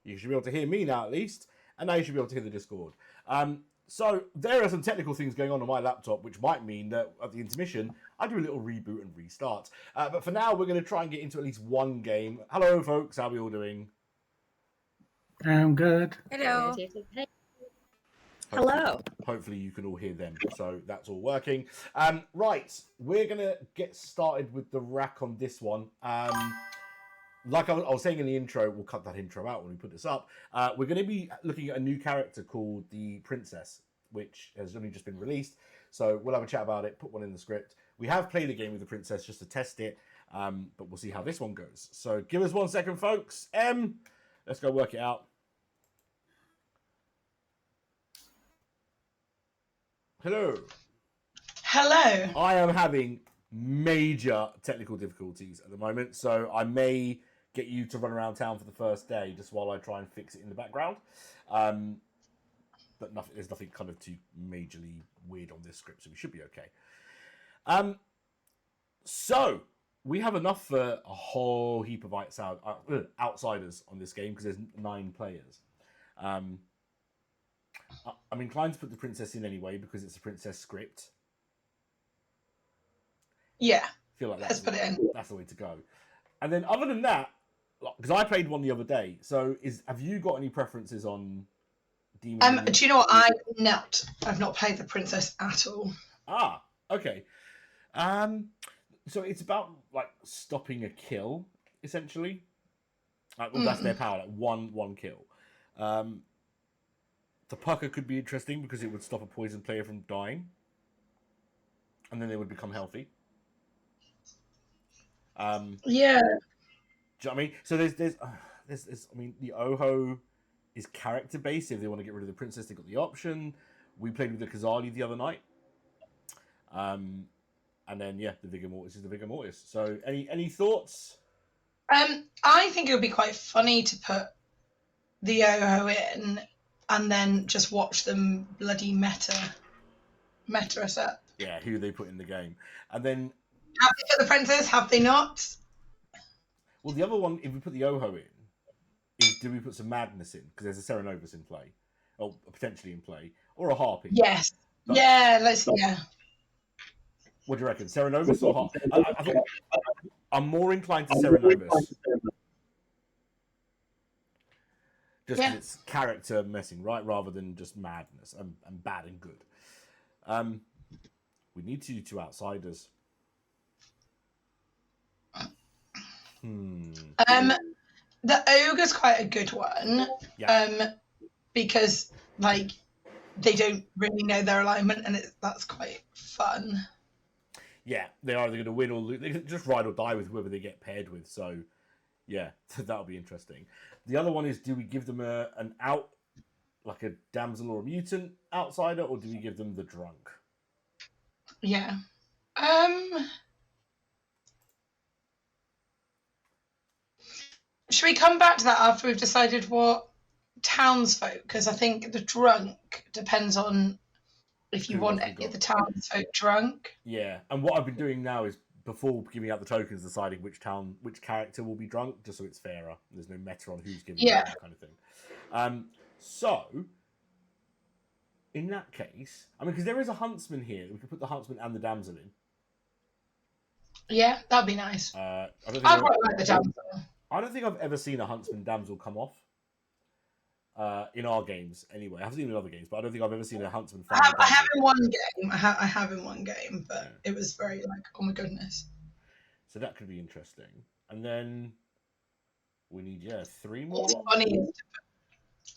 You should be able to hear me now, at least. And now you should be able to hear the Discord. So there are some technical things going on my laptop, which might mean that at the intermission, I do a little reboot and restart. But for now, we're going to try and get into at least one game. Hello, folks. How are we all doing? I'm good. Hello. Hello. Hopefully you can all hear them. So that's all working. Right. We're going to get started with the rack on this one. Like I was saying in the intro, we'll cut that intro out when we put this up. We're going to be looking at a new character called the Princess, which has only just been released. So we'll have a chat about it, put one in the script. We have played a game with the Princess just to test it, but we'll see how this one goes. So give us 1 second, folks. Let's go work it out. Hello. Hello. I am having major technical difficulties at the moment, so I may get you to run around town for the first day just while I try and fix it in the background. But there's nothing kind of too majorly weird on this script, so we should be okay. So we have enough for a whole heap of outsiders on this game because there's 9 players. I'm inclined to put the Princess in anyway because it's a Princess script. Yeah. I feel like let's put it in. That's the way to go. And then other than that, because I played one the other day, so have you got any preferences on Demon? Do you know what? I've not played the Princess at all. Ah, okay. So it's about like stopping a kill, essentially. Well, that's their power, like one kill. The pucker could be interesting because it would stop a poison player from dying, and then they would become healthy. Yeah. Do you know what I mean? So there's I mean, the Oho is character based. If they want to get rid of the Princess, they've got the option. We played with the Kazali the other night. And then yeah, the Vigor Mortis is the Vigor Mortis. So any thoughts? I think it would be quite funny to put the Oho in and then just watch them bloody meta us up. Yeah, who they put in the game. And then have they put the Princess? Have they not? Well, the other one, if we put the Oho in, is do we put some Madness in? Because there's a Cerenovus in play. Or potentially in play. Or a Harpy. Yes. But, yeah. What do you reckon? Cerenovus or Harpy? I'm more inclined to Cerenovus. Just because it's character messing, right? Rather than just madness and bad and good. We need to do 2 outsiders. The Ogre's quite a good one. Yeah. Because like they don't really know their alignment and that's quite fun. Yeah, they're either going to win or lose. They can just ride or die with whoever they get paired with. So, yeah, that'll be interesting. The other one is, do we give them an out, like a damsel or a mutant outsider, or do we give them the drunk? Yeah. Should we come back to that after we've decided what townsfolk? Because I think the drunk depends on if you want any of the townsfolk drunk. Yeah, and what I've been doing now is before giving out the tokens, deciding which character will be drunk, just so it's fairer. There's no meta on who's giving that kind of thing. So in that case, I mean, because there is a huntsman here, we could put the huntsman and the damsel in. Yeah, that'd be nice. I quite like the damsel. I don't think I've ever seen a huntsman damsel come off. In our games, anyway. I've seen it in other games, but I don't think I've ever seen a huntsman. I have in one game. I have in one game, but it was very like, oh my goodness. So that could be interesting. And then we need 3 more. What's funny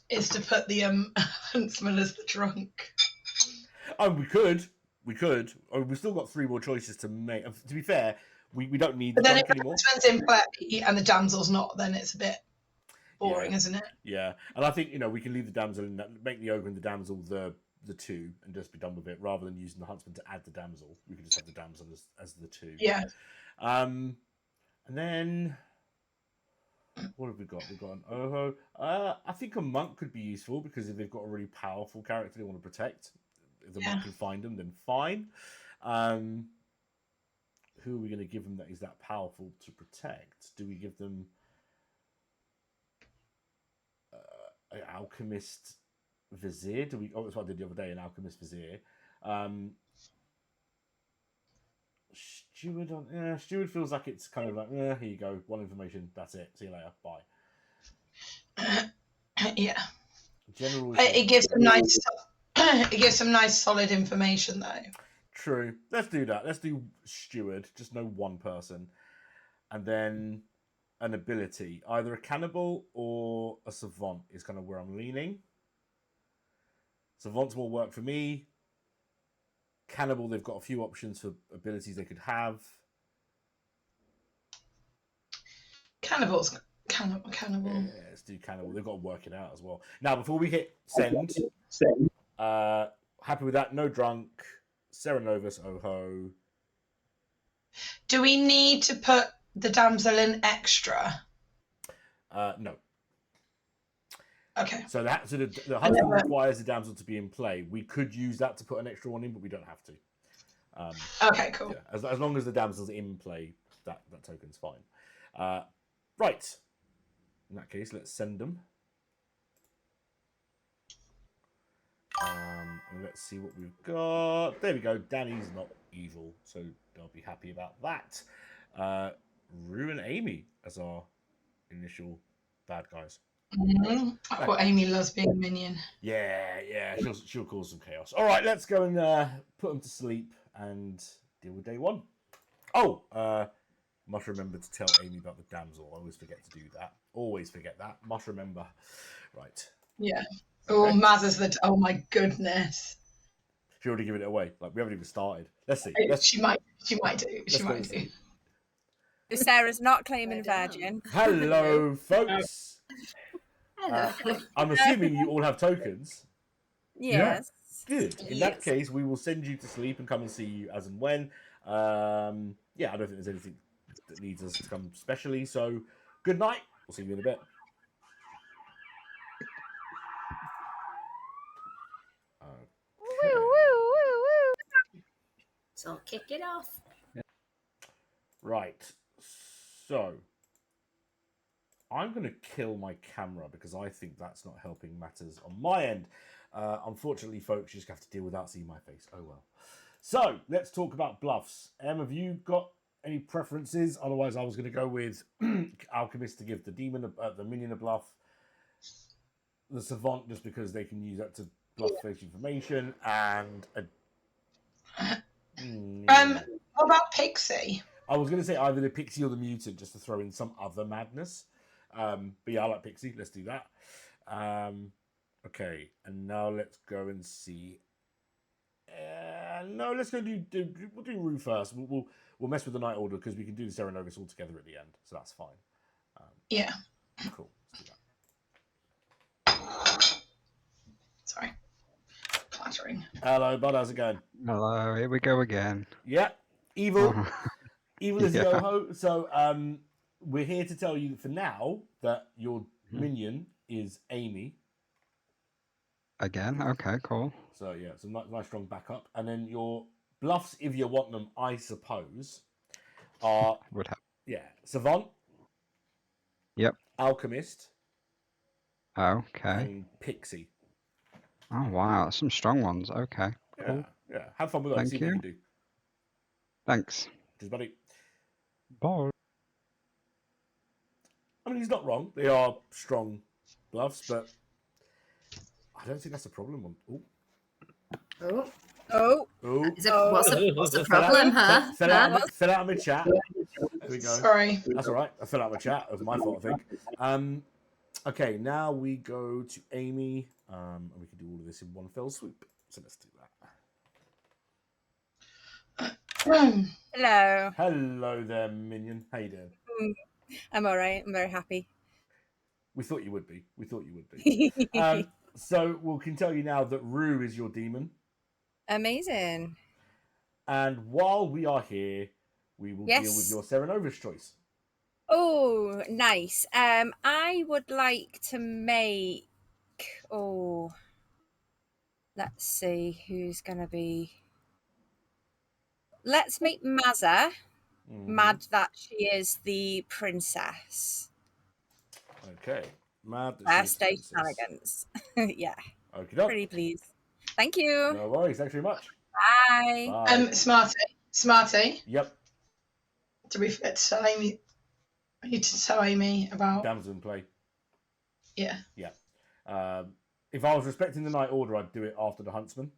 is to put the huntsman as the drunk. Oh, we could. Oh, we've still got 3 more choices to make. To be fair, we don't need the drunk anymore. But then if the huntsman's in play and the damsel's not, then it's a bit boring, isn't it? Yeah, and I think we can leave the damsel in that, make the ogre and the damsel the 2, and just be done with it, rather than using the huntsman to add the damsel. We can just have the damsel as the 2. Yeah. And then what have we got? We've got an Oho. I think a monk could be useful because if they've got a really powerful character they want to protect, if the monk can find them, then fine. Who are we going to give them that is that powerful to protect? Do we give them Alchemist Vizier. That's what I did the other day, an Alchemist Vizier. Steward Steward feels like it's kind of like, here you go, one information, that's it. See you later. Bye. Yeah. General. It gives some nice. It gives some nice solid information though. True. Let's do that. Let's do Steward. Just know one person, and then an ability, either a cannibal or a savant, is kind of where I'm leaning. Savant's more work for me. Cannibal, they've got a few options for abilities they could have. Cannibal. Yeah, let's do cannibal. They've got to work it out as well. Now, before we hit send, happy with that. No drunk. Serenovus, Oho. Do we need to put the damsel in extra? No. Okay. So the husband requires the damsel to be in play. We could use that to put an extra one in, but we don't have to. Okay, cool. Yeah, as long as the damsel's in play, that token's fine. Right. In that case, let's send them. And let's see what we've got. There we go. Danny's not evil, so they'll be happy about that. Rue and Amy as our initial bad guys. Mm-hmm. I thought Amy loves being a minion. Yeah. She'll cause some chaos. All right, let's go and put them to sleep and deal with day one. Oh, must remember to tell Amy about the damsel. I always forget to do that. Always forget that. Must remember. Right. Yeah. Oh, okay. Maz is the. Oh my goodness. She already given it away. Like we haven't even started. Let's see. She might do. She might do. Sarah's not claiming virgin. Hello, folks. I'm assuming you all have tokens. Yes. Good. In that case, we will send you to sleep and come and see you as and when. I don't think there's anything that needs us to come specially. So, good night. We'll see you in a bit. Okay. So I'll kick it off. Right. So, I'm going to kill my camera because I think that's not helping matters on my end. Unfortunately, folks, you just have to deal without seeing my face. Oh, well. So, let's talk about bluffs. Em, have you got any preferences? Otherwise, I was going to go with Alchemist to give the demon, the minion a bluff. The Savant, just because they can use that to bluff face information. And... What about Pixie? I was going to say either the Pixie or the Mutant, just to throw in some other madness. But yeah, I like Pixie. Let's do that. Okay, and now let's go and see. No, let's go we'll do Rue first. We'll mess with the Night Order because we can do the Serenovus all together at the end, so that's fine. Yeah. Cool. Let's do that. Sorry. Clattering. Hello, bud. How's it going? Hello. Here we go again. Yeah. Evil. Evil is the Oho. So we're here to tell you for now that your minion is Amy. Again? Okay, cool. So yeah, it's a nice strong backup. And then your bluffs, if you want them, I suppose, are Savant. Yep. Alchemist. Okay. And Pixie. Oh wow, some strong ones. Okay. Cool. Yeah. Have fun with those. See what you can do. Thanks. Cheers, buddy. Bye. I mean, he's not wrong. They are strong bluffs, but I don't think that's a problem. Oh. What's the problem, huh? Fill out of my chat. There we go. Sorry. That's all right. I filled out my chat. It was my fault, I think. Okay, now we go to Amy. And we can do all of this in one fell swoop. So let's do that. Hello. Hello there, minion. How you doing? I'm all right. I'm very happy. We thought you would be. So we can tell you now that Rue is your demon. Amazing. And while we are here, we will deal with your Serenovus choice. Oh, nice. I would like to make... let's see who's going to be... Let's make Mazza mad that she is the princess. Okay. Mad that she Birthday expenses. shenanigans. Yeah, Okie doke. pretty pleased. Thank you. No worries. Thanks very much. Bye. Bye. Smarty. Yep. Do we forget to tell Amy? I need to tell Amy about. Damsel in play. Yeah. Yeah. If I was respecting the night order, I'd do it after the huntsman.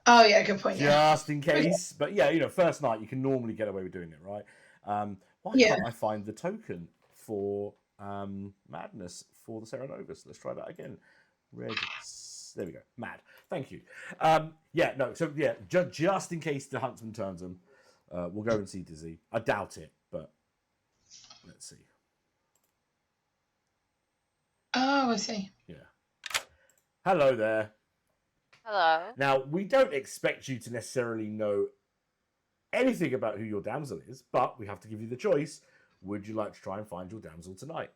Oh yeah, good point. Yeah. Just in case. But yeah, you know, first night you can normally get away with doing it, right? Why Yeah. can't I find the token for madness for the Serenovus? Let's try that again. Red. There we go. Mad. Thank you. Yeah, no. So yeah, just in case the huntsman turns them, we'll go and see Dizzy. I doubt it, but let's see. Oh, I see. Yeah. Hello there. Hello. Now, we don't expect you to necessarily know anything about who your damsel is, but we have to give you the choice. Would you like to try and find your damsel tonight?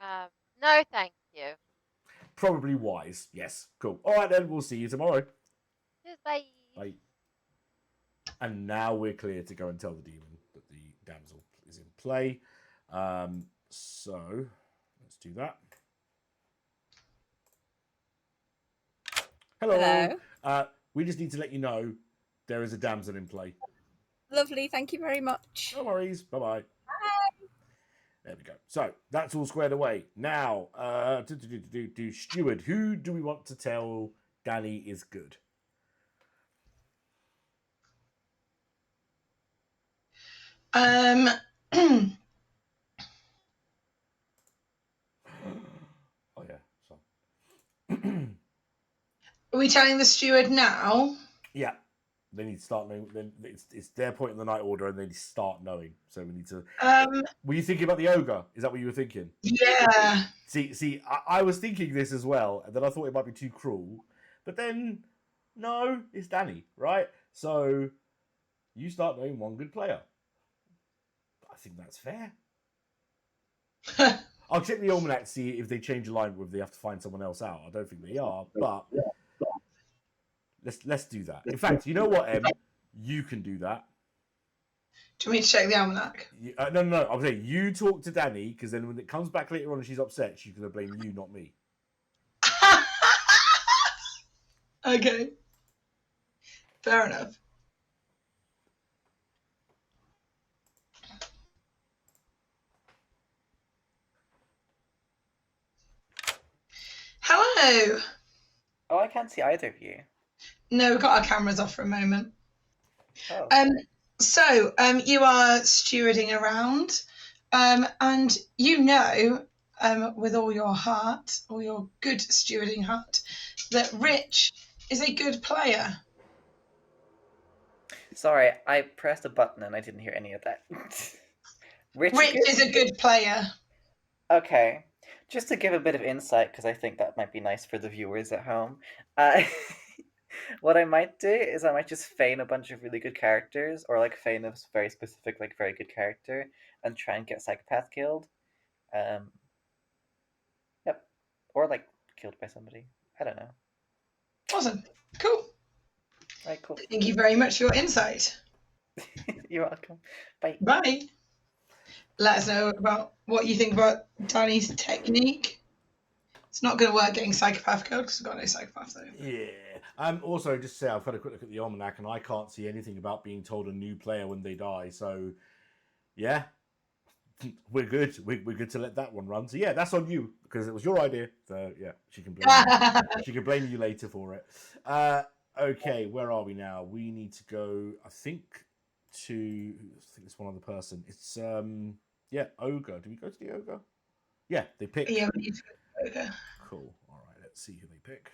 No, thank you. Probably wise. Yes. Cool. All right, then. We'll see you tomorrow. Just bye. Bye. And now we're clear to go and tell the demon that the damsel is in play. So let's do that. Hello. Hello. We just need to let you know there is a damsel in play. Lovely. Thank you very much. No worries. Bye-bye. There we go. So that's all squared away. Now, Steward, who do we want to tell Danny is good? Oh yeah. So. Are we telling the steward now? Yeah. They need to start knowing. Then it's their point in the night order, and they need to start knowing. So we need to. Were you thinking about the ogre? Is that what you were thinking? Yeah. See, I was thinking this as well, and then I thought it might be too cruel. But then, no, it's Danny, right? So you start knowing one good player. I think that's fair. I'll check the almanac to see if they change the line, whether they have to find someone else out. I don't think they are, but let's do that. In fact, you know what, Em? You can do that. Do you want me to check the almanac? No. I'm saying you talk to Danny, because then when it comes back later on and she's upset, she's going to blame you, not me. Okay. Fair enough. Hello. Oh, I can't see either of you. No, we've got our cameras off for a moment. Oh. So you are stewarding around, and you know, with all your heart, all your good stewarding heart, that Rich is a good player. Sorry, I pressed a button and I didn't hear any of that. Rich is a good player. Okay. Just to give a bit of insight, because I think that might be nice for the viewers at home. What I might do is I might just feign a bunch of really good characters, or like feign a very specific, like very good character, and try and get Psychopath killed. Yep. Or like killed by somebody. I don't know. Awesome. Cool. Right, cool. Thank you very much for your insight. You're welcome. Bye. Bye. Let us know about what you think about Danny's technique. It's not going to work getting Psychopath killed because we've got no Psychopath though. Yeah. Also, just to say, I've had a quick look at the almanac, and I can't see anything about being told a new player when they die. So, yeah, we're good. We're good to let that one run. So, yeah, that's on you because it was your idea. So, yeah, she can blame you. She can blame you later for it. Okay, where are we now? We need to go. I think it's one other person. It's yeah, ogre. Do we go to the ogre? Yeah, they pick. Yeah, we need to go to ogre. Cool. All right, let's see who they pick.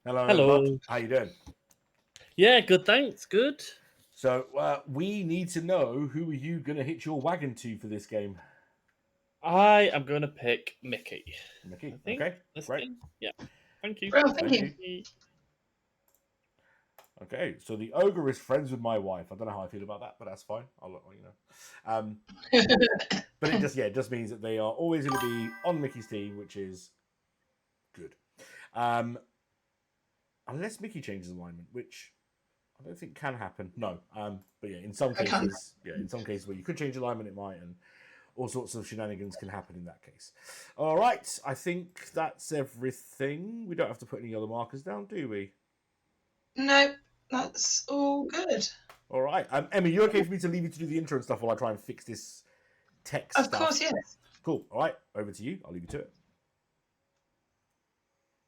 Hello. Hello. Mark. How you doing? Yeah, good, thanks. Good. So we need to know who are you going to hitch your wagon to for this game? I am going to pick Mickey. Mickey. I think. Okay. Let's Great. see. Yeah. Thank you. Well, thank you. Okay, so the ogre is friends with my wife. I don't know how I feel about that, but that's fine. I'll let you know. But it just means that they are always going to be on Mickey's team, which is good. Unless Mickey changes alignment, which I I don't think it can happen. No. But yeah, in some Okay. cases, where you could change alignment, it might, and all sorts of shenanigans can happen in that case. All right, I think that's everything. We don't have to put any other markers down, do we? No, that's all good. All right. Emma, you okay for me to leave you to do the intro and stuff while I try and fix this text Of stuff? course, yes. Cool. All right, over to you. I'll leave you to it.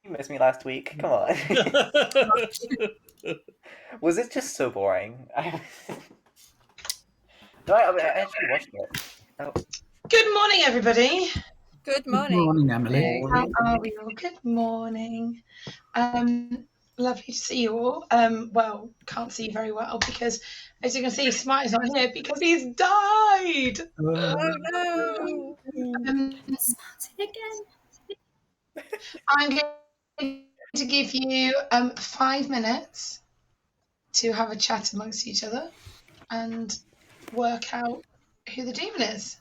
You missed me last week. Come on. Was it just so boring? No, I actually watched it. Oh. Good morning, everybody. Good Good morning. morning, Emily. How are we all? Good morning. Lovely to see you all. Well, can't see you very well because, as you can see, Smarty's not here because he's died. Oh no. Smarty again. I'm going to give you 5 minutes to have a chat amongst each other and work out who the demon is.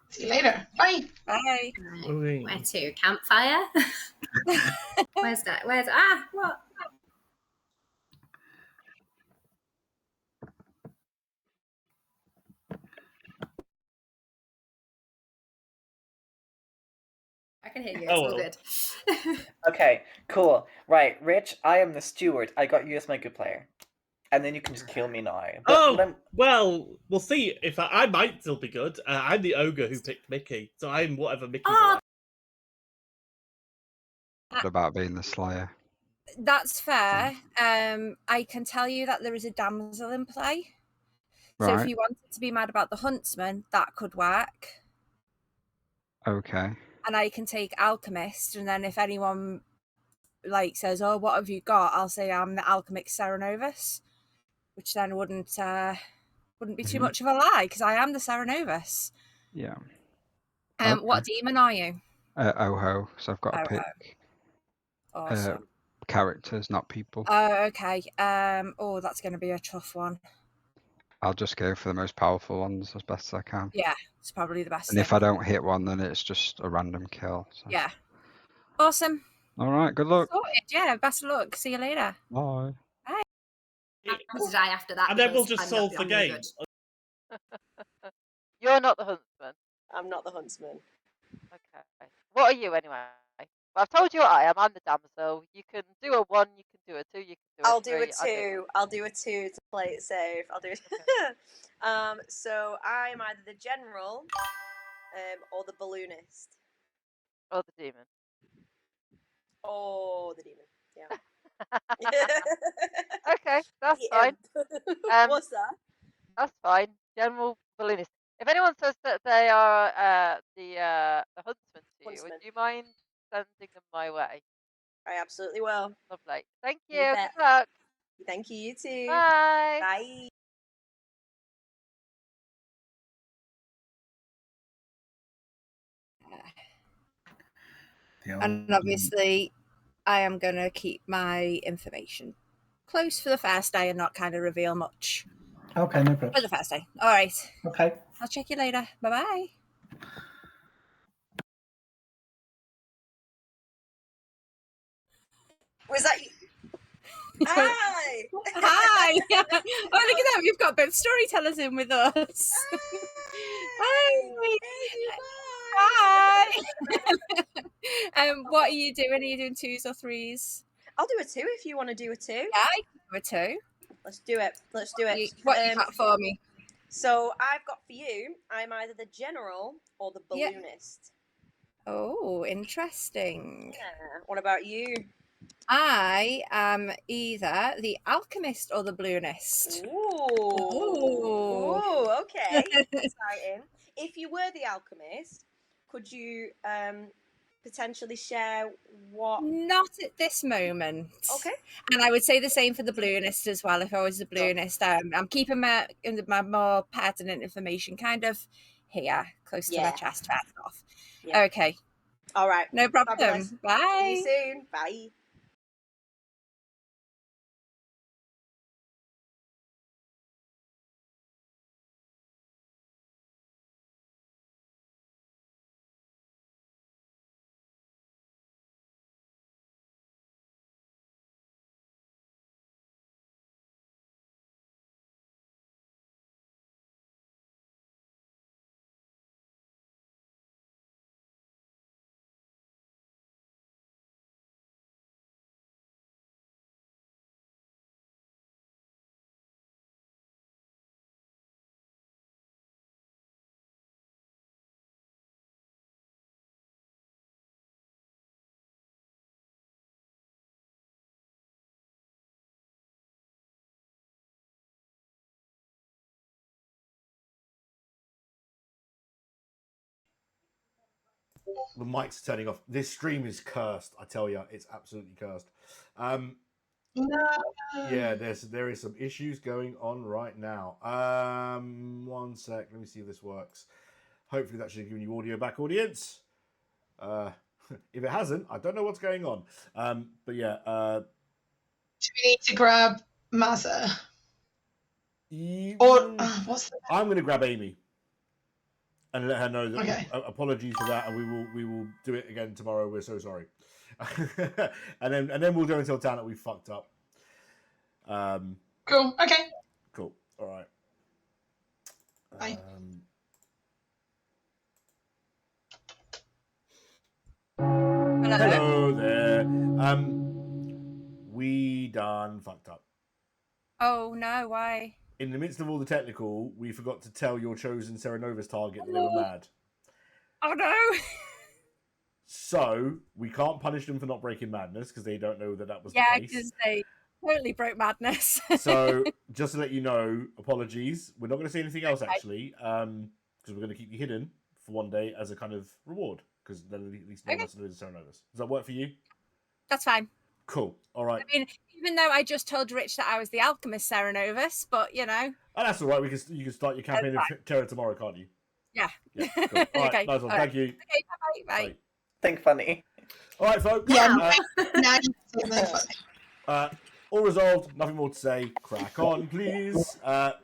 See you later. Bye. Bye. Okay. Where to? Campfire? Where's that? What? I can hear you. It's Oh, all well. good. Okay, cool. Right, Rich, I am the steward. I got you as my good player. And then you can just kill me now. But Oh, I'm- well, we'll see. If I might still be good. I'm the ogre who picked Mickey, so I'm whatever Mickey's Oh. like. About being the Slayer. That's fair. I can tell you that there is a damsel in play. So if Right. you wanted to be mad about the huntsman, that could work. Okay. And I can take alchemist, and then if anyone like says, "Oh, what have you got?" I'll say I'm the alchemic Cerenovus, which then wouldn't be too Mhm. much of a lie because I am the Cerenovus. Yeah. What demon are you? Oho. So I've got to Oho. pick Awesome. characters, not people. Oh, okay. That's going to be a tough one. I'll just go for the most powerful ones as best as I can. Yeah, it's probably the best And thing. if I don't hit one, then it's just a random kill. So. Yeah. Awesome. All right. Good luck. Sorted. Yeah, best of luck. See you later. Bye. Bye. I'm to die after that. And then we'll because just I'm solve not- the I'm no game. good. You're not the huntsman. I'm not the huntsman. Okay. What are you anyway? Well, I've told you what I am. I'm the damsel. You can do a 1, you can do a 2, you can do a I'll 3. do a 2. I'll do a 2 to play it safe. I'll do it. So I'm either the general, or the balloonist, Or the demon. or the demon. Yeah. Okay, that's The fine. imp. What's that? That's fine. General balloonist. If anyone says that they are the huntsman to you, Huntsman. would you mind sending them my way? I absolutely will. Lovely. Thank you. You Good bet. luck. Thank you. You too. Bye. Bye. And obviously, I am going to keep my information close for the first day and not kind of reveal much Okay, no for problem. the first day. All right. Okay. I'll check you later. Bye-bye. Was that you? Hi. Hi. Oh, look at that. We've got both storytellers in with us. Hi. Hi. What are you doing? Are you doing 2s or 3s? I'll do a 2 if you want to do a 2. Yeah, I can do a 2. Let's do it. Let's do it. What you got for me? So I've got for you, I'm either the general or the Yeah. balloonist. Oh, interesting. Yeah. What about you? I am either the alchemist or the balloonist. Ooh. Okay. Exciting. If you were the alchemist, could you potentially share what? Not at this moment. Okay. And I would say the same for the balloonist as well. If I was the balloonist, I'm keeping my more pertinent information kind of here, close to my chest, first off. Yeah. Okay. All right. No problem. Fabulous. Bye. See you soon. Bye. The mic's turning off. This stream is cursed. I tell you, it's absolutely cursed. No. Yeah, there is some issues going on right now. 1 sec. Let me see if this works. Hopefully that should have given you audio back, audience. If it hasn't, I don't know what's going on. But yeah. Do we need to grab Mazza? Or what's the... I'm going to grab Amy and let her know that. Okay. Apologies for that, and we will do it again tomorrow. We're so sorry. and then we'll go and tell Dan that we fucked up. Cool. Okay. Cool. All right. Bye. Hello there. We done fucked up. Oh no, why? In the midst of all the technical, we forgot to tell your chosen Serenova's target that they were mad. Oh no! So we can't punish them for not breaking madness because they don't know that was Yeah, the case. because they totally broke madness. So just to let you know, apologies. We're not going to say anything else actually, because we're going to keep you hidden for one day as a kind of reward. Because then at least no one else knows the Serenovas. Does that work for you? That's fine. Cool. All right. I mean, even though I just told Rich that I was the alchemist Serenovus, but you know. Oh, that's all right. You can start your campaign of terror tomorrow, can't you? Yeah. Yeah. Cool. All right. Okay. Nice one. All Thank you. Okay. Bye. Bye. Think funny. All right, folks. Yeah. Now you think funny. All resolved. Nothing more to say. Crack on, please.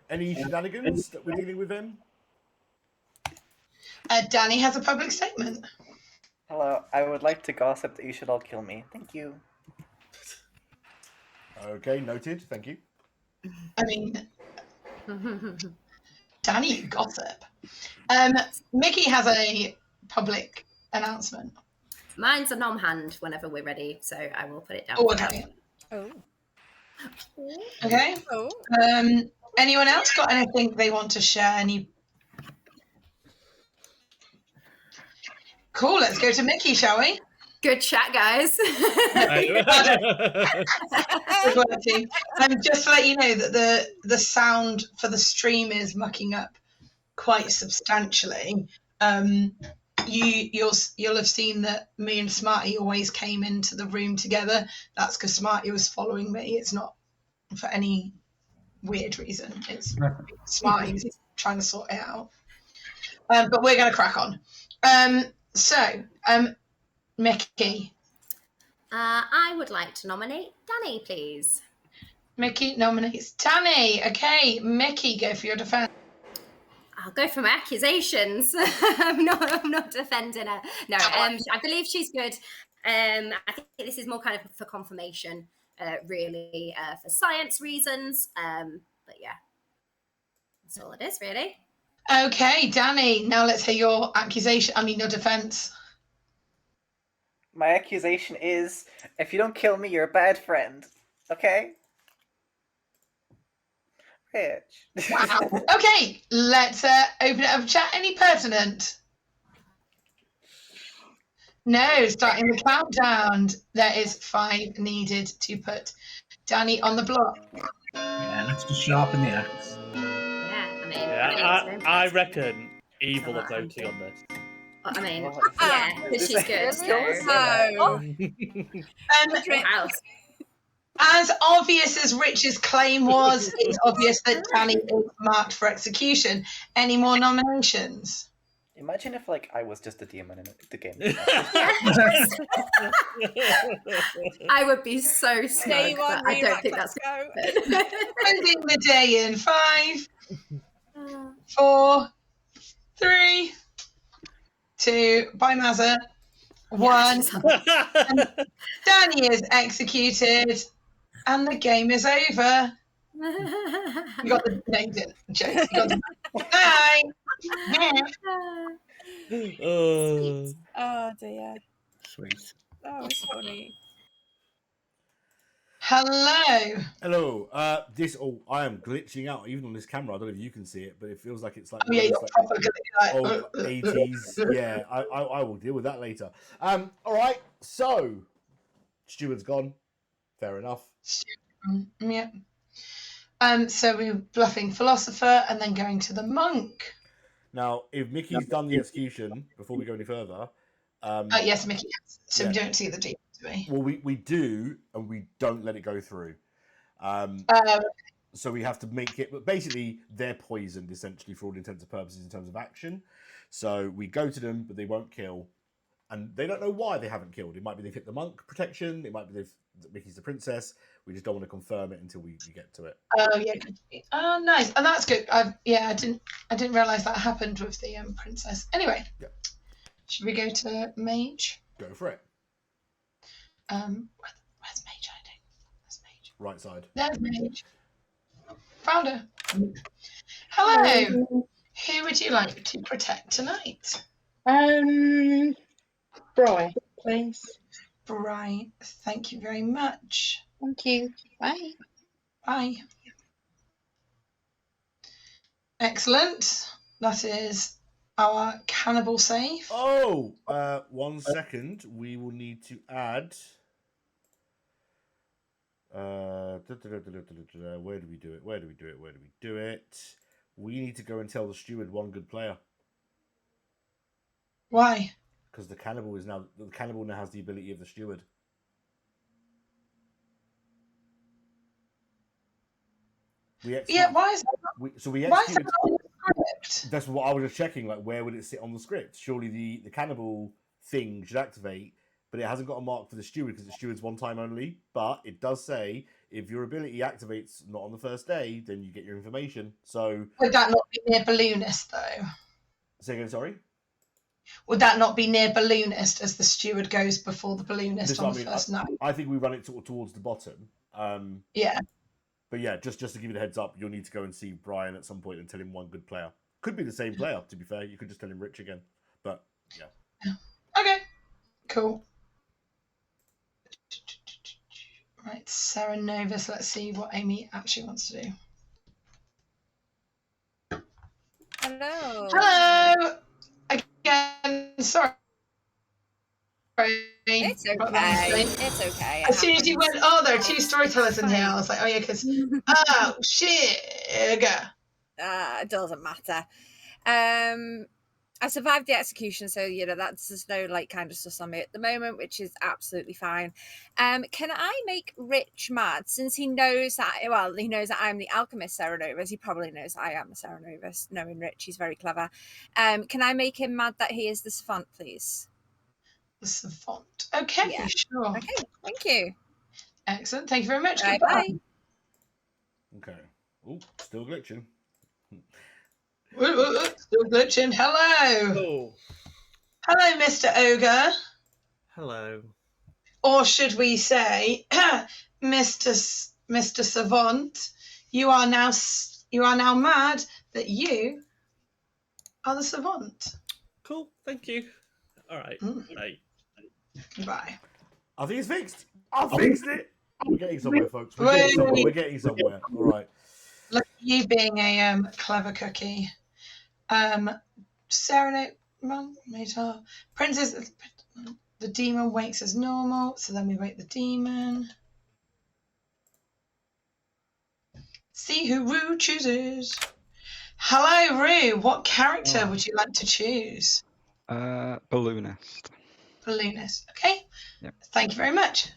Any shenanigans that we're dealing with then? Danny has a public statement. Hello, I would like to gossip that you should all kill me. Thank you. Okay, noted. Thank you. I mean, Danny, you gossip. Mickey has a public announcement. Mine's a nom hand whenever we're ready, so I will put it down. Oh, okay. Oh. Okay. Oh. Anyone else got anything they want to share? Cool. Let's go to Mickey, shall we? Good chat, guys. Good work, team. Just to let you know that the sound for the stream is mucking up quite substantially. You'll have seen that me and Smarty always came into the room together. That's because Smarty was following me. It's not for any weird reason. It's Smarty's trying to sort it out. But we're going to crack on. Mickey. I would like to nominate Danny, please. Mickey nominates Danny. Okay, Mickey, go for your defense. I'll go for my accusations. I'm not defending her. No, I believe she's good. I think this is more kind of for confirmation, really, for science reasons. But yeah, that's all it is, really. Okay, Danny, now let's hear your your defense. My accusation is, if you don't kill me, you're a bad friend. Okay? Rich. Wow. Okay, let's open it up for chat. Any pertinent? No, starting the countdown. There is 5 needed to put Danny on the block. Yeah, let's just sharpen the axe. Yeah, I mean, Yeah, I reckon evil are voting on this. I mean, yeah, because she's good. So. As obvious as Rich's claim was, it's obvious that Danny is marked for execution. Any more nominations? Imagine if, I was just a demon in the game. I would be so smug, but I don't think that's good. Ending the day in 5, 4, 3, 2, by Mazza, 1. Danny is executed, and the game is over. You got the name, Joe. You got the bye. Oh dear. Sweet. That was funny. Hello. Hello. I am glitching out even on this camera. I don't know if you can see it, but it feels like it's like, you're proper old 80s. Yeah, I will deal with that later. All right. So, Stuart's gone. Fair enough. Yeah. So we're bluffing philosopher and then going to the monk. Now, if Mickey's done the execution before we go any further, Yes, Mickey. Yes. So Yeah. we don't see the demon, do we? Well, we do, and we don't let it go through. So we have to make it, but basically they're poisoned essentially for all intents and purposes in terms of action. So we go to them, but they won't kill, and they don't know why they haven't killed. It might be they've hit the monk protection. It might be Mickey's the princess. We just don't want to confirm it until we get to it. Oh yeah. Oh nice, and that's good. I didn't realize that happened with the princess. Anyway, Yeah. Should we go to mage? Go for it. Where's mage hiding? Where's mage? Right side. There's mage. Found her. Hello. Who would you like to protect tonight? Bri, please. Bri, thank you very much. Thank you. Bye. Bye. Excellent. That is our cannibal save. Oh, 1 second. We will need to add. Where do we do it? Where do we do it? Where do we do it? We need to go and tell the steward one good player. Why? Because the cannibal now has the ability of the steward. Yeah, why is that? We Why is executed. that not in the script? That's what I was just checking. Like, where would it sit on the script? Surely the cannibal thing should activate, but it hasn't got a mark for the steward because the steward's one time only. But it does say if your ability activates not on the first day, then you get your information. So Would that not be near balloonist though? say again, sorry. Would that not be near balloonist as the steward goes before the balloonist This on is the what I mean. first night? I think we run it towards the bottom. Yeah. But yeah, just to give you the heads up, you'll need to go and see Brian at some point and tell him one good player. Could be the same player, to be fair. You could just tell him Rich again. But yeah. Okay. Cool. Right, Sarah Novus. Let's see what Amy actually wants to do. Hello. Hello. Again, sorry. It's okay. It's okay. As soon as you went, oh, there are two storytellers in here, I was like, oh yeah, because oh shit. It doesn't matter. I survived the execution, so there's no kind of sus on me at the moment, which is absolutely fine. Can I make Rich mad since he knows that? Well, he knows that I'm the alchemist Serenovus. He probably knows that I am a Serenovus. Knowing Rich, he's very clever. Can I make him mad that he is the savant, please? The savant. Okay, Yeah. sure. Okay, thank you. Excellent. Thank you very much. Bye Goodbye. bye. Okay. Oh, still glitching. Still glitching. Hello. Oh, Hello, Mr. Ogre. hello. Or should we say, Mr. Savant, you are now mad that you are the savant. Cool, thank you. All right. Right. Bye. I think it's fixed. I fixed it. We're getting somewhere, folks. We're getting somewhere. All right. Look at you being a clever cookie. Serenade, Princess, the demon wakes as normal, so then we wake the demon. See who Rue chooses. Hello, Rue. What character would you like to choose? Balloonist. Balloonist. Okay. Yep. Thank you very much.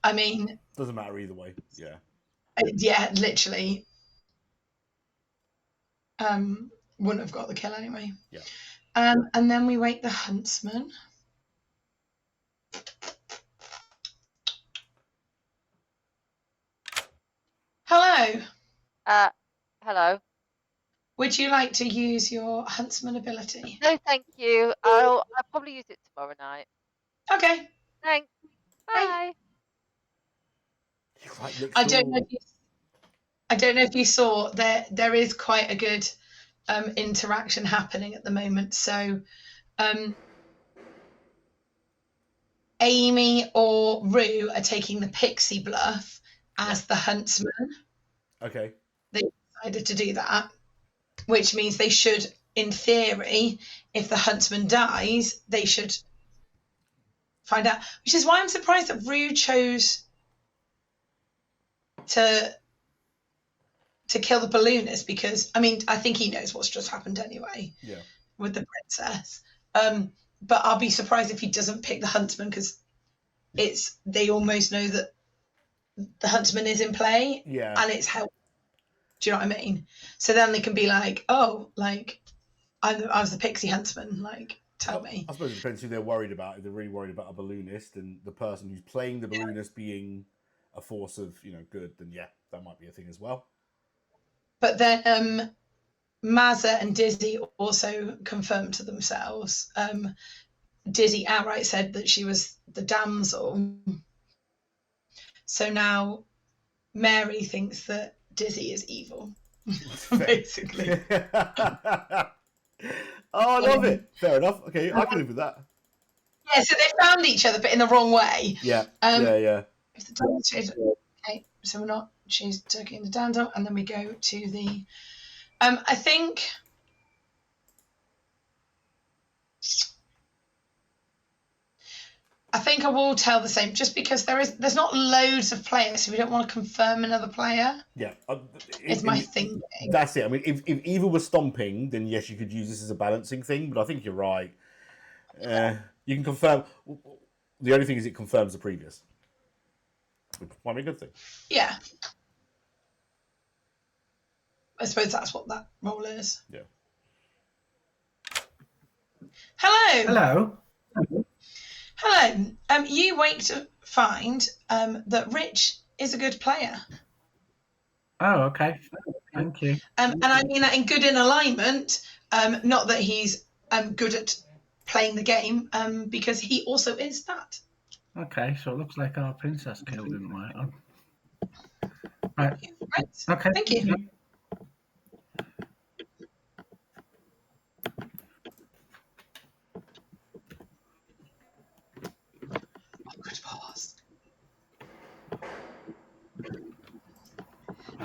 I mean, Doesn't matter either way. Yeah. yeah, literally. Wouldn't have got the kill anyway. Yeah. And then we wake the huntsman. Hello. Hello. Would you like to use your huntsman ability? No, thank you. I'll probably use it tomorrow night. Okay. Thanks. Bye. Right next I don't door. know if you saw there is quite a good interaction happening at the moment. So Amy or Rue are taking the pixie bluff as the huntsman. Okay. They decided to do that, which means they should, in theory, if the huntsman dies, they should find out. Which is why I'm surprised that Rue chose to to kill the balloonist because, I mean, I think he knows what's just happened anyway. Yeah. With the princess. But I'll be surprised if he doesn't pick the huntsman because they almost know that the huntsman is in play. Yeah. And it's help. Do you know what I mean? So then they can be like, oh, like I was the pixie huntsman. Like, tell me. I suppose it depends who they're worried about. If they're really worried about a balloonist and the person who's playing the balloonist being a force of, good, then yeah, that might be a thing as well. But then Mazza and Dizzy also confirmed to themselves. Dizzy outright said that she was the damsel. So now Mary thinks that Dizzy is evil, basically. Oh, I love it. Fair enough. Okay, I can live with that. Yeah, so they found each other, but in the wrong way. Yeah, yeah. If the damsel, okay, so we're not. She's taking the damsel, and then we go to the. I think. I will tell the same, just because there's not loads of players, so we don't want to confirm another player. Yeah, is my thinking. That's it. I mean, if evil was stomping, then yes, you could use this as a balancing thing. But I think you're right. You can confirm. The only thing is, it confirms the previous, which might be a good thing. Yeah, I suppose that's what that role is. Yeah. Hello. You wake to find that Rich is a good player. Oh, okay. Thank you. And I mean that in good in alignment, not that he's good at playing the game, because he also is that. Okay, so it looks like our princess killed him, right? Right. Okay. Thank you.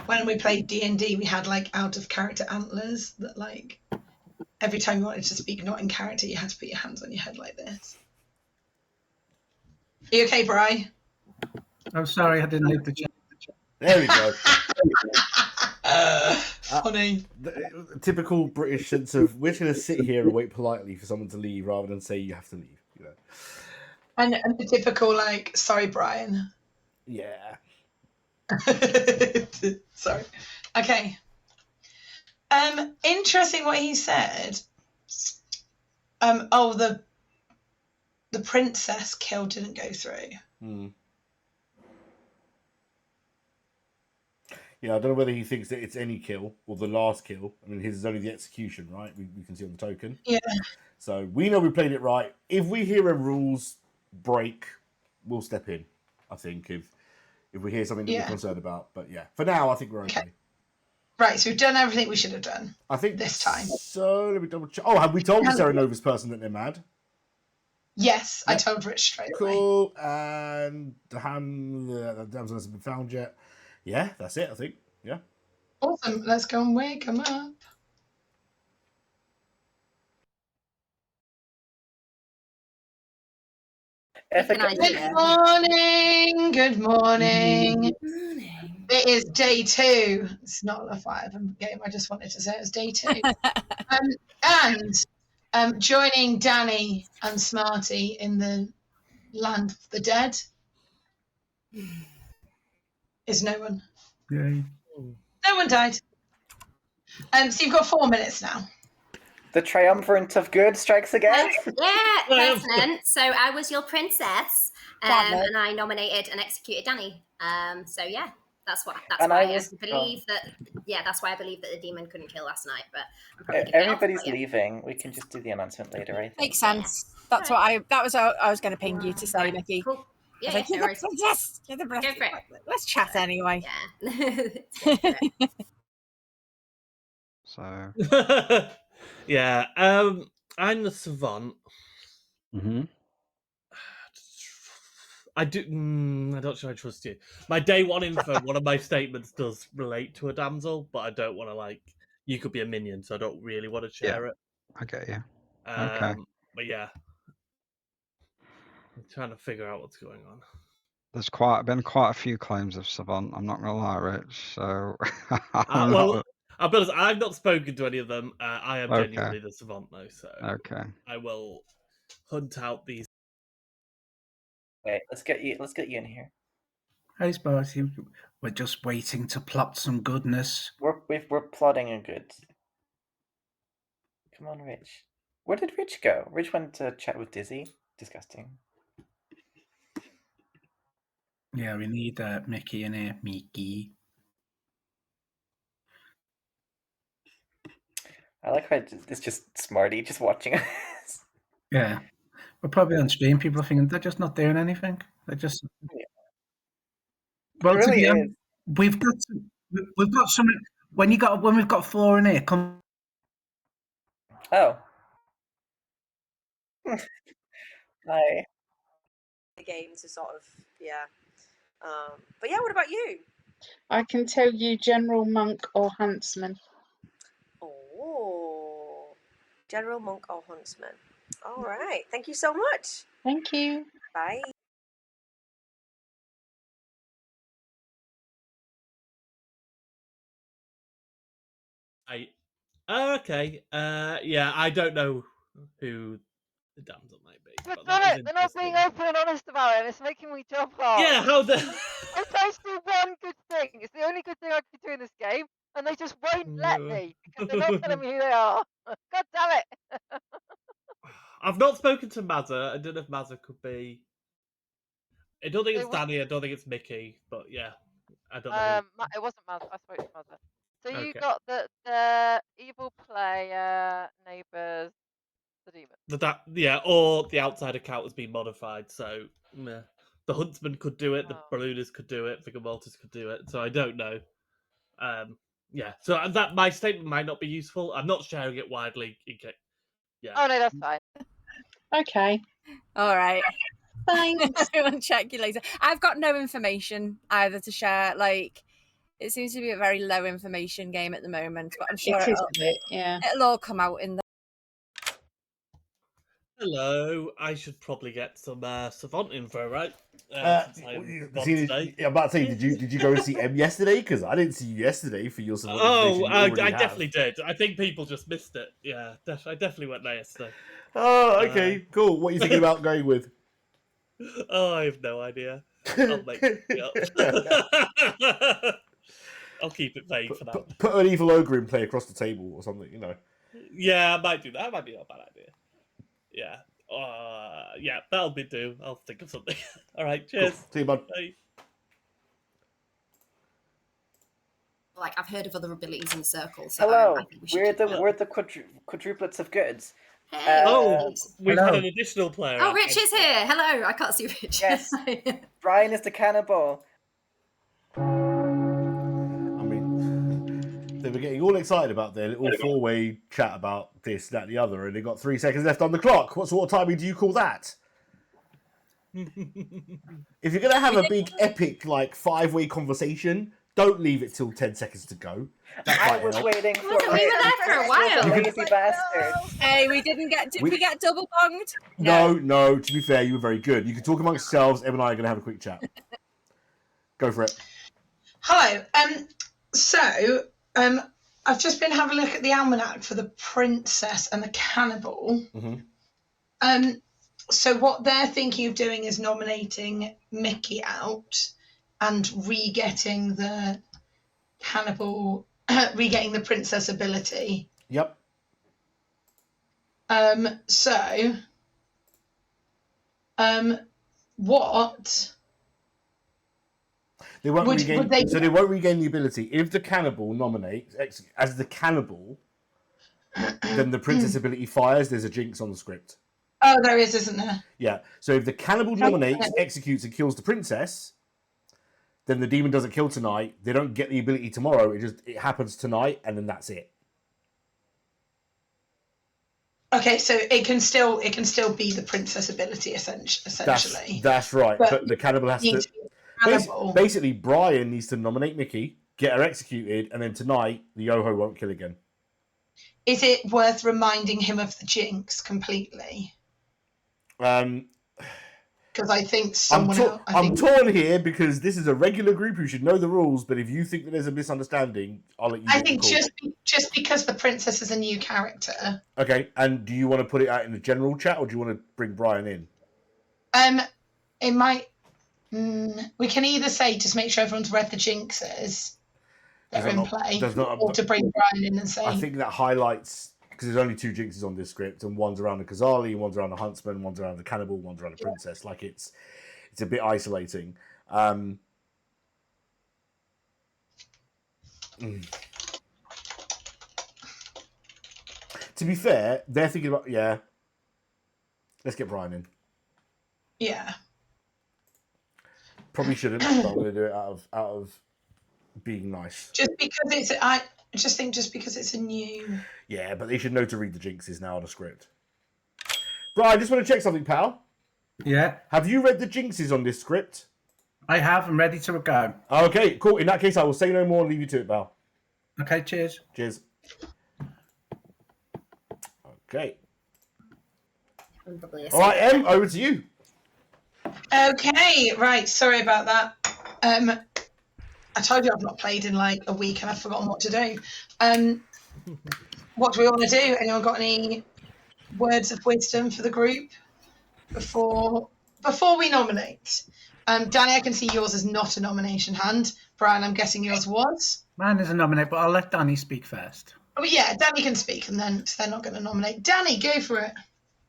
When we played D&D, we had like out of character antlers that like every time you wanted to speak not in character, you had to put your hands on your head like this. Are you okay, Bri? I'm sorry, I didn't leave the chat. There we go. Funny. The typical British sense of we're just going to sit here and wait politely for someone to leave rather than say you have to leave. And the typical like, sorry, Brian. Yeah. Sorry. Okay. Interesting what he said. The princess kill didn't go through. Yeah, I don't know whether he thinks that it's any kill or the last kill. I mean, his is only the execution, right? We can see on the token. Yeah. So we know we played it right. If we hear a rules break, we'll step in, I think, if we hear something that we're concerned about. But yeah, for now, I think we're okay. Right, so we've done everything we should have done. I think this time. So let me double check. Oh, have we told the Sarah Nova's person that they're mad? Yes, yep. I told Rich straight away. Cool. And the damsel hasn't been found yet. Yeah, that's it, I think. Yeah. Awesome. Let's go and wake him up. Good morning. Good morning. It is day 2. It's not a 5 game. I just wanted to say it was day 2. And joining Danny and Smarty in the land of the dead is no one. Yay. No one died. So you've got 4 minutes now. The triumvirate of good strikes again. Yeah, excellent. So I was your princess, and I nominated and executed Danny. So yeah, that's why I believe that. Yeah, that's why I believe that the demon couldn't kill last night. But I'm probably everybody's leaving. We can just do the announcement later, I think. Makes sense. That's what I was going to ping you to say, Nikki. Cool. Yeah, like, you're the princess. You're the princess. Go for it. Let's chat anyway. Yeah. So. Yeah, I'm the savant. Mm-hmm. I'm not sure I trust you. My day 1 info, one of my statements does relate to a damsel, but I don't want to you could be a minion, so I don't really want to share it. I get you. Okay. But yeah, I'm trying to figure out what's going on. There's been quite a few claims of Savant. I'm not gonna lie, Rich. So I'm Well, not... I'll be honest, I've not spoken to any of them. I am Okay. genuinely the Savant though, so Okay. I will hunt out these. Wait, let's get you in here. Hey, Smarty. We're just waiting to plot some goodness. We're plotting a good. Come on, Rich. Where did Rich go? Rich went to chat with Dizzy. Disgusting. Yeah, we need Mickey in here. Mickey. I like how it's just Smarty just watching us. Yeah. We're probably on stream. People are thinking they're just not doing anything. They're just. Yeah. Well, It really to be is. honest, we've got some. When we've got 4 in here, come. Oh. Hi. The game to sort of but yeah, what about you? I can tell you General, Monk, or Huntsman. Oh, General, Monk, or Huntsman. All right. Thank you so much. Thank you. Bye. Okay. Yeah, I don't know who the damsel might be. But But that damn is it, they're not being interesting. open and honest about it, and it's making me jump off. Yeah, how the. I'm trying to do one good thing. It's the only good thing I can do in this game, and they just won't let me because they're not telling me who they are. God damn it! I've not spoken to Mazza. I don't know if Mazza could be. I don't think it's It Danny. I don't think it's Mickey. But yeah, I don't know. It wasn't Mother. I spoke to Mother. So you Okay. got the evil player, neighbours, the demon. Yeah, or the outside account has been modified. So meh. The huntsman could do it. The Oh. balloonist could do it. Vigor Mortis could do it. So I don't know. Yeah. So that my statement might not be useful. I'm not sharing it widely. Yeah. Oh no, that's fine. Okay. All right. Thanks. I'll check you later. I've got no information either to share. Like, it seems to be a very low information game at the moment, but I'm sure It is a bit, yeah. it'll all come out in the. Hello. I should probably get some Savant info, right? I'm about to say, did you go and see M yesterday? Because I didn't see you yesterday for your Savant information. You I already have. definitely did. I think people just missed it. Yeah, I definitely went there yesterday. Oh, okay, cool. What are you thinking about going with? Oh, I have no idea. I'll make it up. I'll keep it vague for now. Put an evil ogre in play across the table or something, you know. Yeah, I might do that. That might be a bad idea. Yeah. Yeah, that'll be do. I'll think of something. All right, cheers. Cool. See you, bud. Bye. Like, I've heard of other abilities in Circle. So Hello. I think we should We're the quadruplets of goods. Hey. We've had an additional player. Oh, Rich is here. Hello. I can't see Rich. Yes. Brian is the cannibal. I mean, they were getting all excited about their little four-way chat about this, that, and the other, and they got 3 seconds left on the clock. What sort of timing do you call that? If you're going to have a big, epic, like, 5-way conversation, don't leave it till 10 seconds to go. I was waiting for We were there for a while. Lazy bastard. Hey, we didn't get. Did we get double bonged? No. To be fair, you were very good. You can talk amongst yourselves. Em and I are going to have a quick chat. Go for it. Hello. I've just been having a look at the almanac for the princess and the cannibal. Mm-hmm. So what they're thinking of doing is nominating Mickey out and re-getting the cannibal, re-getting the princess ability. Yep. What? They won't regain. So they won't regain the ability if the cannibal nominates as the cannibal. Then the princess ability fires. There's a jinx on the script. Oh, there is, isn't there? Yeah. So if the cannibal nominates, executes, and kills the princess, then the demon doesn't kill tonight. They don't get the ability tomorrow. It happens tonight, and then that's it. Okay, so it can still be the princess ability essentially. That's right. But the cannibal has to. Basically, Brian needs to nominate Mickey, get her executed, and then tonight the Yoho won't kill again. Is it worth reminding him of the jinx completely? Because because I think someone else. I'm torn here because this is a regular group who should know the rules. But if you think that there's a misunderstanding, I'll let you. I think just because the princess is a new character. Okay, and do you want to put it out in the general chat, or do you want to bring Brian in? It might. We can either say just make sure everyone's read the jinxes that are in play, or to bring Brian in and say. I think that highlights, because there's only 2 jinxes on this script, and one's around the Kazali, one's around the Huntsman, one's around the Cannibal, one's around the Princess. Like it's a bit isolating. To be fair, they're thinking about let's get Brian in. Yeah. Probably shouldn't, but I'm going to do it out of being nice. Just because it's a new. Yeah, but they should know to read the jinxes now on a script. Brian, I just want to check something, pal. Yeah. Have you read the jinxes on this script? I have. I'm ready to go. Okay, cool. In that case, I will say no more and leave you to it, pal. Okay, cheers. Cheers. Okay. All right, Em, over to you. Okay, right. Sorry about that. I told you I've not played in like a week and I've forgotten what to do. What do we want to do? Anyone got any words of wisdom for the group before we nominate? Danny, I can see yours is not a nomination hand. Brian, I'm guessing yours was. Mine is a nominate, but I'll let Danny speak first. Oh yeah, Danny can speak, and then they're not going to nominate. Danny, go for it.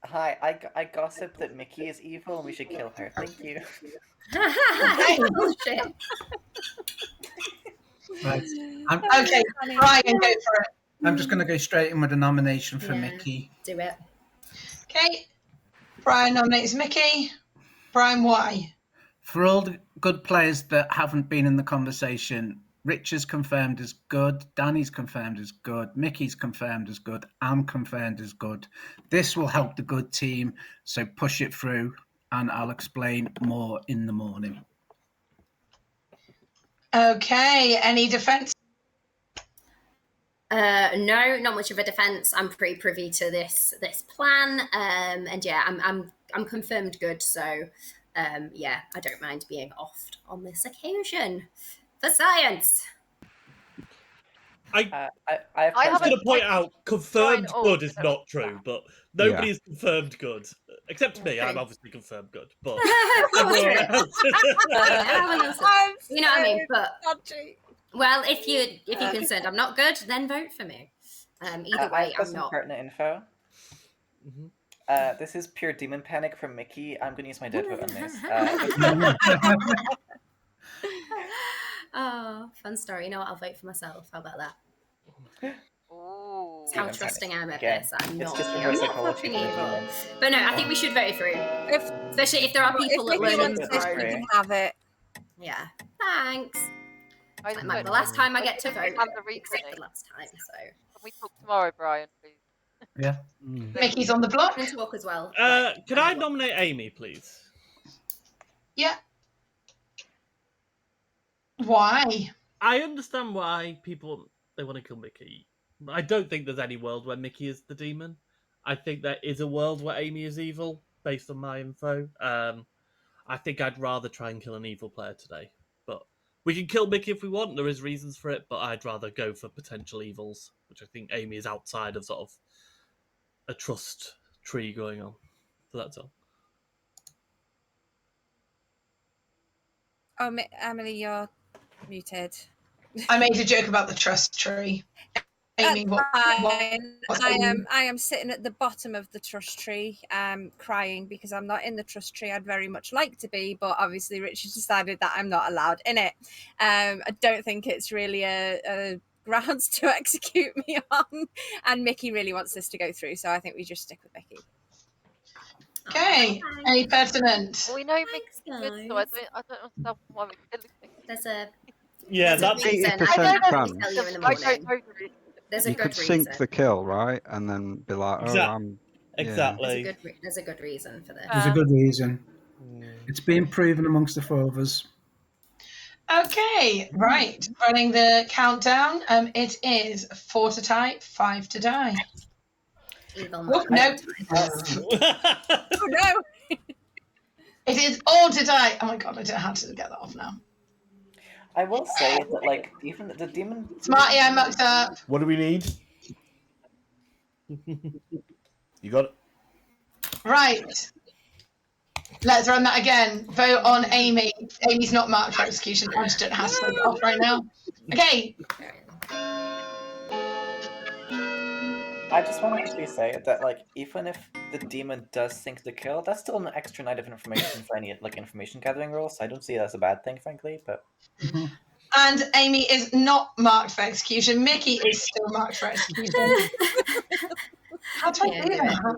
Hi, I gossip that Mickey is evil and we should kill her. Thank you. Bullshit. Right. Okay, Brian, go for it. I'm just going to go straight in with a nomination for Mickey. Do it. Okay. Brian nominates Mickey. Brian, why? For all the good players that haven't been in the conversation, Rich is confirmed as good, Danny's confirmed as good, Mickey's confirmed as good, I'm confirmed as good. This will help the good team, so push it through, and I'll explain more in the morning. Okay, any defence? No, not much of a defence. I'm pretty privy to this plan, and yeah, I'm confirmed good. So, yeah, I don't mind being offed on this occasion for science. I'm just going to point out, confirmed good is not true, but nobody is confirmed good. Except me, I'm obviously confirmed good. But everyone else you know what I mean? But well, if you're concerned I'm not good, then vote for me. Either way, I've got some pertinent info. This is pure demon panic from Mickey. I'm going to use my dead vote on this. Oh, fun story. You know what? I'll vote for myself. How about that? That's how trusting I am at this. I'm not fucking evil. But no, I think we should vote through. Especially if there are people that learn to vote. We can have it. Yeah. Thanks. It's like the last time I get to vote. Except the last time, so. Can we talk tomorrow, Brian, please? Yeah. Mickey's on the block. I'm going to talk as well. Can I nominate Amy, please? Yeah. Why? I understand why people they want to kill Mickey. I don't think there's any world where Mickey is the demon. I think there is a world where Amy is evil, based on my info. I think I'd rather try and kill an evil player today. But we can kill Mickey if we want. There is reasons for it, but I'd rather go for potential evils, which I think Amy is outside of sort of a trust tree going on. So that's all. Oh, Emily, you're muted. I made a joke about the trust tree. Amy, I am sitting at the bottom of the trust tree, crying because I'm not in the trust tree. I'd very much like to be, but obviously Richard decided that I'm not allowed in it. I don't think it's really a grounds to execute me on, and Mickey really wants this to go through, so I think we just stick with Mickey. Okay, any pertinent? Well, we know Mickey's good, so I don't understand why we're killing Mickey. There's a that's 80% chance. There's a you good could sink reason. the kill, right? And then be like, exactly. There's a good reason for this. There's a good reason. It's been proven amongst the four of us. Okay, right. Running the countdown. It is 4 to tie, 5 to die. Evil Oh, no. Oh no! It is all to die. Oh my god, I don't know how to get that off now. I will say that, like, even the demon. Smarty, I mucked up. What do we need? You got it? Right. Let's run that again. Vote on Amy. Amy's not marked for execution. I just don't know how to take it off right now. Okay. I just want to quickly say that, like, even if the demon does sink the kill, that's still an extra night of information for any, like, information gathering roles. So I don't see it as a bad thing, frankly, but... And Amy is not marked for execution. Mickey is still marked for execution. How do I do that?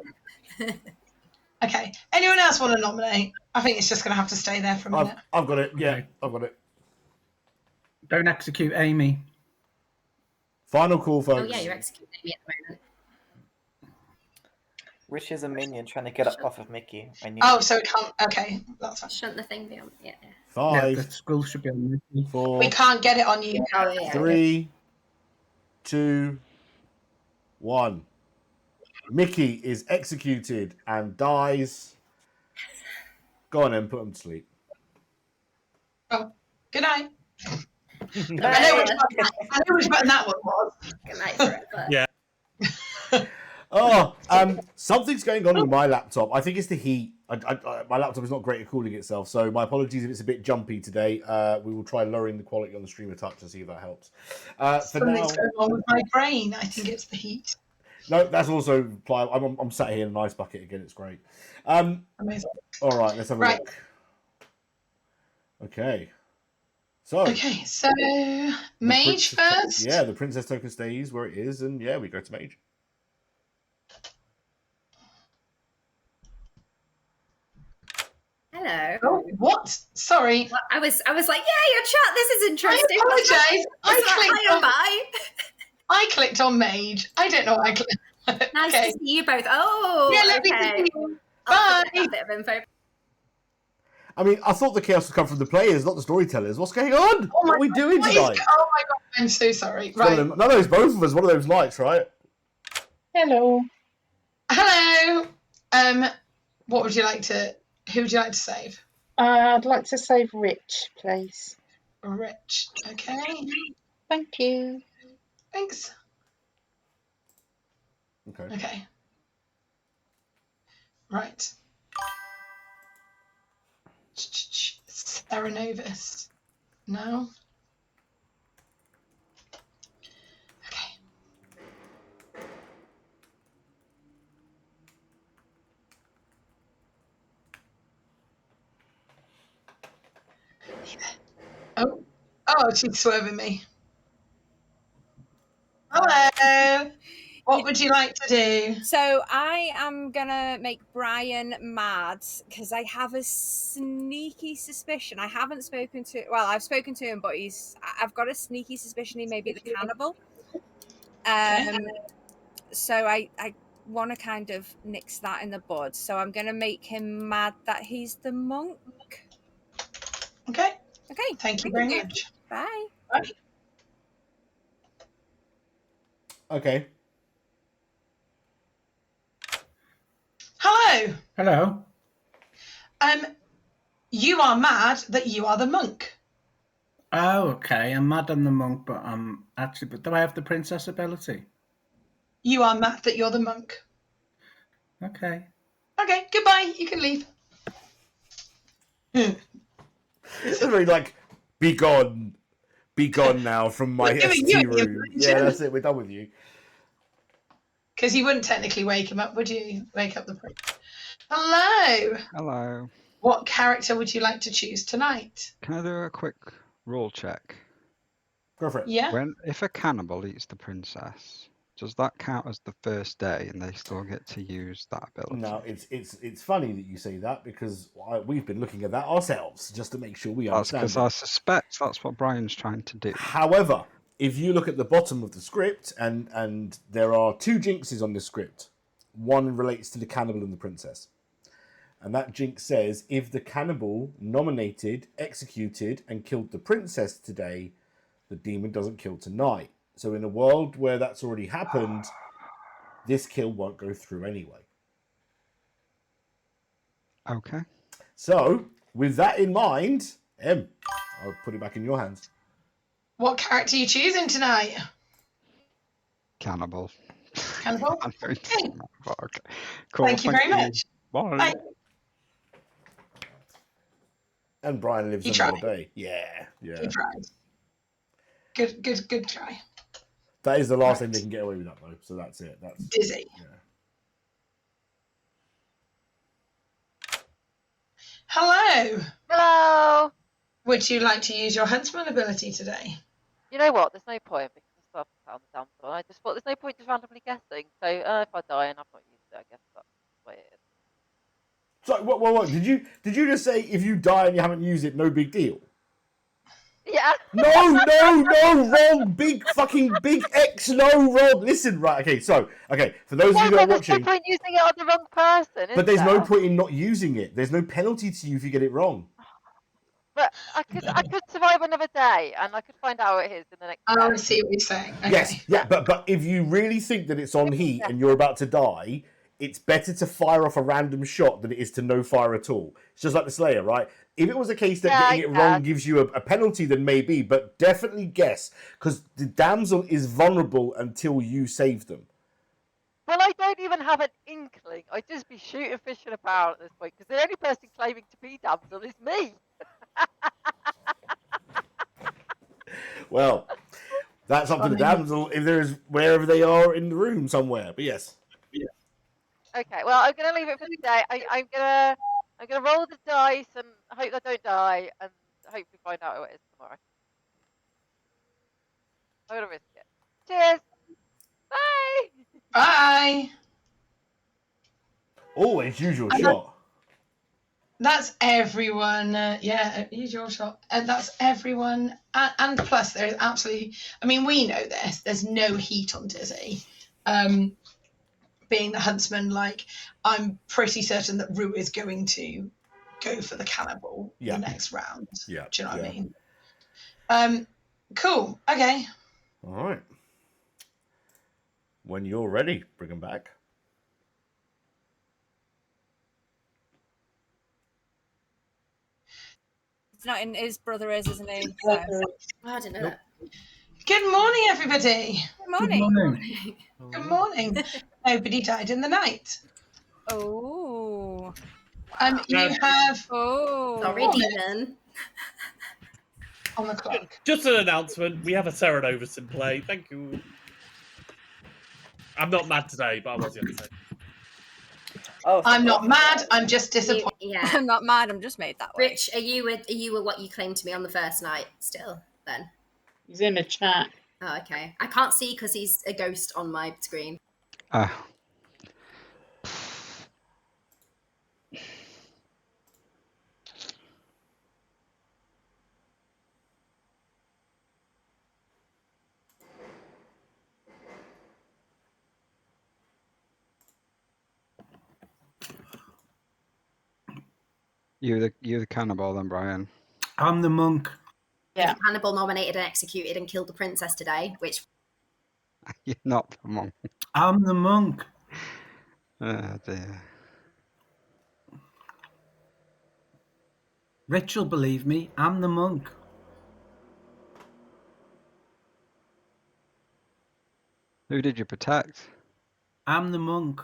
Okay. Anyone else want to nominate? I think it's just going to have to stay there for a minute. I've got it. Yeah, I've got it. Don't execute Amy. Final call, folks. Oh yeah, you're executing Amy at the moment. Rich is a minion trying to get up off of Mickey. I knew Oh, it. so it can't. Okay, that's fine. Shouldn't the thing be on? Yeah. 5, Yeah, the school should be on Mickey. 4, We can't get it on you. Oh, yeah. 3, 2, 1. Mickey is executed and dies. Go on then, put him to sleep. Oh, good night. Good I know night. which button that one was. Good night forever. Yeah. Oh, something's going on with my laptop. I think it's the heat. My laptop is not great at cooling itself, so my apologies if it's a bit jumpy today. We will try lowering the quality on the stream a touch to see if that helps. For Something's now, going on with my brain. I think it's the heat. no, that's also. I'm sat here in an ice bucket again. It's great. Amazing. All right, let's have a Right. look. Okay. So. Okay, so Mage first. Yeah, the princess token stays where it is, and yeah, we go to Mage. Hello. Oh, what? Sorry. I was like, yeah, your chat. This is interesting. I apologise. I clicked clicked on Mage. I don't know why I clicked. Nice Okay. to see you both. Oh, Yeah, let me okay. continue. I'll Bye. put a bit of info. I mean, I thought the chaos would come from the players, not the storytellers. What's going on? Oh my what are we doing What is- tonight? oh my god, I'm so sorry. It's one of Right. them- no, it's both of us. One of those lights, right? Hello. Hello. What would you like to? Who would you like to save? I'd like to save Rich, please. Rich. Okay. Thank you. Thanks. Okay. Okay. Right. Serenovus. No. Okay. Oh. Oh, she's swerving me. Hello. What would you like to do? So I am gonna make Brian mad because I have a sneaky suspicion. I haven't spoken to. Well, I've spoken to him, but I've got a sneaky suspicion he may be the cannibal. So I want to kind of nix that in the bud. So I'm gonna make him mad that he's the monk. Okay. Okay. Thank you very much. Bye. Bye. Okay. Hello. Hello. You are mad that you are the monk. Oh, okay. I'm mad on the monk, but I'm actually. But do I have the princess ability? You are mad that you're the monk. Okay. Okay, goodbye. You can leave. It's very like, be gone now from my We're giving ST you the room. Yeah, information. that's it. We're done with you. Because you wouldn't technically wake him up, would you? Wake up the priest. Hello. Hello. What character would you like to choose tonight? Can I do a quick rule check? Go for it. Yeah. If a cannibal eats the princess, does that count as the first day and they still get to use that ability? No, it's funny that you say that because we've been looking at that ourselves just to make sure we That's understand. because I suspect that's what Brian's trying to do. However, if you look at the bottom of the script, and there are 2 jinxes on the script. One relates to the cannibal and the princess. And that jinx says, if the cannibal nominated, executed, and killed the princess today, the demon doesn't kill tonight. So in a world where that's already happened, this kill won't go through anyway. Okay. So, with that in mind, Em, I'll put it back in your hands. What character are you choosing tonight? Cannibal. Cannibal? Okay. Okay. Okay. Cool. Thank you very much. Bye. Bye. And Brian lives You another tried. day. Yeah. You tried. Good try. That is the last thing they can get away with that, though. So that's it. That's Dizzy. Yeah. Hello. Hello. Would you like to use your huntsman ability today? You know what? There's no point because I still haven't found the damsel. I just thought there's no point just randomly guessing. So if I die and I've not used it, I guess that's the way it is. So, what? Did you just say if you die and you haven't used it, no big deal? Yeah. No, wrong. Big X, no, wrong. Listen, right, okay, for those of you that are There's watching, no point using it on the wrong person, but there's no there? point in not using it. There's no penalty to you if you get it wrong. But I could survive another day, and I could find out how it is in the next day. Oh, I see what you're saying. Okay. Yes, yeah, but if you really think that it's on heat and you're about to die, it's better to fire off a random shot than it is to no fire at all. It's just like the Slayer, right? If it was a case that getting it wrong gives you a penalty, then maybe, but definitely guess, because the damsel is vulnerable until you save them. Well, I don't even have an inkling. I'd just be shooting, fishing about at this point, because the only person claiming to be damsel is me. Well, that's up to the damsel if there is wherever they are in the room somewhere. But yes. Okay, well, I'm gonna leave it for today. I'm gonna roll the dice and hope I don't die, and hopefully find out who it is tomorrow. I'm gonna risk it. Cheers. Bye. Bye. Always use your shot. That's everyone. Use your shot. And that's everyone. And plus, there's absolutely. I mean, we know this. There's no heat on Dizzy. Being the huntsman, I'm pretty certain that Rue is going to go for the cannibal the next round. Yeah. Do you know what I mean? Cool. Okay. All right. When you're ready, bring them back. It's not in his brother isn't he? Oh, I didn't know that. Good morning, everybody. Good morning. Good morning. Nobody died in the night. Oh. You have. Oh. Sorry, demon. On the clock. Just an announcement. We have a Cerenovus in play. Thank you. I'm not mad today, but I was yesterday. Oh, I'm not mad. I'm just disappointed. Yeah. I'm not mad. I'm just made that way. Rich, are you what you claimed to me on the first night still? Then He's in a chat. Oh, okay. I can't see because he's a ghost on my screen. You're the cannibal then, Brian. I'm the monk. Yeah. Hannibal nominated and executed and killed the princess today, which You're not the monk. I'm the monk. Oh dear. Rich will believe me. I'm the monk. Who did you protect? I'm the monk.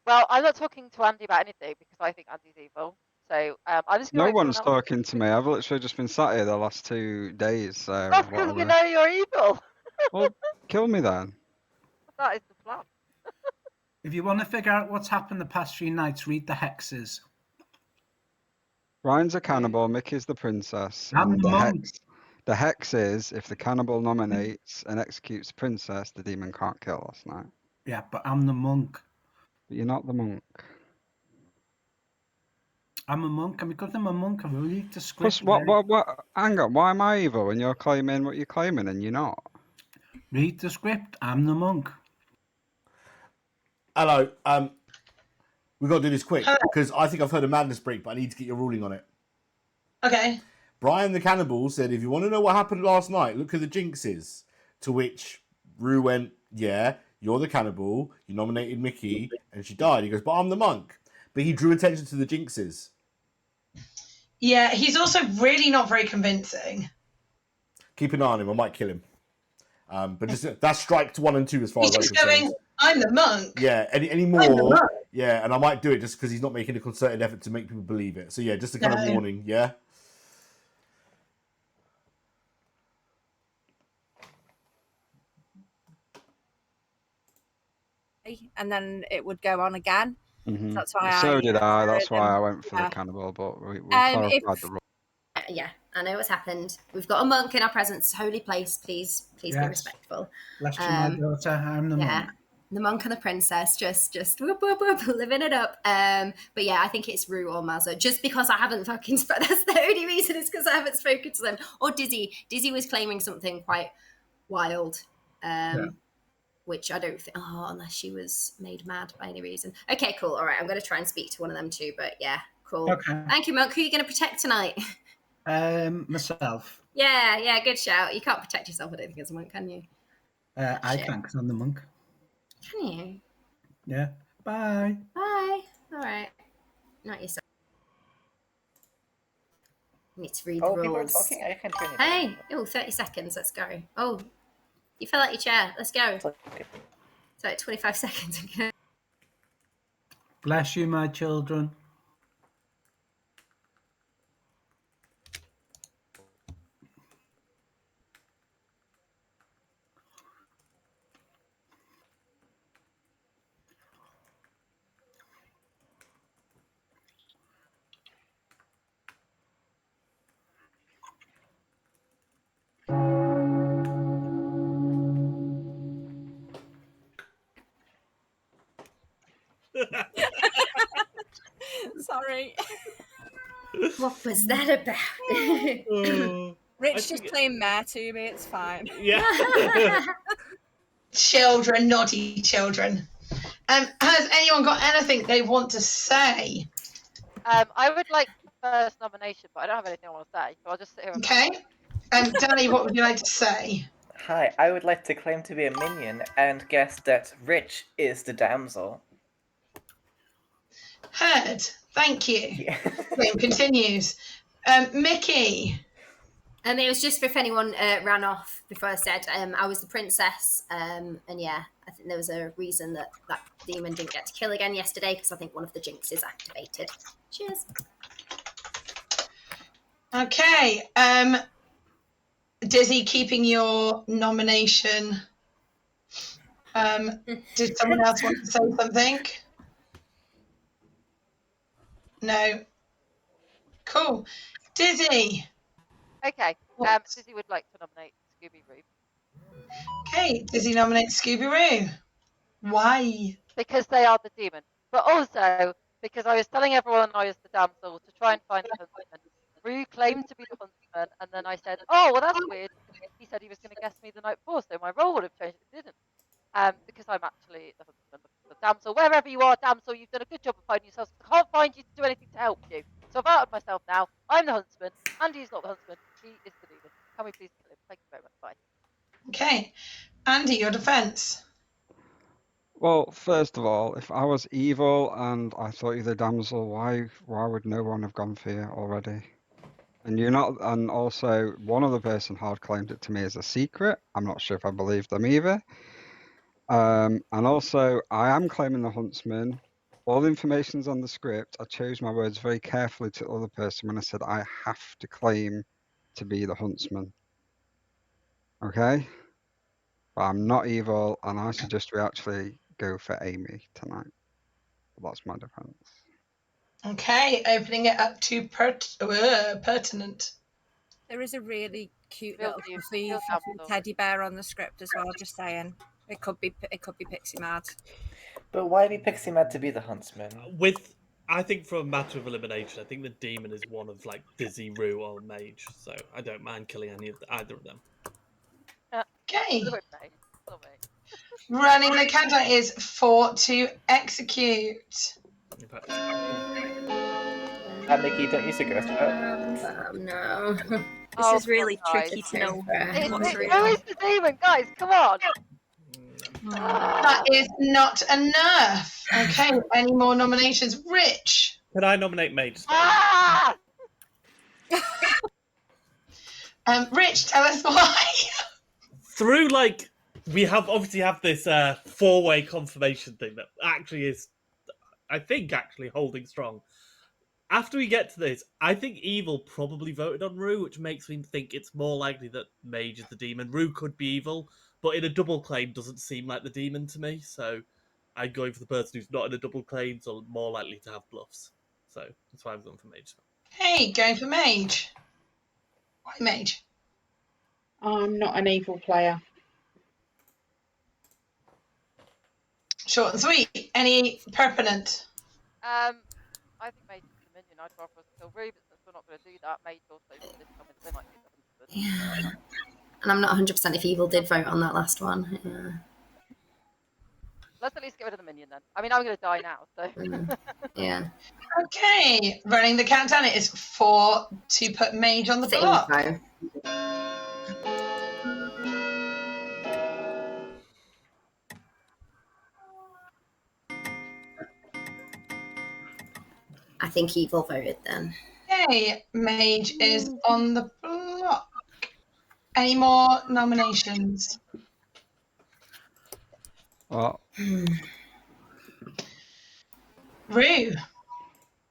Well, I'm not talking to Andy about anything because I think Andy's evil. So I'm just going No one's talking to me. I've literally just been sat here the last 2 days. So That's because we know you're evil. Well, kill me then. That is the plan. If you want to figure out what's happened the past few nights, read the hexes. Ryan's a cannibal, Mickey's the princess. I'm And the monk. the hex is if the cannibal nominates and executes the princess, the demon can't kill last night. Yeah, but I'm the monk. But you're not the monk. I'm a monk, and because I'm a monk, I read the script. Plus, what? Hang on, why am I evil when you're claiming what you're claiming and you're not? Read the script. I'm the monk. Hello. We've got to do this quick because I think I've heard a madness break, but I need to get your ruling on it. Okay. Brian the Cannibal said, if you want to know what happened last night, look at the jinxes. To which Rue went, yeah. you're the cannibal, you nominated Mickey, and she died. He goes, but I'm the monk. But he drew attention to the jinxes. Yeah, he's also really not very convincing. Keep an eye on him. I might kill him. But just that's strike 1 and 2 as far He's as I'm just concerned. going, I'm the monk. Yeah, any I'm the more? monk. Yeah, and I might do it just because he's not making a concerted effort to make people believe it. So yeah, just a kind of warning. Yeah. And then it would go on again. Mm-hmm. That's why So did I. That's why I them. went for Yeah. the cannibal, but we clarified the rule. Yeah, I know what's happened. We've got a monk in our presence, holy place. Please be Yes. respectful. Bless you, my daughter. I'm the monk. The monk and the princess, just whoop, whoop, whoop, living it up. But yeah, I think it's Rue or Mazza. Just because I haven't fucking that's the only reason is because I haven't spoken to them. Or Dizzy. Dizzy was claiming something quite wild. Which I don't think, unless she was made mad by any reason. Okay, cool. All right, I'm going to try and speak to one of them too. But yeah, cool. Okay. Thank you, monk. Who are you going to protect tonight? Myself. Yeah, good shout. You can't protect yourself, I don't think, as a monk, can you? I can, because I'm the monk. Can you? Yeah. Bye. Bye. All right. Not yourself. I need to read the rules. People are talking? I can't hear anything. Hey, 30 seconds. Let's go. Oh, you fell out your chair. Let's go. So 25 seconds. Bless you, my children. Sorry. What was that about? Rich just playing mare to me. It's fine. Yeah. Children, naughty children. Has anyone got anything they want to say? I would like first nomination, but I don't have anything I want to say, so I'll just sit here. Okay. Danny, what would you like to say? Hi, I would like to claim to be a minion and guess that Rich is the damsel. Heard. Thank you. Yeah. Game continues. Mickey. It was just if anyone ran off before I said I was the princess. And yeah, I think there was a reason that demon didn't get to kill again yesterday because I think one of the jinxes activated. Cheers. Okay. Dizzy, keeping your nomination. Did someone else want to say something? No. Cool. Dizzy. Okay. Dizzy would like to nominate Scooby-Roo. Okay, Dizzy nominates Scooby-Roo. Why? Because they are the demon. But also because I was telling everyone I was the damsel to try and find the huntsman. Rue claimed to be the huntsman, and then I said, oh, well, that's weird. He said he was going to guess me the night before, so my role would have changed. It didn't. Because I'm actually the huntsman, the damsel. Wherever you are, damsel, you've done a good job of finding yourself. I can't find you to do anything to help you. So I've outed myself now. I'm the huntsman. Andy's not the huntsman. He is the demon. Can we please kill him? Thank you very much. Bye. Okay. Andy, your defence. Well, first of all, if I was evil and I thought you were the damsel, why would no one have gone for you already? And you're not, and also one other person hard claimed it to me as a secret. I'm not sure if I believe them either. And also, I am claiming the huntsman. All the information's on the script. I chose my words very carefully to the other person when I said I have to claim to be the huntsman. Okay? But I'm not evil, and I suggest we actually go for Amy tonight. That's my defense. Okay, opening it up to pertinent. There is a really cute Real little cute, fluffy real damsel. teddy bear on the script as well. Just saying, it could be Pixie Mad. But why be Pixie Mad to be the huntsman? I think for a matter of elimination, I think the demon is one of like Dizzy, Rue, or Mage. So I don't mind killing either of them. Okay. Running the counter is 4 to execute. Mickey, don't use a ghost vote. No. This is really tricky to know. Who is the demon, guys? Come on. That is not enough. Okay, any more nominations? Rich. Can I nominate Mage? Ah! Rich, tell us why. Through like we obviously have this 4-way confirmation thing that actually is, I think, actually holding strong. After we get to this, I think Evil probably voted on Rue, which makes me think it's more likely that Mage is the demon. Rue could be evil, but in a double claim doesn't seem like the demon to me, so I'm going for the person who's not in a double claim, so more likely to have bluffs. So that's why I'm going for Mage. Hey, going for Mage. Why Mage? I'm not an evil player. Short and sweet. Any pertinent? I think Mage is the minion. I'd rather us kill Rue, but since we're not going to do that, Mage also for this comment, they might do something good. And I'm not 100% if Evil did vote on that last one. Yeah. Let's at least get rid of the minion then. I mean, I'm going to die now, so. Yeah. Okay, running the countdown. It is 4 to put Mage on the It's block. info. I think Evil voted then. Okay, Mage is on the block. Any more nominations? Well, Rue.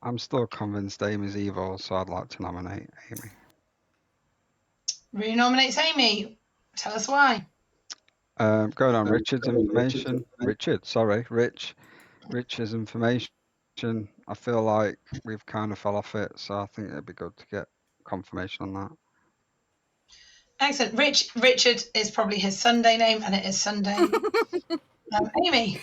I'm still convinced Amy's evil, so I'd like to nominate Amy. Rue nominates Amy. Tell us why. Going on Richard's information. Rich's information. I feel like we've kind of fell off it, so I think it'd be good to get confirmation on that. Excellent. Richard is probably his Sunday name, and it is Sunday. Amy.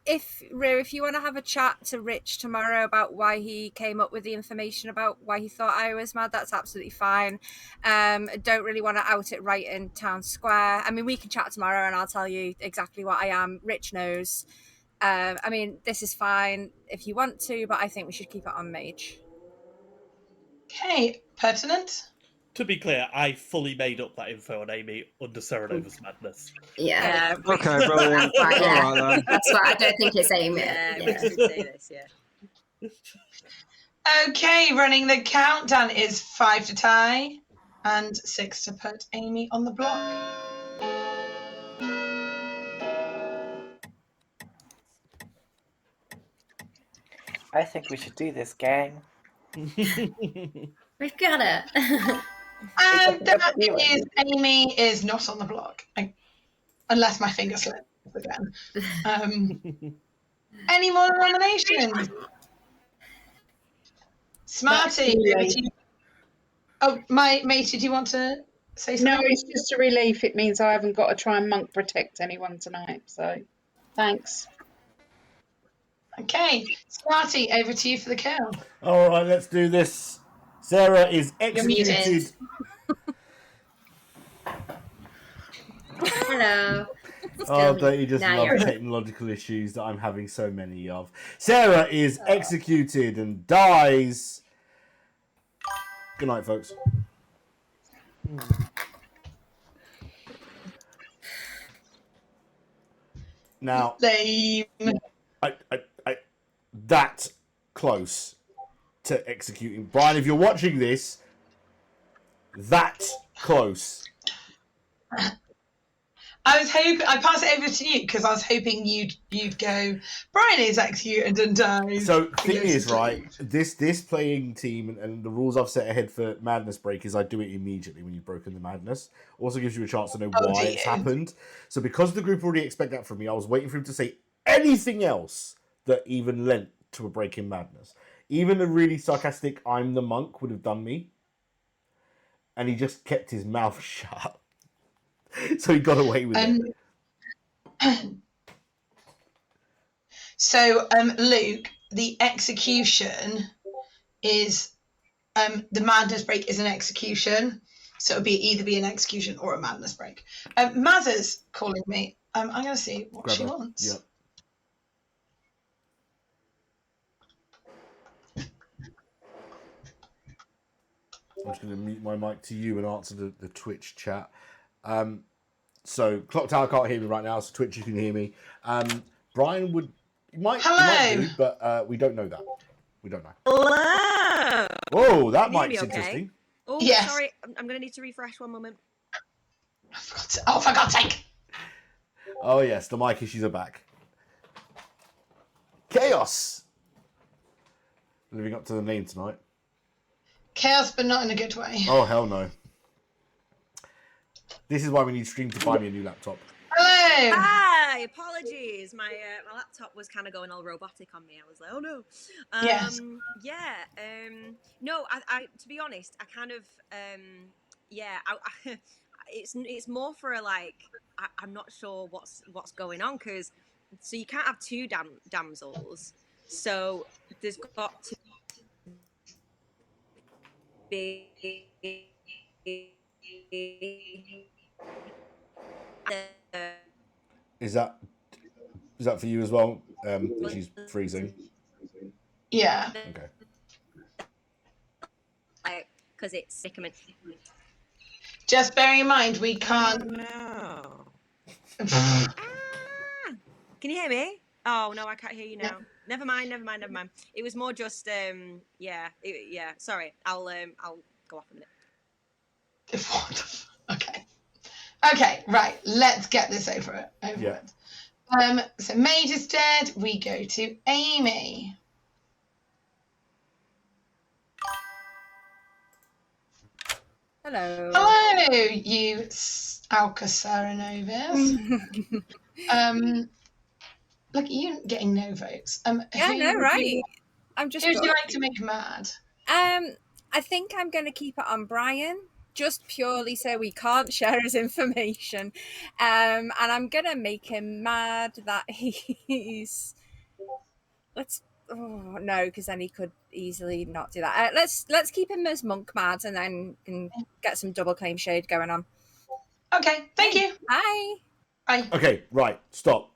If you want to have a chat to Rich tomorrow about why he came up with the information about why he thought I was mad, that's absolutely fine. I don't really want to out it right in town square. I mean, we can chat tomorrow and I'll tell you exactly what I am. Rich knows. I mean, this is fine if you want to, but I think we should keep it on Mage. Okay, pertinent. To be clear, I fully made up that info on Amy under Serenova's madness. Yeah. Okay, brilliant. Right, yeah. All right, then. That's why I don't think it's Amy. Yeah, Rich did say this, yeah. Okay, running the countdown is 5 to tie and 6 to put Amy on the block. I think we should do this, gang. We've got it. That is, Amy is not on the block, unless my finger slips again. Any more nominations? Smarty. Oh, my mate, did you want to say something? No, it's just a relief. It means I haven't got to try and monk protect anyone tonight. So, thanks. Okay, Smarty, over to you for the kill. All right, let's do this. Sarah is You're muted. executed. Hello. Oh, don't you just Now love you're- technological issues that I'm having so many of? Sarah is executed and dies. Good night, folks. Now, Lame. I that close to executing Brian. If you're watching this, that close. I was hoping I pass it over to you because I was hoping you'd go. Brian is executed and dies. So thing is, right, this playing team and the rules I've set ahead for Madness Break is I do it immediately when you've broken the madness. Also gives you a chance to know why it's happened. So because the group already expect that from me, I was waiting for him to say anything else that even lent to a break in madness. Even a really sarcastic "I'm the monk" would have done me. And he just kept his mouth shut. So he got away with it. So, Luke, the execution is the madness break is an execution. So it'll either be an execution or a madness break. Mazza's calling me. I'm going to see what Grab she her. wants. Yep. I'm just going to mute my mic to you and answer the Twitch chat. So Clocktower can't hear me right now, so Twitch, you can hear me. Brian might Hello. do, but we don't know that. We don't know. Hello. Whoa, that Can you hear mic's me okay? interesting. Oh, Yes. sorry. I'm going to need to refresh one moment. Oh, for God's sake. Oh yes, the mic issues are back. Chaos. Living up to the name tonight. Chaos, but not in a good way. Oh hell no. This is why we need Stream to buy me a new laptop. Hello. Hi, apologies. My laptop was kind of going all robotic on me. I was like, oh no. Yes. Yeah. No, I to be honest, I kind of yeah. It's more for a like. I'm not sure what's going on because so you can't have two damsels. So there's got to be. Is that for you as well? That she's freezing. Yeah. Okay. Because it's predicament. Just bearing in mind we can't. No. Can you hear me? Oh no, I can't hear you now. Never mind. It was more just yeah. Sorry, I'll go off a minute. What? Okay, right. Let's get this over with. So Mage is dead. We go to Amy. Hello. Hello, you Alcaceranovis. Look at you getting no votes. Yeah, no, right. I'm just. Who would you like to make mad? I think I'm going to keep it on Brian, just purely so we can't share his information. And I'm going to make him mad that he's. Oh no, because then he could easily not do that. Let's keep him as monk mad, and then can get some double claim shade going on. Okay, thank you. Bye. Bye. Okay, right. Stop.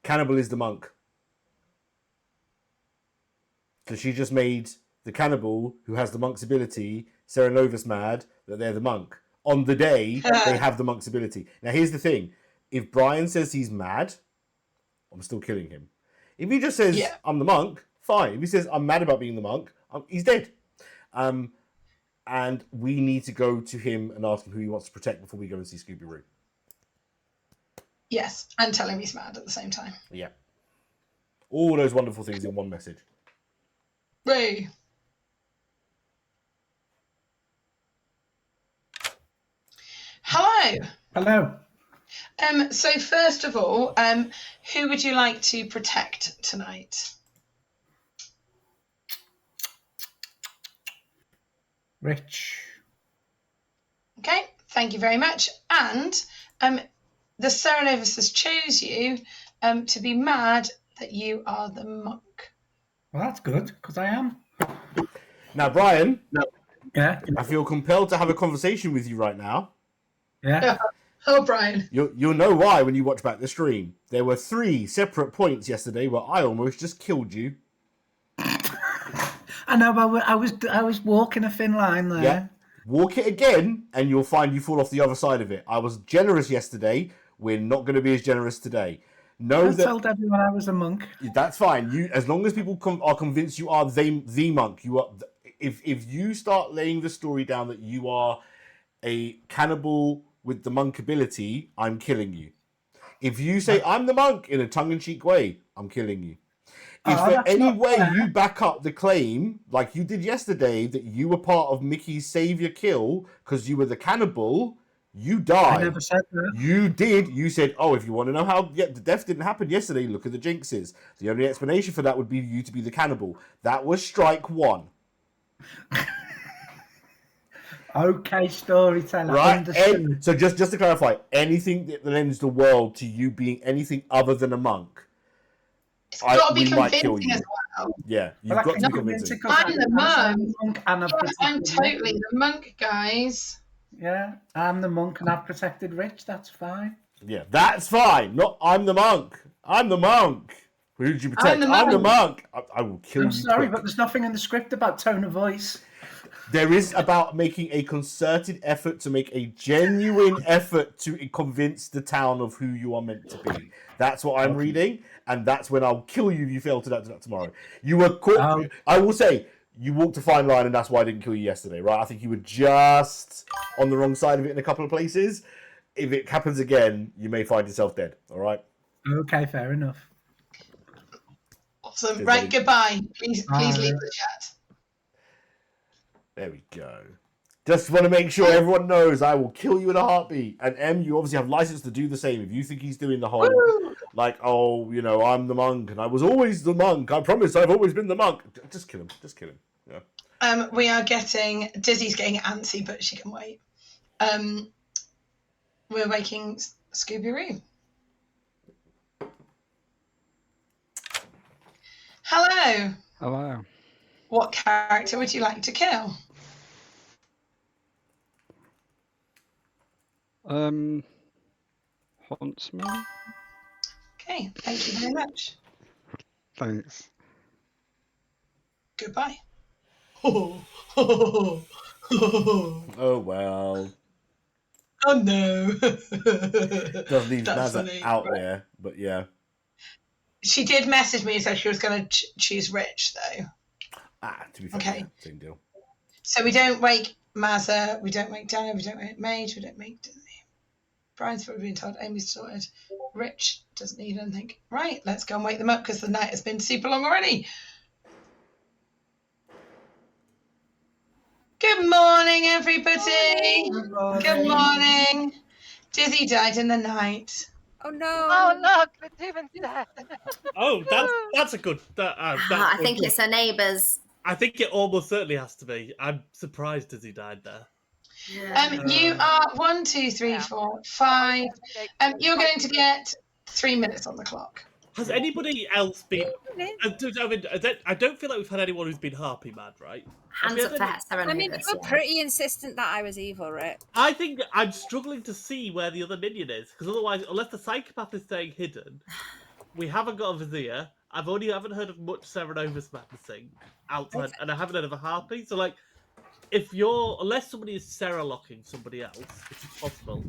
Cannibal is the monk. So she just made the cannibal who has the monk's ability, Serenovus, mad that they're the monk. On the day they have the monk's ability. Now here's the thing. If Brian says he's mad, I'm still killing him. If he just says, I'm the monk, fine. If he says, I'm mad about being the monk, he's dead. And we need to go to him and ask him who he wants to protect before we go and see Scooby-Roo. Yes, and tell him he's mad at the same time. Yeah. All those wonderful things in one message. Ray. Hello. Hello. So first of all, who would you like to protect tonight? Rich. Okay, thank you very much. And the Serenovus has chose you to be mad that you are the monk. Well, that's good, because I am. Now, Brian. Yeah. I feel compelled to have a conversation with you right now. Yeah. Oh, Brian. You'll know why when you watch back the stream. There were 3 separate points yesterday where I almost just killed you. I know, but I was walking a thin line there. Yeah. Walk it again, and you'll find you fall off the other side of it. I was generous yesterday. We're not going to be as generous today. I told everyone I was a monk. That's fine. You, as long as people are convinced you are the monk, you are. If you start laying the story down that you are a cannibal with the monk ability, I'm killing you. If you say I'm the monk in a tongue-in-cheek way, I'm killing you. If for any way you back up the claim, like you did yesterday, that you were part of Mickey's savior kill because you were the cannibal, you died. I never said that. You did. You said, oh, if you want to know how the death didn't happen yesterday, look at the jinxes. The only explanation for that would be you to be the cannibal. That was strike 1. Okay, storyteller. Right? So Understood. just to clarify, anything that lends the world to you being anything other than a monk, it's got to be we might kill convincing you. as well. Yeah, you've got to be convincing. I'm the monk. And I'm totally the monk, guys. Yeah, I'm the monk and I've protected Rich. That's fine. Yeah, that's fine. Not I'm the monk. I'm the monk. Who did you protect? I'm the monk. I will kill you. I'm sorry, quick. but there's nothing in the script about tone of voice. There is about making a concerted effort to make a genuine effort to convince the town of who you are meant to be. That's what I'm reading, and that's when I'll kill you if you fail to do that tomorrow. You were caught. I will say you walked a fine line, and that's why I didn't kill you yesterday, right? I think you were just on the wrong side of it in a couple of places. If it happens again, you may find yourself dead. All right. Okay, fair enough. Awesome. Right, goodbye. Please leave the chat. There we go. Just want to make sure everyone knows I will kill you in a heartbeat. And M, you obviously have license to do the same. If you think he's doing the whole, like, oh, you know, I'm the monk and I was always the monk. I promise I've always been the monk. Just kill him. Just kill him. Yeah. We are getting Dizzy's getting antsy, but she can wait. We're waking Scooby-Roo. Hello. Hello. What character would you like to kill? Huntsman. Okay, thank you very much. Thanks. Goodbye. Oh well. Oh no. Does leave That's Mazza funny. out there, but yeah. She did message me and said she was going to choose Rich, though. To be fair, Okay. yeah, same deal. So we don't wake Mazza, we don't wake Dana, we don't wake Mage, we don't make Disney. Brian's probably been told Amy's sorted. Rich doesn't need anything. Right, let's go and wake them up because the night has been super long already. Good morning, everybody. Good morning. Dizzy died in the night. Oh no! Oh look, the demon's dead. Oh, that's a good. I think it's her neighbours. I think it almost certainly has to be. I'm surprised as he died there. You are 1, 2, 3, 4, 5. You're going to get 3 minutes on the clock. Has anybody else been? I don't feel like we've had anyone who's been harpy mad, right? Hands up for Hester. I mean, you were pretty insistent that I was evil, right? I think I'm struggling to see where the other minion is, because otherwise, unless the psychopath is staying hidden, we haven't got a vizier. I haven't heard of much Serenovus madnessing outside, and I haven't heard of a harpy. So, like, unless somebody is Sarah locking somebody else, which is possible.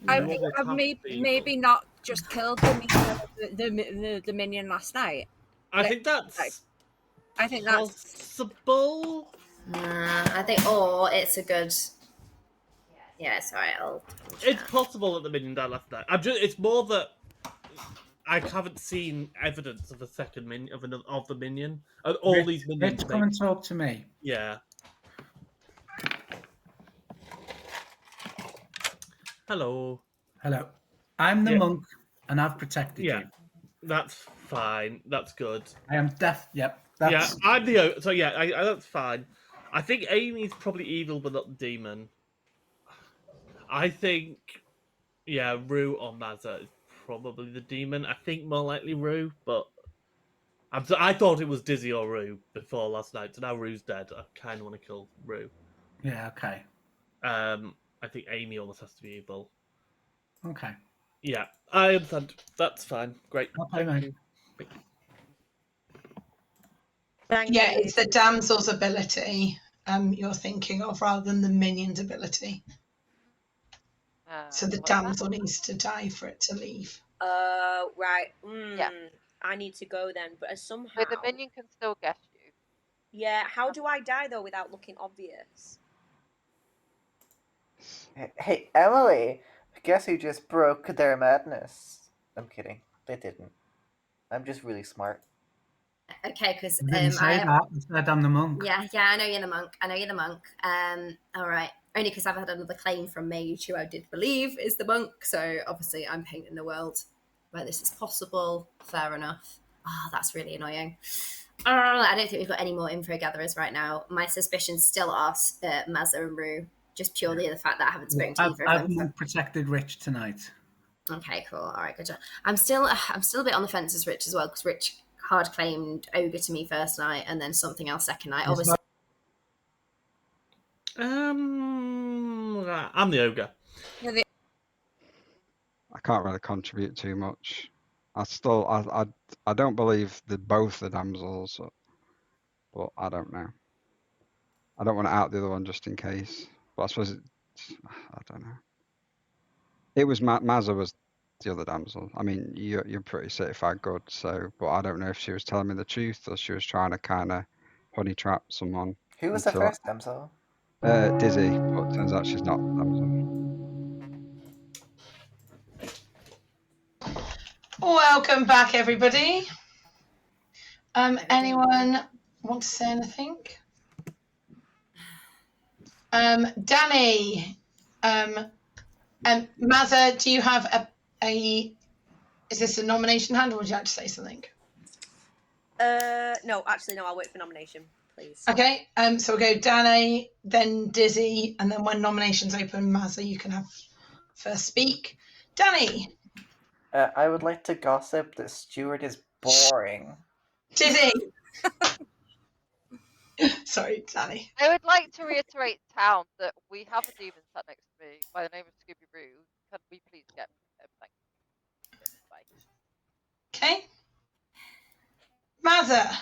I've maybe not just killed the minion last night. I think that's possible. I think, or it's a good. Yeah, it's alright. It's possible that the minion died last night. It's more that I haven't seen evidence of a second minion of the minion. All these minions. Come and talk to me. Yeah. Hello. Hello. I'm the monk, and I've protected you. That's fine. That's good. I am deaf. Yep. Yeah, I'm the. So yeah, that's fine. I think Amy's probably evil, but not the demon. I think, Rue or Mazza is probably the demon. I think more likely Rue, but I thought it was Dizzy or Rue before last night. So now Rue's dead. I kind of want to kill Rue. Yeah. Okay. I think Amy almost has to be evil. Okay. Yeah, I understand. That's fine. Great. Okay, mate. Yeah, it's the damsel's ability you're thinking of rather than the minion's ability. So the damsel needs to die for it to leave. Right. Yeah. I need to go then, but somehow. But the minion can still guess you. Yeah. How do I die though without looking obvious? Hey, Emily, guess who just broke their madness? I'm kidding. They didn't. I'm just really smart. Okay, because I said I'm the monk. Yeah, I know you're the monk. All right. Only because I've had another claim from Mage, who I did believe is the monk. So obviously, I'm painting the world where this is possible. Fair enough. Oh, that's really annoying. I don't think we've got any more info gatherers right now. My suspicions still are Mazza and Rue, just purely the fact that I haven't spoken to either of them. I've protected Rich tonight. Okay, cool. All right, good job. I'm still a bit on the fence as Rich as well, because Rich hard claimed ogre to me first night and then something else second night. Obviously, I'm the ogre. I can't really contribute too much. I don't believe both the damsels, but I don't know. I don't want to out the other one just in case. But I suppose I don't know. It was Mazza was the other damsel. I mean, you're pretty certified good, so but I don't know if she was telling me the truth or she was trying to kind of honey trap someone. Who was the first damsel? Dizzy, but turns out she's not the damsel. Welcome back, everybody. Anyone want to say anything? Danny, Mazza, do you have a? Is this a nomination hand, or would you like to say something? No, actually, no. I'll wait for nomination, please. Okay. So we'll go Danny, then Dizzy, and then when nominations open, Mazza, you can have first speak. Danny. I would like to gossip that Stuart is boring. Dizzy. Sorry, Danny. I would like to reiterate, town, that we have a demon sat next to me by the name of Scooby-Roo. Can we please get him? Thank you. Okay. Mazza.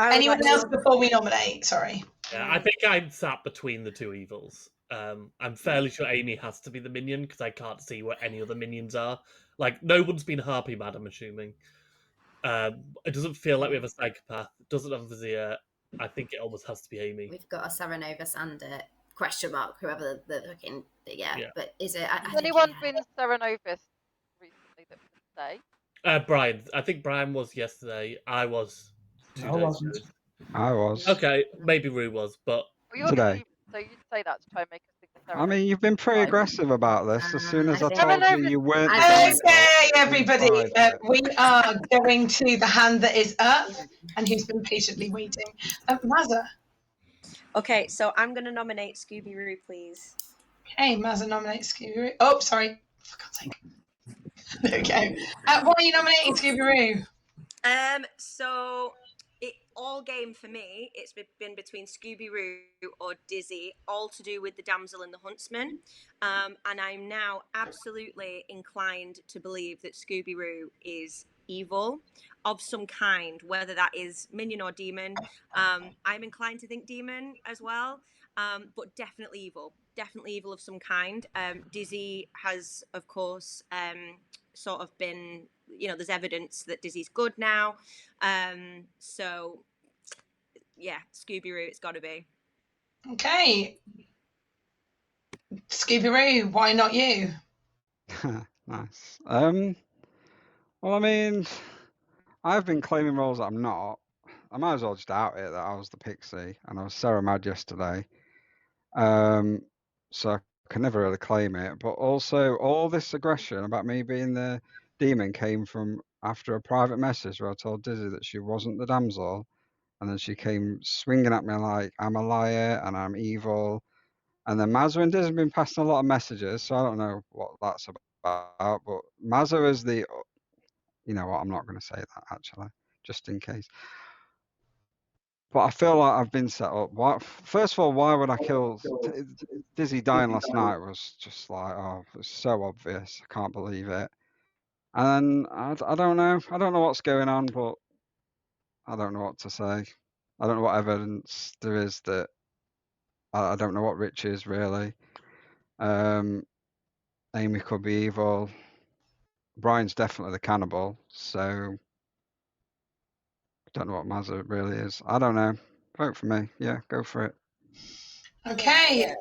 Anyone else before we nominate? Sorry. Yeah, I think I'm sat between the two evils. I'm fairly sure Amy has to be the minion because I can't see what any other minions are. Like, no one's been Harpy Mad, I'm assuming. It doesn't feel like we have a psychopath. It doesn't have a Vizier. I think it almost has to be Amy. We've got a Serenova Sander, question mark, whoever the fucking, yeah. But is it... Has anyone been Serenovus recently that would say? Brian. I think Brian was yesterday. I was 2 I days wasn't. ago. I was. Okay, maybe Rue was, but... Today. So you'd say that to try and make us think the I mean, you've been pretty aggressive about this. As soon as I told you weren't. Okay, everybody, we are going to the hand that is up and who's been patiently waiting. Mazza. Okay, so I'm going to nominate Scooby-Roo, please. Okay, Mazza nominates Scooby-Roo. Oh, sorry. For God's sake. Okay. Why are you nominating Scooby-Roo? So it all game for me. It's been between Scooby-Roo or Dizzy, all to do with the damsel and the huntsman. And I'm now absolutely inclined to believe that Scooby-Roo is evil of some kind, whether that is minion or demon. I'm inclined to think demon as well, but definitely evil of some kind. Dizzy has, of course, sort of been, there's evidence that Dizzy's good now. So yeah, Scooby-Roo, it's got to be. Okay. Scooby-Roo, why not you? Nice. Well, I mean, I've been claiming roles that I'm not. I might as well just out it that I was the pixie and I was Sarah Mad yesterday. So I can never really claim it. But also, all this aggression about me being the demon came from after a private message where I told Dizzy that she wasn't the damsel. And then she came swinging at me like I'm a liar and I'm evil. And then Mazza and Dizzy have been passing a lot of messages, so I don't know what that's about. But Mazza is the... You know what, I'm not going to say that, actually, just in case. But I feel like I've been set up. First of all, why would I kill... Dizzy dying last night was just like, oh, it's so obvious. I can't believe it. And I don't know. I don't know what's going on, but I don't know what to say. I don't know what evidence there is that... I don't know what Rich is, really. Amy could be evil. Brian's definitely the cannibal, so... Don't know what Mazza really is. I don't know. Vote for me. Yeah, go for it. Okay.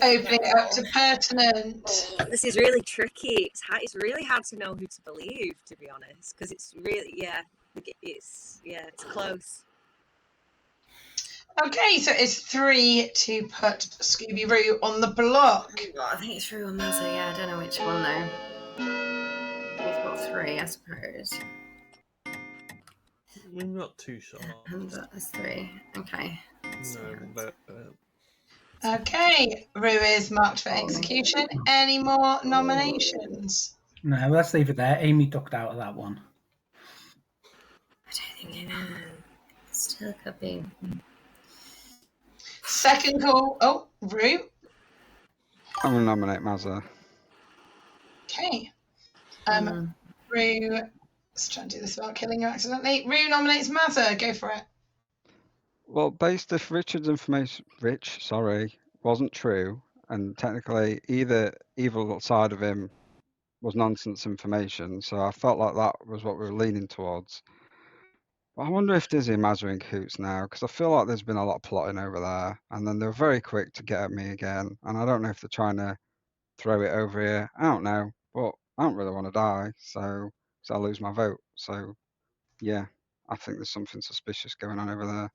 Opening it up to pertinent. This is really tricky. It's really hard to know who to believe, to be honest, because it's really, it's close. Okay, so it's 3 to put Scooby-Roo on the block. I think it's Rue or Mazza, yeah, I don't know which one though. We've got 3, I suppose. We're not too sure. That's 3. Okay. No, but, Okay, Rue is marked for execution. Any more nominations? No, let's leave it there. Amy ducked out of that one. I don't think I know. Still could be. Second call. Oh, Rue. I'm going to nominate Mazza. Okay. Rue... Let's try and do this without killing you accidentally. Rue nominates Mazza. Go for it. Well, based if Rich, wasn't true, and technically either evil side of him was nonsense information, so I felt like that was what we were leaning towards. But I wonder if Dizzy and Maz are in cahoots now, because I feel like there's been a lot of plotting over there, and then they're very quick to get at me again, and I don't know if they're trying to throw it over here. I don't know, but I don't really want to die, so I lose my vote. So yeah, I think there's something suspicious going on over there.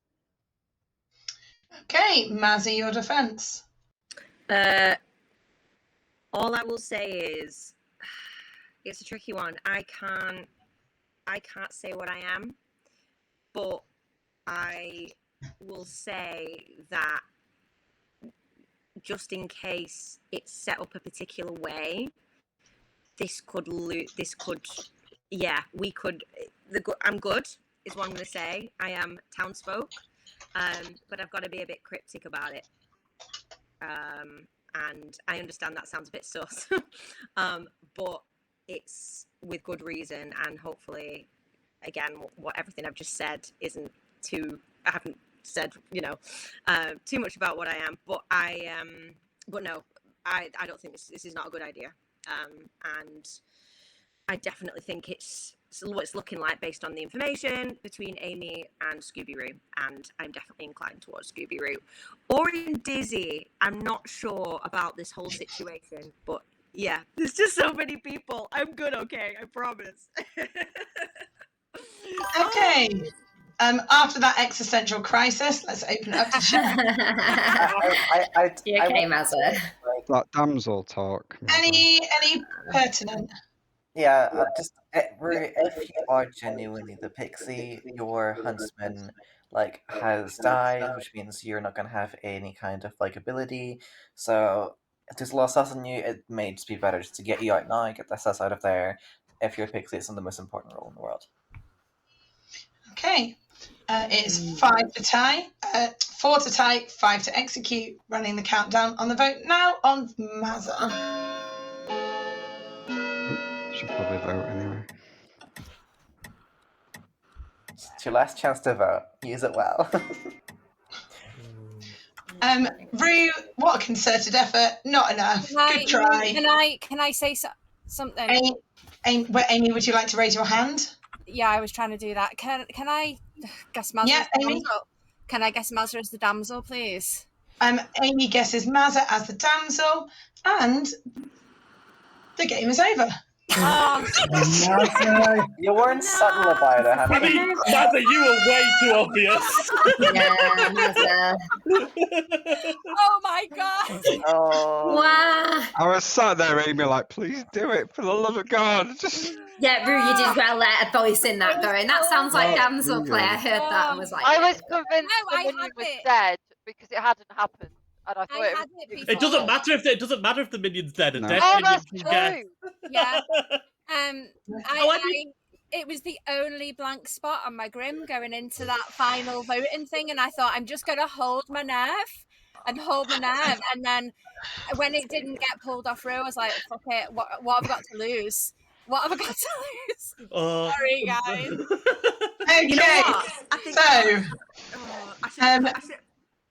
Okay, Mazzy, your defence. All I will say is, it's a tricky one. I can't say what I am, but I will say that just in case it's set up a particular way, we could. I'm good, is what I'm going to say. I am townsfolk, but I've got to be a bit cryptic about it. And I understand that sounds a bit sus, but it's with good reason, and hopefully, again, what everything I've just said isn't too. I haven't said too much about what I am, but but no, I don't think this is not a good idea, and I definitely think it's what it's looking like based on the information between Amy and Scooby-Roo, and I'm definitely inclined towards Scooby-Roo. Or in Dizzy, I'm not sure about this whole situation, but yeah, there's just so many people. I'm good, okay, I promise. Okay. After that existential crisis, let's open it up to chat. You okay, Mazza? That damsel talk. Any pertinent? Yeah, if you are genuinely the pixie, your huntsman has died, which means you're not gonna have any kind of ability. So if there's a lot of sus on you, it may just be better just to get you out now, get the sus out of there. If you're a pixie, it's not the most important role in the world. Okay. It's 5 to tie, 4 to tie, 5 to execute. Running the countdown on the vote now on Mazza. Should probably vote anyway. It's your last chance to vote. Use it well. Rue, what a concerted effort. Not enough. Good try. Can I say something? Amy, would you like to raise your hand? Yeah, I was trying to do that. Can I guess Mazza as the damsel? Can I guess Mazza as the damsel, please? Amy guesses Mazza as the damsel, and the game is over. You weren't subtle about it. I mean, Mazza, you were way too obvious. Yeah, Mazza. Oh my god! Oh. Wow. I was sat there, Amy, like, please do it, for the love of God. Just... Yeah, Rue, you did well there, voicing that going. That sounds like damsel play. I heard that and was like, I was convinced the minion was dead because it hadn't happened. And I thought it doesn't matter if the minion's dead. No. Dead oh, minion that's can true. get. Yeah. It was the only blank spot on my grim going into that final voting thing, and I thought I'm just going to hold my nerve. And then when it didn't get pulled off Rue, I was like, fuck it, what have I got to lose? What have I got to lose? Sorry, guys. Okay, You know what? I think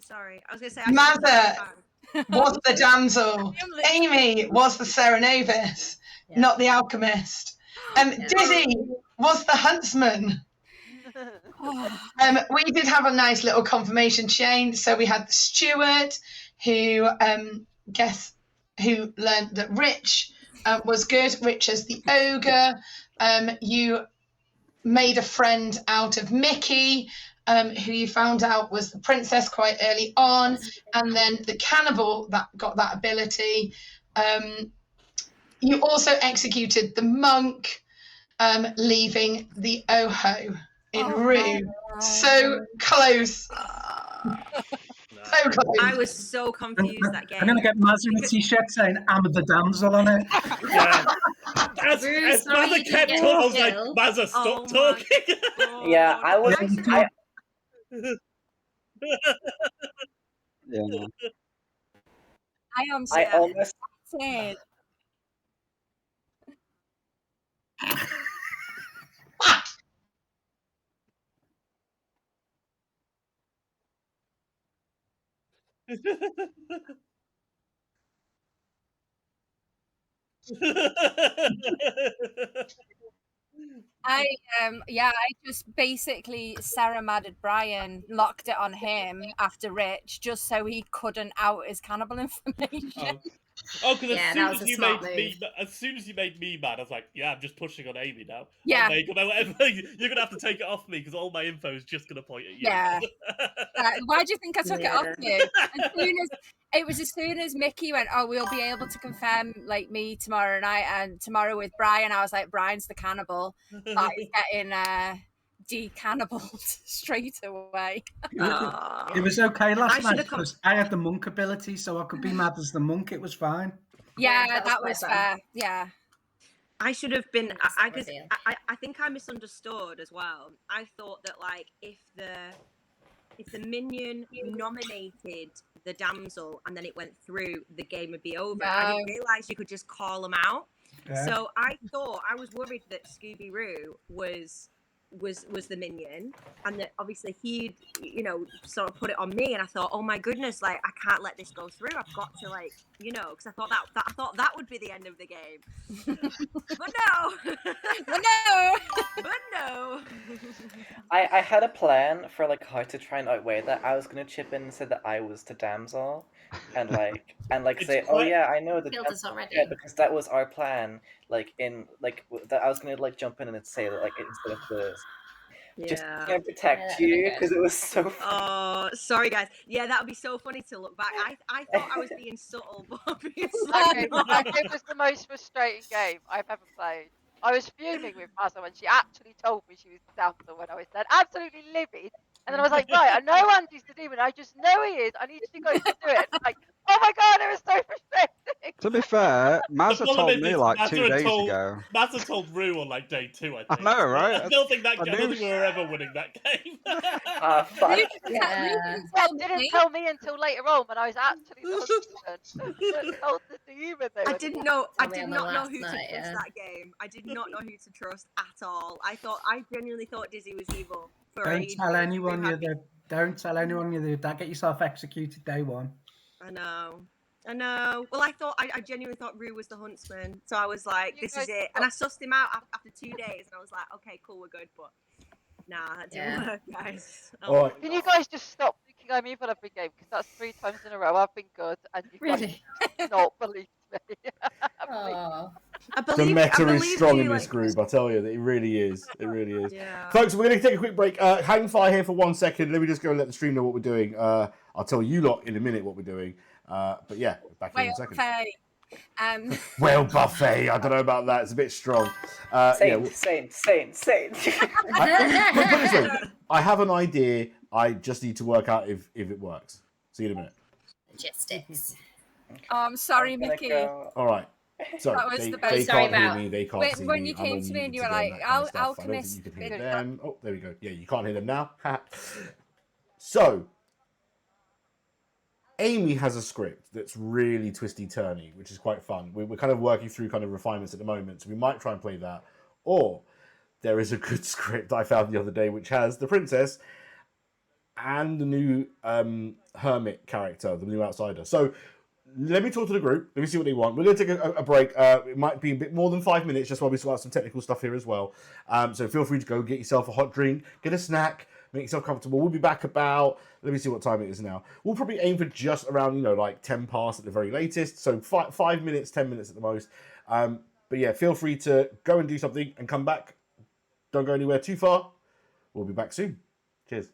sorry, I was going to say Mazza was the damsel. Amy was the Serenovus, not the alchemist. Dizzy was the huntsman. We did have a nice little confirmation chain. So we had the steward who learned that Rich was good. Rich as the ogre. You made a friend out of Mickey, who you found out was the princess quite early on, and then the cannibal that got that ability. You also executed the monk, leaving the Oho in Rue. So close. So close. I was so confused that game. I'm going to get Mazza a t-shirt saying, I'm the damsel on it. Yeah. As Mazza kept talking, I was like, Mazza, stop talking. Yeah, I was. Yeah. I am I almost. sad. I just basically Sarah madded Brian, locked it on him after Rich, just so he couldn't out his cannibal information. Oh, because Yeah, that was a smart as soon as you made me mad, I was like, yeah, I'm just pushing on Amy now. Yeah. Like, whatever, you're gonna have to take it off me because all my info is just gonna point at you. Yeah. Why do you think I took it off you? As soon as Mickey went, oh, we'll be able to confirm like me tomorrow night and tomorrow with Brian, I was like, Brian's the cannibal. That is getting de-cannibaled straight away. It was okay last night because I had the monk ability, so I could be mad as the monk. It was fine. Yeah, that was fair. Yeah. I should have been. I think I misunderstood as well. I thought that like if the minion nominated the damsel and then it went through, the game would be over. No. I didn't realise you could just call them out. Yeah. So I was worried that Scooby-Roo was the minion, and that obviously he'd sort of put it on me, and I thought, oh my goodness, like I can't let this go through. I've got to because I thought that would be the end of the game. But no. But no. I had a plan for like how to try and outweigh that. I was gonna chip in and say that I was the damsel, and say, oh yeah, I know the damsel, already. yeah, because that was our plan. Like that I was gonna like jump in and say that like instead of the just to protect you because it was so funny. Oh, sorry guys. Yeah, that would be so funny to look back. I thought I was being subtle, but obviously Okay, it was the most frustrating game I've ever played. I was fuming with Mazza when she actually told me she was the damsel when I was then absolutely livid. And then I was like, right, I know Andy's the demon. I just know he is. I need you guys to do it. Like, oh my god, it was so frustrating. To be fair, Mazza told me like Mazza 2 days ago. Mazza told Rue on like day 2, I think. I know, right? I don't think I we were ever winning that game. Fuck. Didn't tell me until later on when I was actually the told the demon. I did not know who to trust that game. I did not know who to trust at all. I genuinely thought Dizzy was evil. Don't tell anyone you're the dad. Get yourself executed day one. I know. Well, I genuinely thought Rue was the huntsman, so I was like, this is it. And I sussed him out after 2 days, and I was like, okay, cool, we're good. But nah, that didn't work, guys. Oh, Can you guys just stop thinking I'm evil every game? Because that's 3 times in a row I've been good, and you guys not believe me. The meta is strong in this group, I tell you, that it really is. It really is. Yeah. Folks, we're going to take a quick break. Hang fire here for 1 second. Let me just go and let the stream know what we're doing. I'll tell you lot in a minute what we're doing. But yeah, back in a second. Well, buffet. I don't know about that. It's a bit strong. Same. Put it this way. I have an idea. I just need to work out if it works. See you in a minute. Logistics. Oh, I'm sorry, Mickey. All right. So that was the best. they can't hear me. They can't see me. When you came to me and you were like, alchemist. You can hear them. Oh, there we go. Yeah, you can't hear them now. So, Amy has a script that's really twisty-turny, which is quite fun. We're kind of working through kind of refinements at the moment, so we might try and play that. Or there is a good script I found the other day, which has the princess and the new hermit character, the new outsider. So let me talk to the group. Let me see what they want. We're going to take a break. It might be a bit more than 5 minutes, just while we sort out some technical stuff here as well. So feel free to go get yourself a hot drink, get a snack, make yourself comfortable. We'll be back about, let me see what time it is now. We'll probably aim for just around, like 10 past at the very latest. So 5 minutes, 10 minutes at the most. But yeah, feel free to go and do something and come back. Don't go anywhere too far. We'll be back soon. Cheers.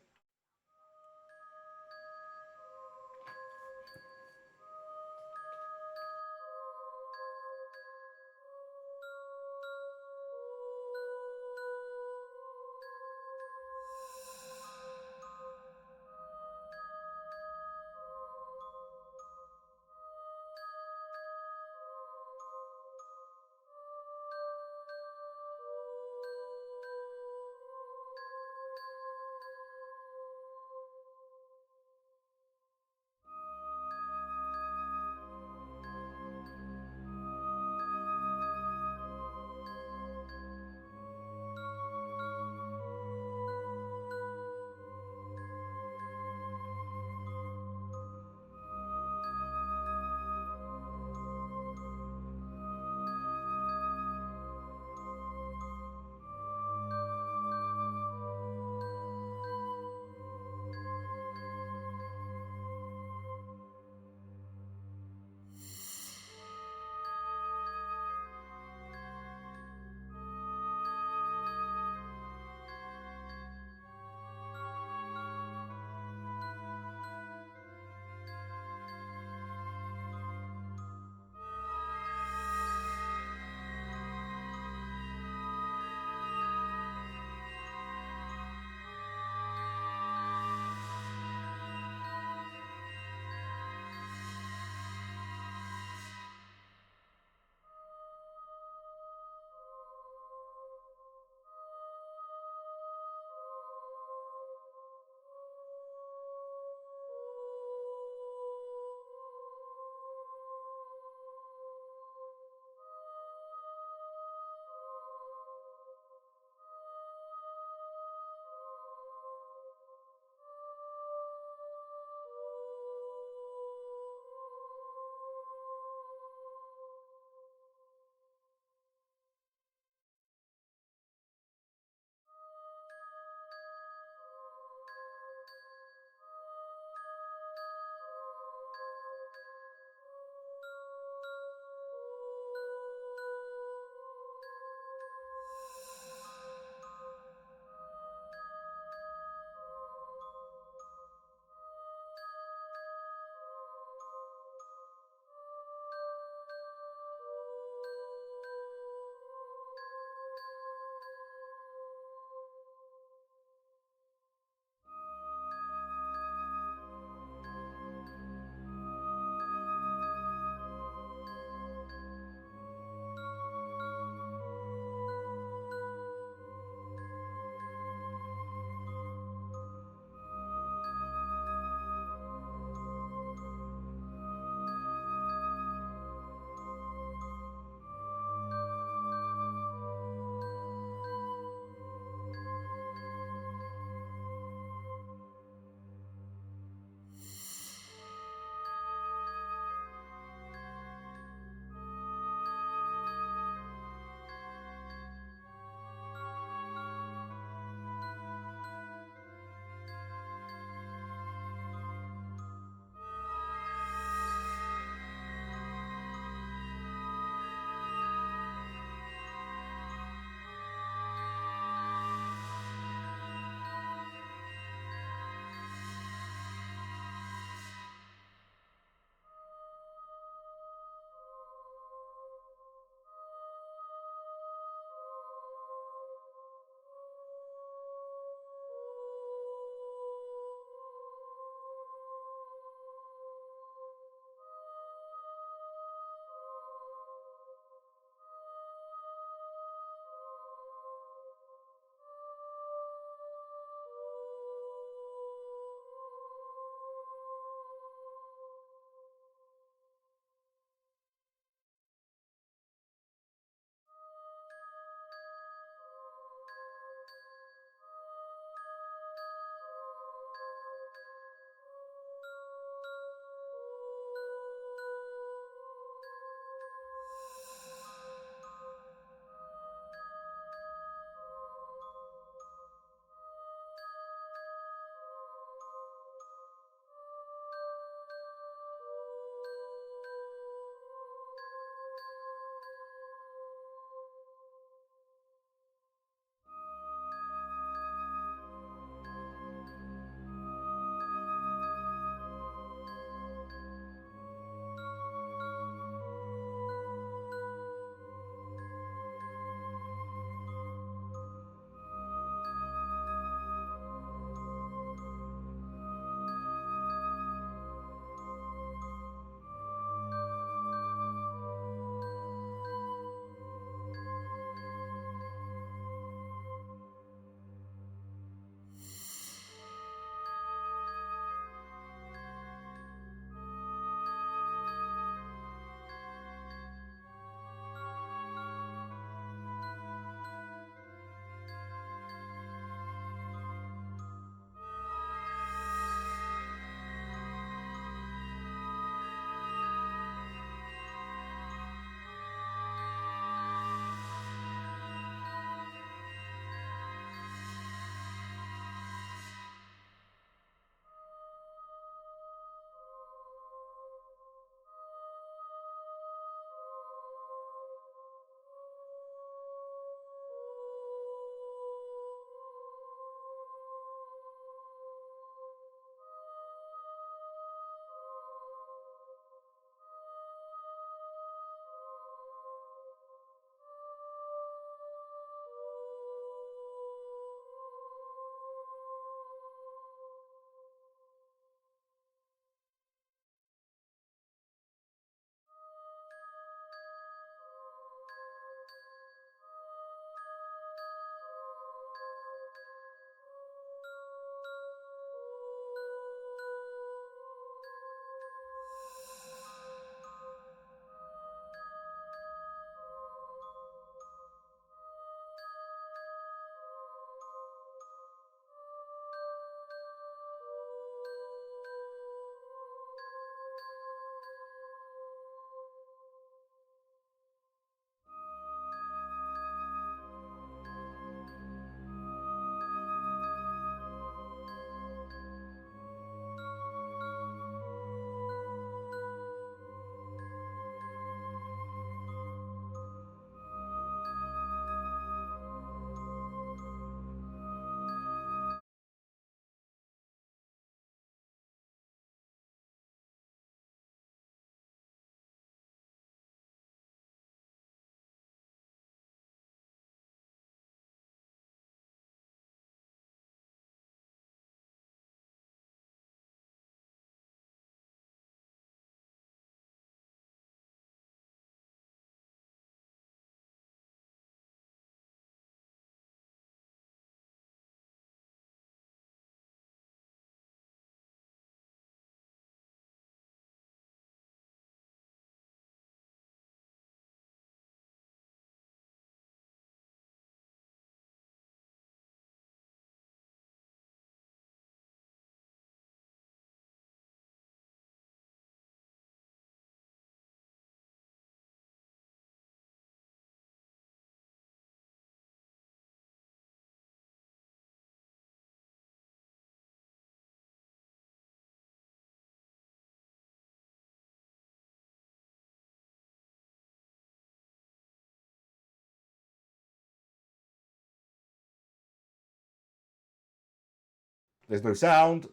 there's no sound.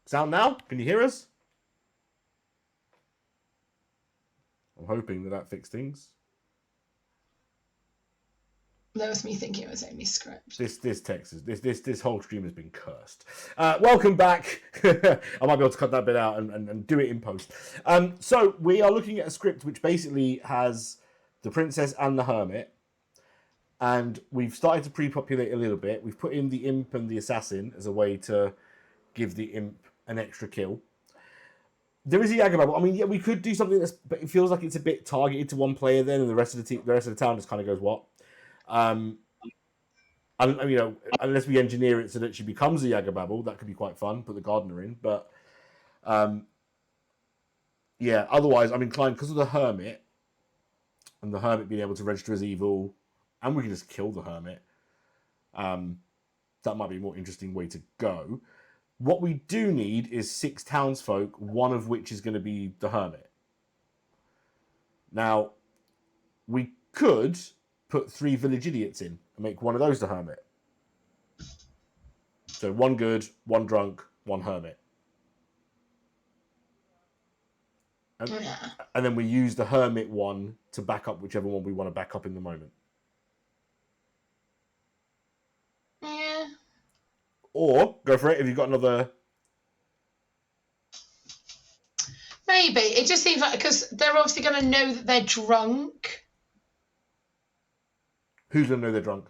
Sound now? Can you hear us? I'm hoping that fixed things. That was me thinking it was Amy's script. This text is this whole stream has been cursed. Welcome back. I might be able to cut that bit out and do it in post. So we are looking at a script which basically has the princess and the hermit, and we've started to pre-populate a little bit. We've put in the imp and the assassin as a way to give the imp an extra kill. There is a Yagababble. I mean, yeah, we could do something but it feels like it's a bit targeted to one player then, and the rest of the town just kind of goes what. And you know, unless we engineer it so that she becomes a Yagababble, that could be quite fun. Put the gardener in, but yeah. Otherwise, I'm inclined because of the hermit and the hermit being able to register as evil, and we can just kill the hermit. That might be a more interesting way to go. What we do need is 6 townsfolk, one of which is going to be the hermit. Now, we could put 3 village idiots in and make one of those the hermit. So 1 good, 1 drunk, 1 hermit. And then we use the hermit one to back up whichever one we want to back up in the moment. Yeah. Or go for it if you've got another. Maybe. It just seems like, because they're obviously going to know that they're drunk. Who's going to know they're drunk?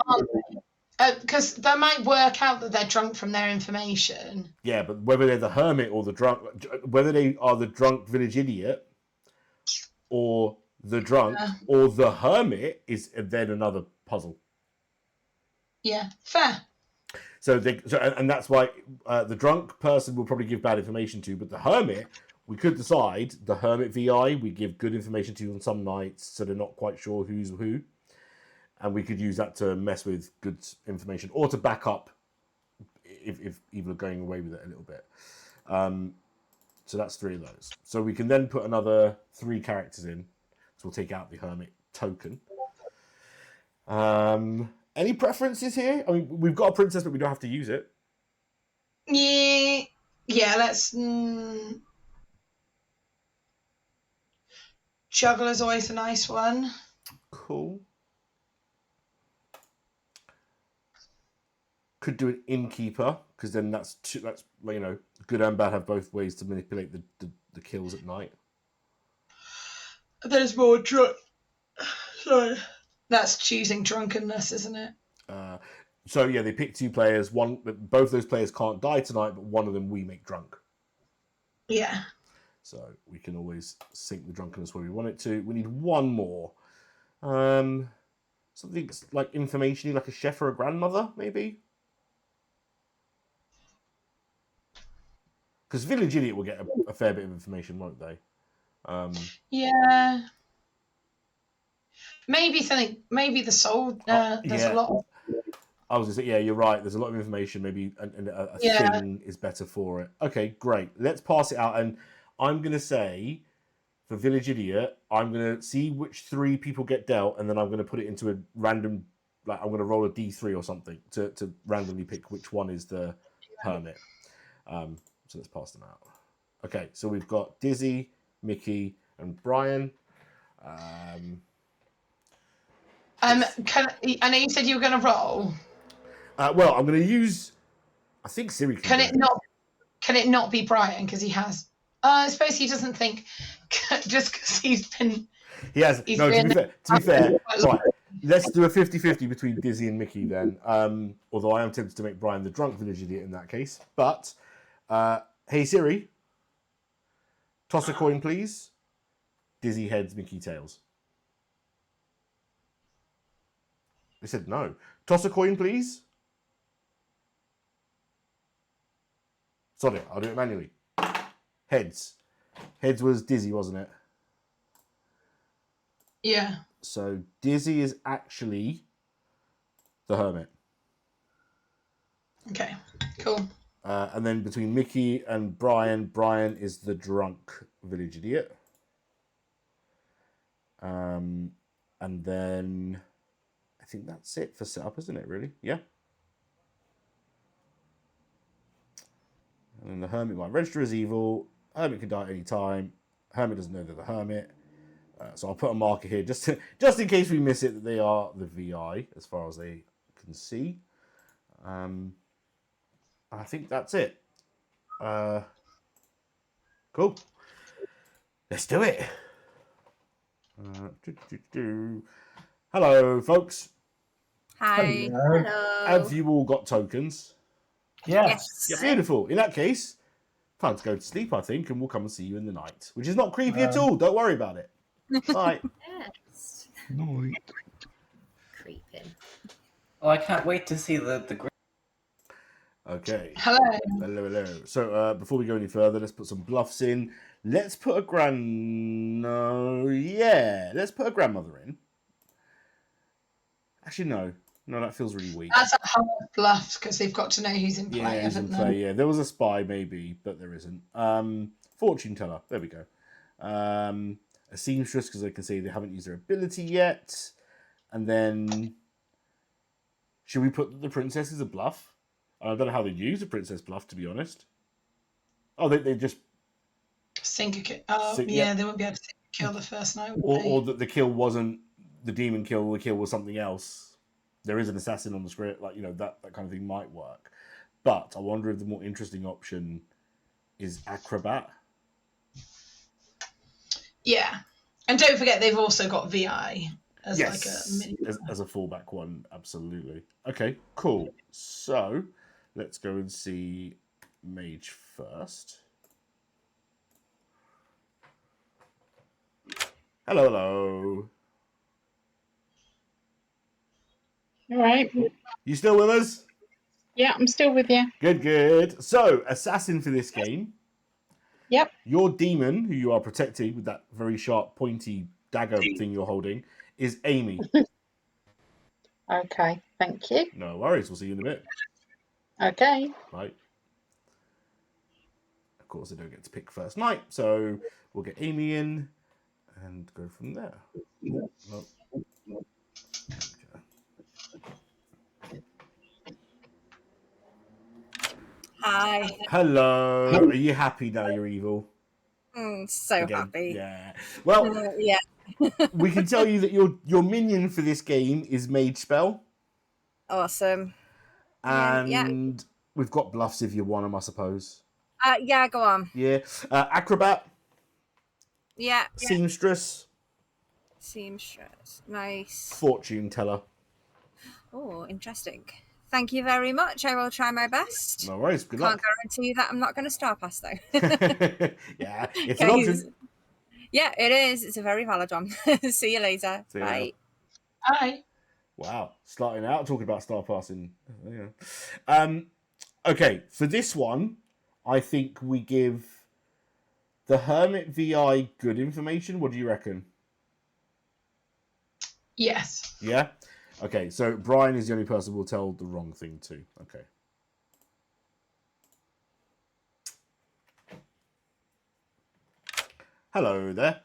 Because they might work out that they're drunk from their information. Yeah, but whether they're the hermit or the drunk, whether they are the drunk village idiot or the drunk or the hermit is then another puzzle. Yeah, fair. So and that's why the drunk person will probably give bad information to, but the hermit, we could decide the hermit VI, we give good information to on some nights so they're not quite sure who's who. And we could use that to mess with good information or to back up if evil are going away with it a little bit. So that's 3 of those. So we can then put another 3 characters in. So we'll take out the hermit token. Any preferences here? I mean, we've got a princess, but we don't have to use it. Yeah, let's... Juggler's always a nice one. Cool. Could do an innkeeper, because then that's you know, good and bad have both ways to manipulate the kills at night. There's more sorry. That's choosing drunkenness, isn't it? So yeah, they pick 2 players. Both those players can't die tonight, but one of them we make drunk. Yeah. So we can always sync the drunkenness where we want it to. We need 1 more. Something like information-y, like a chef or a grandmother, maybe. Because Village Idiot will get a fair bit of information, won't they? Yeah. Maybe something. Maybe the soul. There's a lot of... I was going to say, yeah, you're right. There's a lot of information. Maybe a thing is better for it. Okay, great. Let's pass it out. And I'm going to say, for Village Idiot, I'm going to see which 3 people get dealt, and then I'm going to put it into a random... Like, I'm going to roll a D3 or something to randomly pick which one is the hermit. So let's pass them out. Okay, so we've got Dizzy, Mickey, and Brian. I know you said you were going to roll. Well, I'm going to use. I think Siri can. Can it not be Brian because he has? I suppose he doesn't think just because he's been. He has. No, to be fair, right. Let's do a 50-50 between Dizzy and Mickey then. Although I am tempted to make Brian the drunk village idiot in that case. But hey Siri, toss a coin, please. Dizzy heads, Mickey tails. They said no. Toss a coin, please. Sorry, I'll do it manually. Heads. Heads was Dizzy, wasn't it? Yeah. So Dizzy is actually the hermit. Okay, cool. And then between Mickey and Brian, Brian is the drunk village idiot. And then I think that's it for setup, isn't it, really? Yeah. And the hermit might register as evil. Hermit can die at any time. Hermit doesn't know they're the hermit. So I'll put a marker here just in case we miss it that they are the VI as far as they can see. I think that's it. Cool. Let's do it. Hello, folks. Hi. Hello. Have you all got tokens? Yes. Yeah, beautiful. In that case, time to go to sleep, I think, and we'll come and see you in the night, which is not creepy at all. Don't worry about it. Bye. Yes. Night. Creeping. Oh, I can't wait to see the Okay. Hello. Hello. So before we go any further, let's put some bluffs in. Let's put a let's put a grandmother in. Actually, no, that feels really weak. That's a hard bluff because they've got to know who's in play, Yeah, who's in haven't play? they? Yeah, there was a spy maybe, but there isn't. Fortune teller. There we go. A seamstress because I can see they haven't used their ability yet. And then, should we put the princess as a bluff? I don't know how they use a princess bluff, to be honest. Oh, they just Oh, yeah, they won't be able to kill the first night. or that the kill wasn't the demon kill. The kill was something else. There is an assassin on the script, like that kind of thing might work. But I wonder if the more interesting option is acrobat. Yeah, and don't forget they've also got VI as like a mini. as a fallback one, absolutely. Okay, cool. So let's go and see mage first. Hello. All right. You still with us? Yeah, I'm still with you. Good. So, assassin for this game. Yep. Your demon, who you are protecting with that very sharp, pointy dagger thing you're holding, is Amy. Okay, thank you. No worries. We'll see you in a bit. Okay. Right. Of course, they don't get to pick first night, so we'll get Amy in and go from there. No. Hi. Hello. Are you happy now you're evil? So Again, happy. Yeah. Well, Yeah. we can tell you that your minion for this game is Mage Spell. Awesome. And we've got bluffs if you want them, I suppose. Yeah, go on. Yeah. Acrobat. Yeah. Seamstress. Seamstress. Nice. Fortune teller. Oh, interesting. Thank you very much. I will try my best. No worries. Good Can't luck. guarantee that I'm not going to star pass though. Yeah, it's an option. Yeah, it is. It's a very valid one. See you later. See you Bye. later. Hi. Wow, starting out talking about star passing. Yeah. Okay, for this one, I think we give the Hermit VI good information. What do you reckon? Yes. Yeah? Okay, so Brian is the only person we'll tell the wrong thing to. Okay. Hello there.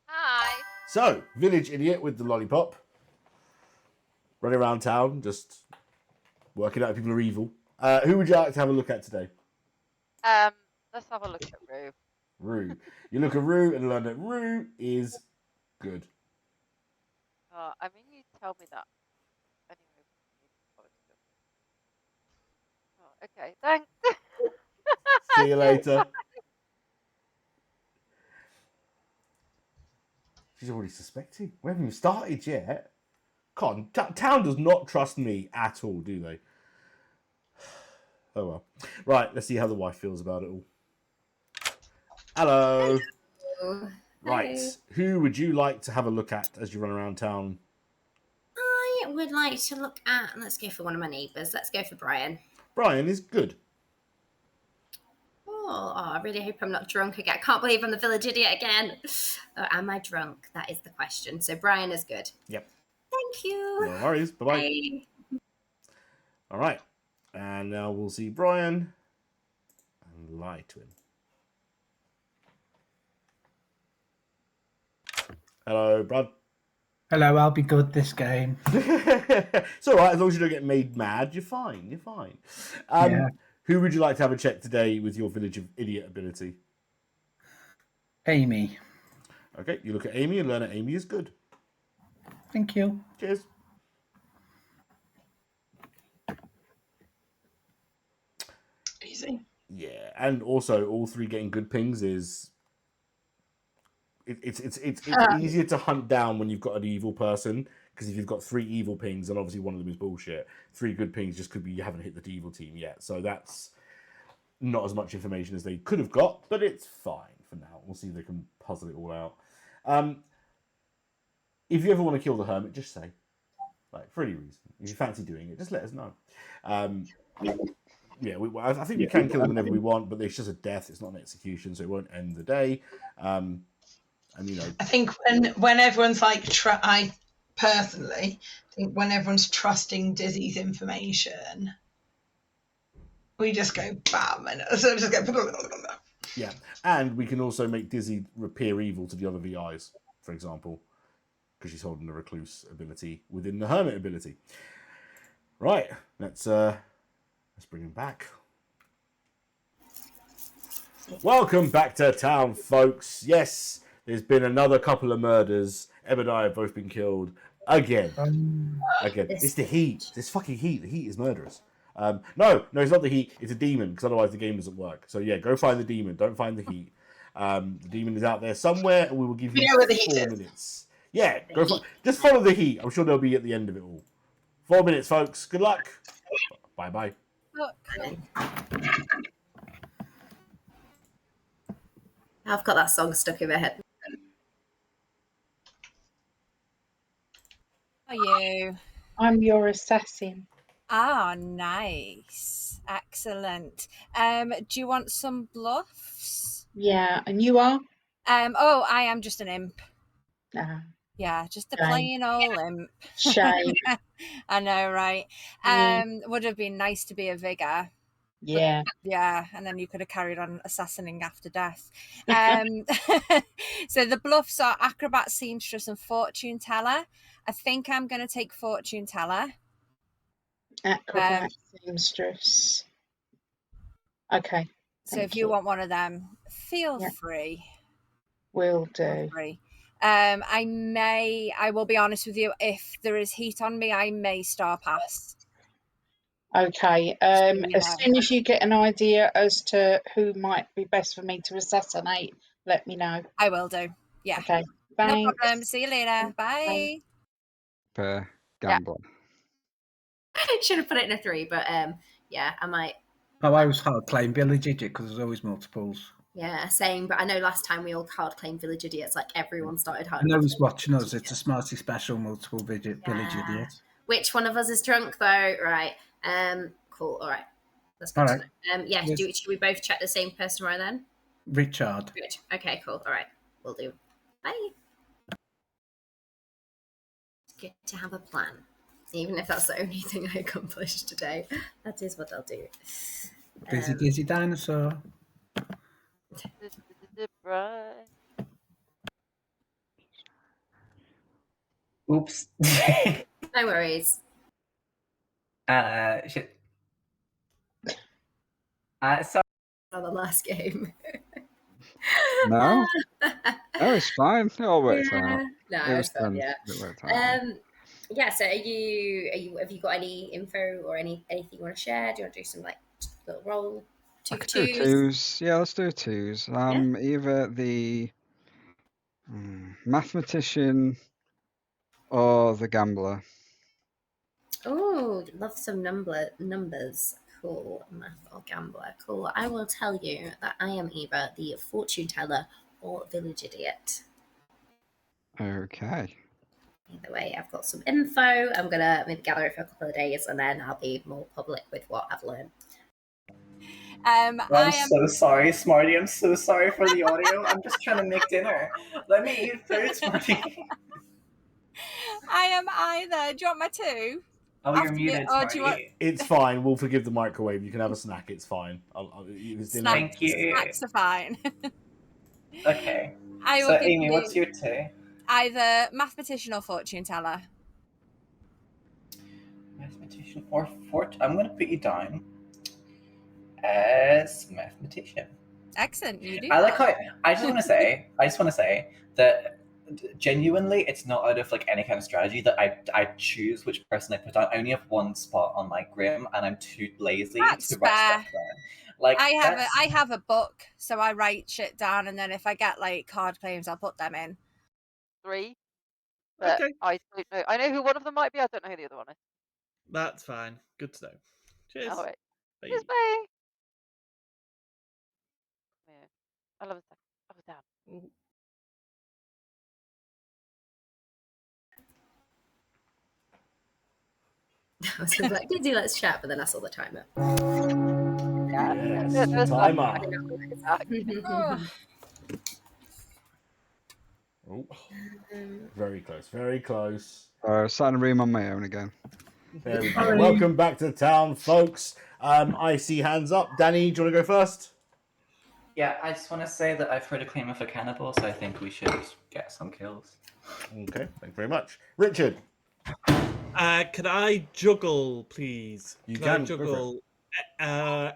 Hi. So, village idiot with the lollipop. Running around town, just working out if people are evil. Who would you like to have a look at today? Let's have a look at Rue. Rue. You look at Rue and learn that Rue is good. I mean, you tell me that. Anyway. Oh, okay, thanks. See you later. She's already suspecting. We haven't even started yet. God, town does not trust me at all, do they? Oh well. Right, let's see how the wife feels about it all. Hello. Hello. Right, Hello. who would you like to have a look at as you run around town? I would like to look at, let's go for one of my neighbours. Let's go for Brian. Brian is good. Oh, I really hope I'm not drunk again. I can't believe I'm the village idiot again. Am I drunk? That is the question. So Brian is good. Yep. Thank you. No worries. Bye-bye. Bye. All right. And now we'll see Brian and lie to him. Hello, Brad. Hello, I'll be good this game. It's all right. As long as you don't get made mad, you're fine. You're fine. Yeah. Who would you like to have a check today with your Village of Idiot ability? Amy. Okay, you look at Amy and learn that Amy is good. Thank you. Cheers. Easy. Yeah, and also all 3 getting good pings is it's easier to hunt down when you've got an evil person, because if you've got 3 evil pings and obviously one of them is bullshit, 3 good pings just could be you haven't hit the evil team yet. So that's not as much information as they could have got, but it's fine for now. We'll see if they can puzzle it all out. If you ever want to kill the hermit, just say, like, for any reason. If you fancy doing it, just let us know. Yeah, I think we can kill them whenever we want, but it's just a death. It's not an execution, so it won't end the day. And you know, I think when everyone's like, I personally think when everyone's trusting Dizzy's information, we just go bam, and so just go. Yeah, and we can also make Dizzy appear evil to the other VIs, for example, because she's holding the recluse ability within the hermit ability. Right, let's bring him back. Welcome back to town, folks. Yes, there's been another couple of murders. Em and I have both been killed again. It's the heat. This fucking heat. The heat is murderous. No, it's not the heat. It's a demon, because otherwise the game doesn't work. So yeah, go find the demon. Don't find the heat. The demon is out there somewhere, and we will give you 4 minutes. Yeah, just follow the heat. I'm sure they'll be at the end of it all. 4 minutes, folks. Good luck. Bye-bye. I've got that song stuck in my head. How are you? I'm your assassin. Ah, nice. Excellent. Do you want some bluffs? Yeah, and you are? Oh, I am just an imp. Ah, Yeah, just a shame. plain old imp. Shame. I know, right? Would have been nice to be a vigor. Yeah. Yeah, and then you could have carried on assassinating after death. So the bluffs are acrobat, seamstress, and fortune teller. I think I'm going to take fortune teller. Acrobat, seamstress. Okay. So if you want one of them, feel free. Will do. Free. I will be honest with you, if there is heat on me, I may star pass. Okay. As soon as you get an idea as to who might be best for me to assassinate, let me know. I will do. Yeah. Okay. No Thanks. problem. See you later. Bye. Per gambler. Should have put it in a 3, but yeah, I might. Oh, I was hard playing Village Idiot because there's always multiples. Yeah, same. But I know last time we all hard claimed Village Idiots, like everyone started hard. I know he's watching us. It's a Smarty special, multiple Village Idiot. Which one of us is drunk though? Right. Cool. All right. Let's go. All right. Yeah. Yes. Should we both check the same person right then? Richard. Good. Okay. Cool. All right. We'll do. Bye. It's good to have a plan, even if that's the only thing I accomplished today. That is what I'll do. Dizzy dinosaur. Oops. No worries. Shit. Sorry. On the last game. No, it's fine. It all worked out. No, It was it's fun. fun. Yeah. It worked out. Yeah. So, have you got any info or anything you want to share? Do you want to do some like little roll? I could do twos. Yeah, let's do twos. Either the mathematician or the gambler. Oh, love some numbers. Cool. Math or gambler. Cool. I will tell you that I am either the fortune teller or village idiot. Okay. Either way, I've got some info. I'm gonna maybe gather it for a couple of days, and then I'll be more public with what I've learned. I'm so sorry, Smarty. I'm so sorry for the audio. I'm just trying to make dinner. Let me eat food, Smarty. I am either. Do you want my 2? Oh, you're muted, Smarty. It's fine. We'll forgive the microwave. You can have a snack. It's fine. Thank you. Snacks are fine. Okay. I will So, give Amy, you what's your 2? either mathematician or fortune teller. Mathematician or fortune. I'm going to put you down as mathematician. Excellent, you do. I like how I just want to say that genuinely, it's not out of like any kind of strategy that I choose which person I put on. I only have one spot on my Grim, and I'm too lazy That's to write fair. stuff down. Like I have a book, so I write shit down, and then if I get like hard claims, I'll put them in. 3. But Okay. I don't know. I know who one of them might be. I don't know who the other one is. That's fine. Good to know. Cheers. Oh, wait. Bye. Cheers, bye. Yeah. I love a second. Oh, damn. I was gonna be like, Dizzy, let's chat, but then I saw the timer. Yeah. Yes, There's timer. Oh, very close, very close. Sat in a room on my own again. There we go. Welcome back to town, folks. I see hands up. Danny, do you want to go first? Yeah, I just want to say that I've heard a claim of a cannibal, so I think we should get some kills. Okay, thank you very much. Richard. Can I juggle, please? You I can, go for it. juggle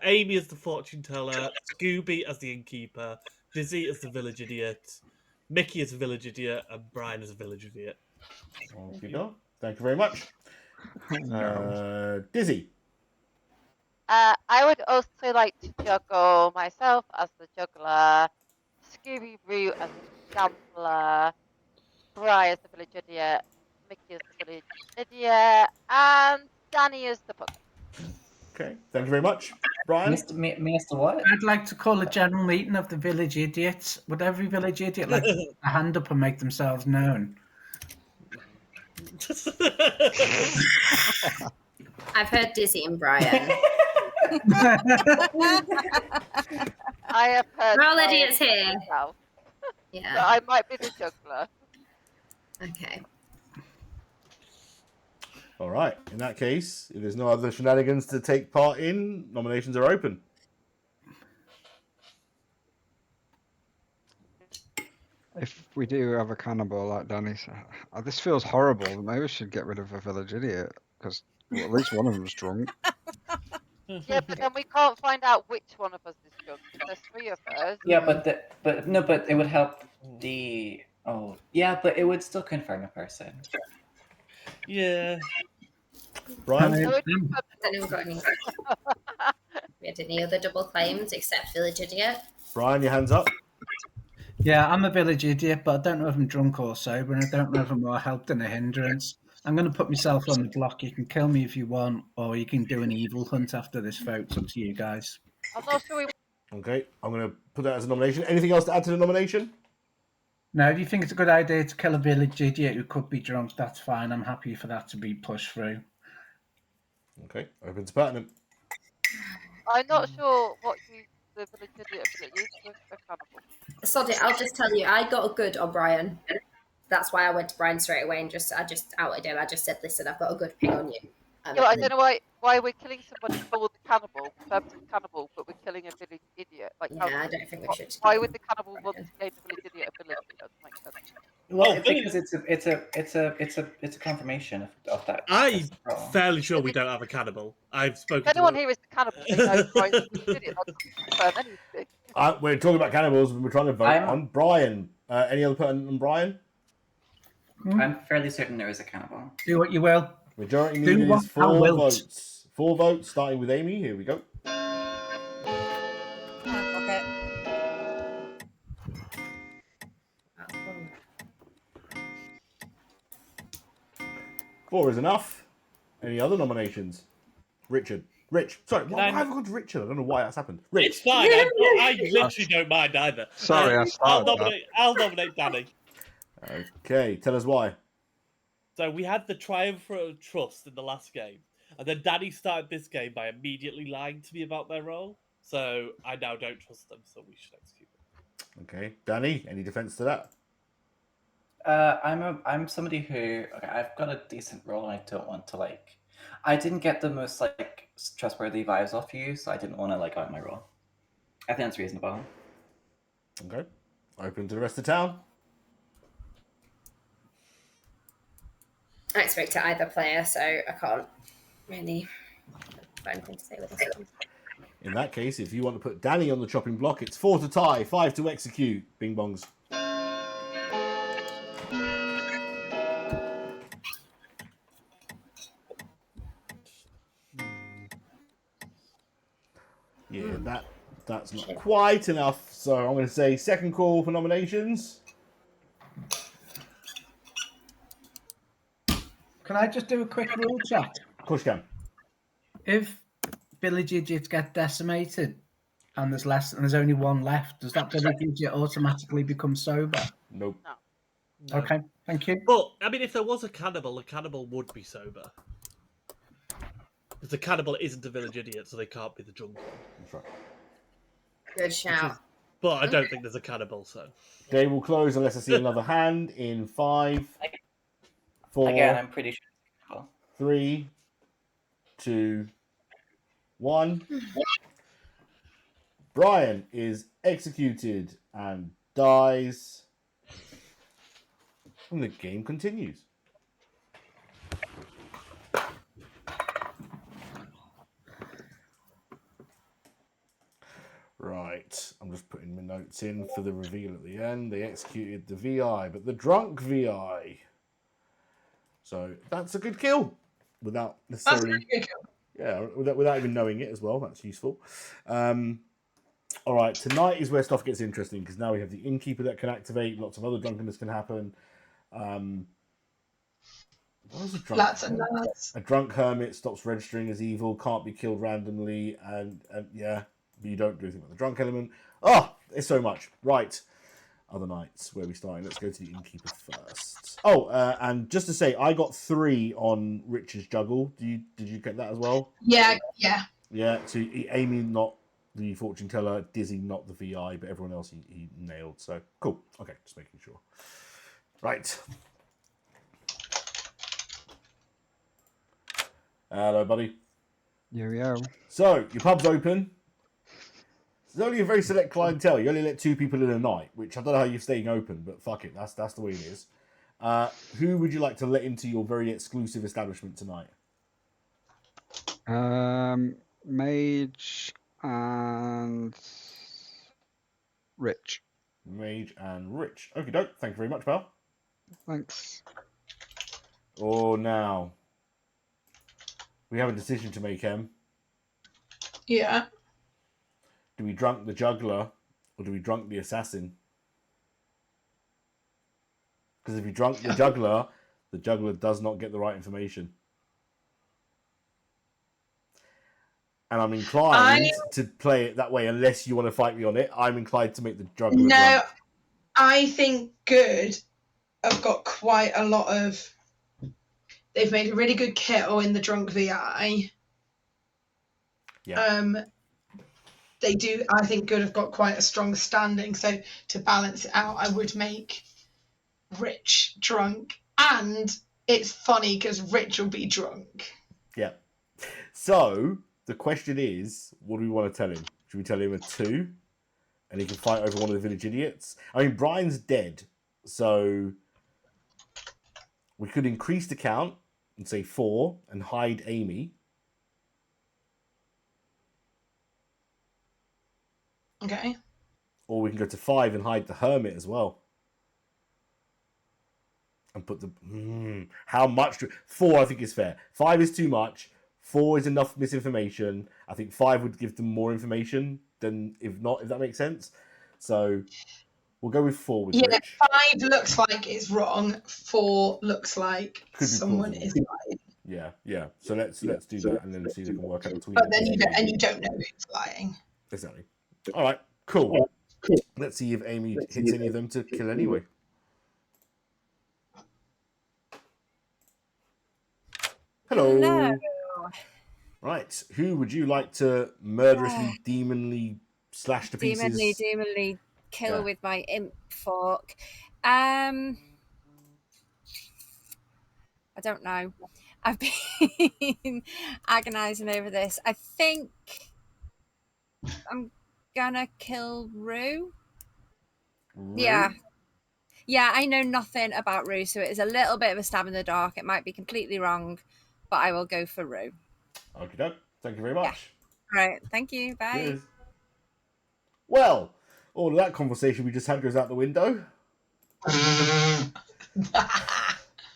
Amy as the fortune teller, Scooby as the innkeeper, Dizzy as the village idiot, Mickey as the village idiot, and Brian as a village idiot. Thank you very much. Dizzy. I would also like to juggle myself as the juggler, Scooby Roo as the gambler, Brian as the village idiot, Mickey as the village idiot, and Danny as the puppet. Okay, thank you very much. Brian? Mr. What? I'd like to call a general meeting of the village idiots. Would every village idiot like to put a hand up and make themselves known? I've heard Dizzy and Brian. I have heard. We're all Brian idiots here. myself. Yeah. So I might be the juggler. Okay. All right. In that case, if there's no other shenanigans to take part in, nominations are open. If we do have a cannibal like Danny said, this feels horrible. Maybe we should get rid of a village idiot because at least one of them's drunk. Yeah, but then we can't find out which one of us is drunk. There's 3 of us. Yeah, but it would help the. Oh, yeah, but it would still confirm a person. Yeah. Brian? Anyone got any? We had any other double claims except village idiot? Brian, your hands up. Yeah, I'm a village idiot, but I don't know if I'm drunk or sober, and I don't know if I'm more help than a hindrance. I'm going to put myself on the block. You can kill me if you want, or you can do an evil hunt after this vote. It's up to you guys. I'm not sure Okay, I'm going to put that as a nomination. Anything else to add to the nomination? No, if you think it's a good idea to kill a village idiot who could be drunk, that's fine. I'm happy for that to be pushed through. Okay, open to pertinent. I'm not sure what the village idiot ability is with a cannibal. Sod it, I'll just tell you, I got a good on Brian. That's why I went to Brian straight away and I just outed him. I just said, listen, I've got a good ping on you. Yeah, I don't know why we're killing somebody for the cannibal, but we're killing a village idiot. Like, yeah, I don't think we should. Why would the cannibal want to gain the village idiot ability? That doesn't make sense. Well, because it's a confirmation of that. I'm fairly sure we don't have a cannibal. I've spoken If to anyone here is the cannibal, they know Brian's the village idiot. That doesn't confirm anything. We're talking about cannibals, and we're trying to vote on Brian. Any other pertinent on Brian? I'm fairly certain there is a cannibal. Do what you will. Majority needed is 4 votes. 4 votes, starting with Amy. Here we go. Okay. 4 is enough. Any other nominations? Richard. Sorry, why have I gone to Richard? I don't know why that's happened. Rich. It's fine. I literally don't mind either. Sorry, I'll nominate Danny. Okay, tell us why. So we had the triumph of trust in the last game, and then Danny started this game by immediately lying to me about their role. So I now don't trust them, so we should execute them. Okay, Danny, any defense to that? I'm somebody who I've got a decent role, and I don't want to I didn't get the most trustworthy vibes off you, so I didn't want to out my role. I think that's reasonable. Okay, open to the rest of town. I spoke to either player, so I can't really have anything to say with this one. In that case, if you want to put Danny on the chopping block, it's 4 to tie, 5 to execute. Bing bongs. Yeah, that's not quite enough. So I'm going to say second call for nominations. Can I just do a quick rule check? Of course you can. If village idiots get decimated and there's only one left, does that village idiot automatically become sober? Nope. No. Okay, thank you. But I mean, if there was a cannibal would be sober. Because the cannibal isn't a village idiot, so they can't be the drunk one. That's right. Good shout. But I don't think there's a cannibal, so. Day will close unless I see another hand in 5, 4. Again, I'm pretty sure. 3, 2, 1. Brian is executed and dies. And the game continues. Right, I'm just putting my notes in for the reveal at the end. They executed the VI, but the drunk VI. So that's a good kill, without necessarily. That's a good kill. Yeah, without even knowing it as well. That's useful. All right, tonight is where stuff gets interesting because now we have the innkeeper that can activate. Lots of other drunkenness can happen. What is a drunk? Lots and lots. A drunk hermit stops registering as evil, can't be killed randomly, and yeah, but you don't do anything with the drunk element. Oh, there's so much. Right. Other nights, where are we starting? Let's go to the innkeeper first. Oh, and just to say, I got 3 on Richard's juggle. Did you get that as well? Yeah. Yeah. So Amy not the fortune teller, Dizzy not the VI, but everyone else he nailed. So cool. Okay, just making sure. Right. Hello, buddy. Yo. So your pub's open. There's only a very select clientele. You only let 2 people in a night, which I don't know how you're staying open, but fuck it, that's the way it is. Who would you like to let into your very exclusive establishment tonight? Mage and Rich. Mage and Rich. Okie doke. Thank you very much, pal. Thanks. Oh, now we have a decision to make, Em. Yeah. Do we drunk the juggler or do we drunk the assassin? Because if you drunk the juggler does not get the right information. And I'm inclined to play it that way unless you want to fight me on it. I'm inclined to make the juggler drunk. I think good have got quite a lot of... They've made a really good kettle in the drunk VI. Yeah. They do. I think good have got quite a strong standing. So to balance it out, I would make Rich drunk. And it's funny because Rich will be drunk. Yeah. So the question is, what do we want to tell him? Should we tell him a 2? And he can fight over one of the village idiots? I mean, Brian's dead. So we could increase the count and say 4 and hide Amy. Okay. Or we can go to 5 and hide the hermit as well. And put the... how much? 4, I think, is fair. 5 is too much. 4 is enough misinformation. I think 5 would give them more information than if not, if that makes sense. So we'll go with 4 with Rich. 5 looks like it's wrong. 4 looks like someone is lying. Yeah. So let's do that and then see if we can work out between. But then you don't know who's lying. Exactly. All right. Cool. Let's see if Amy hits any of them to kill anyway. Hello. Right. Who would you like to murderously, demonly slash to pieces? Demonly kill with my imp fork. I don't know. I've been agonizing over this. I think I'm gonna kill Rue. Yeah, I know nothing about Rue, so it is a little bit of a stab in the dark. It might be completely wrong, but I will go for Rue. Okay, thank you very much. Right. Thank you. Bye. Cheers. Well, all of that conversation we just had goes out the window.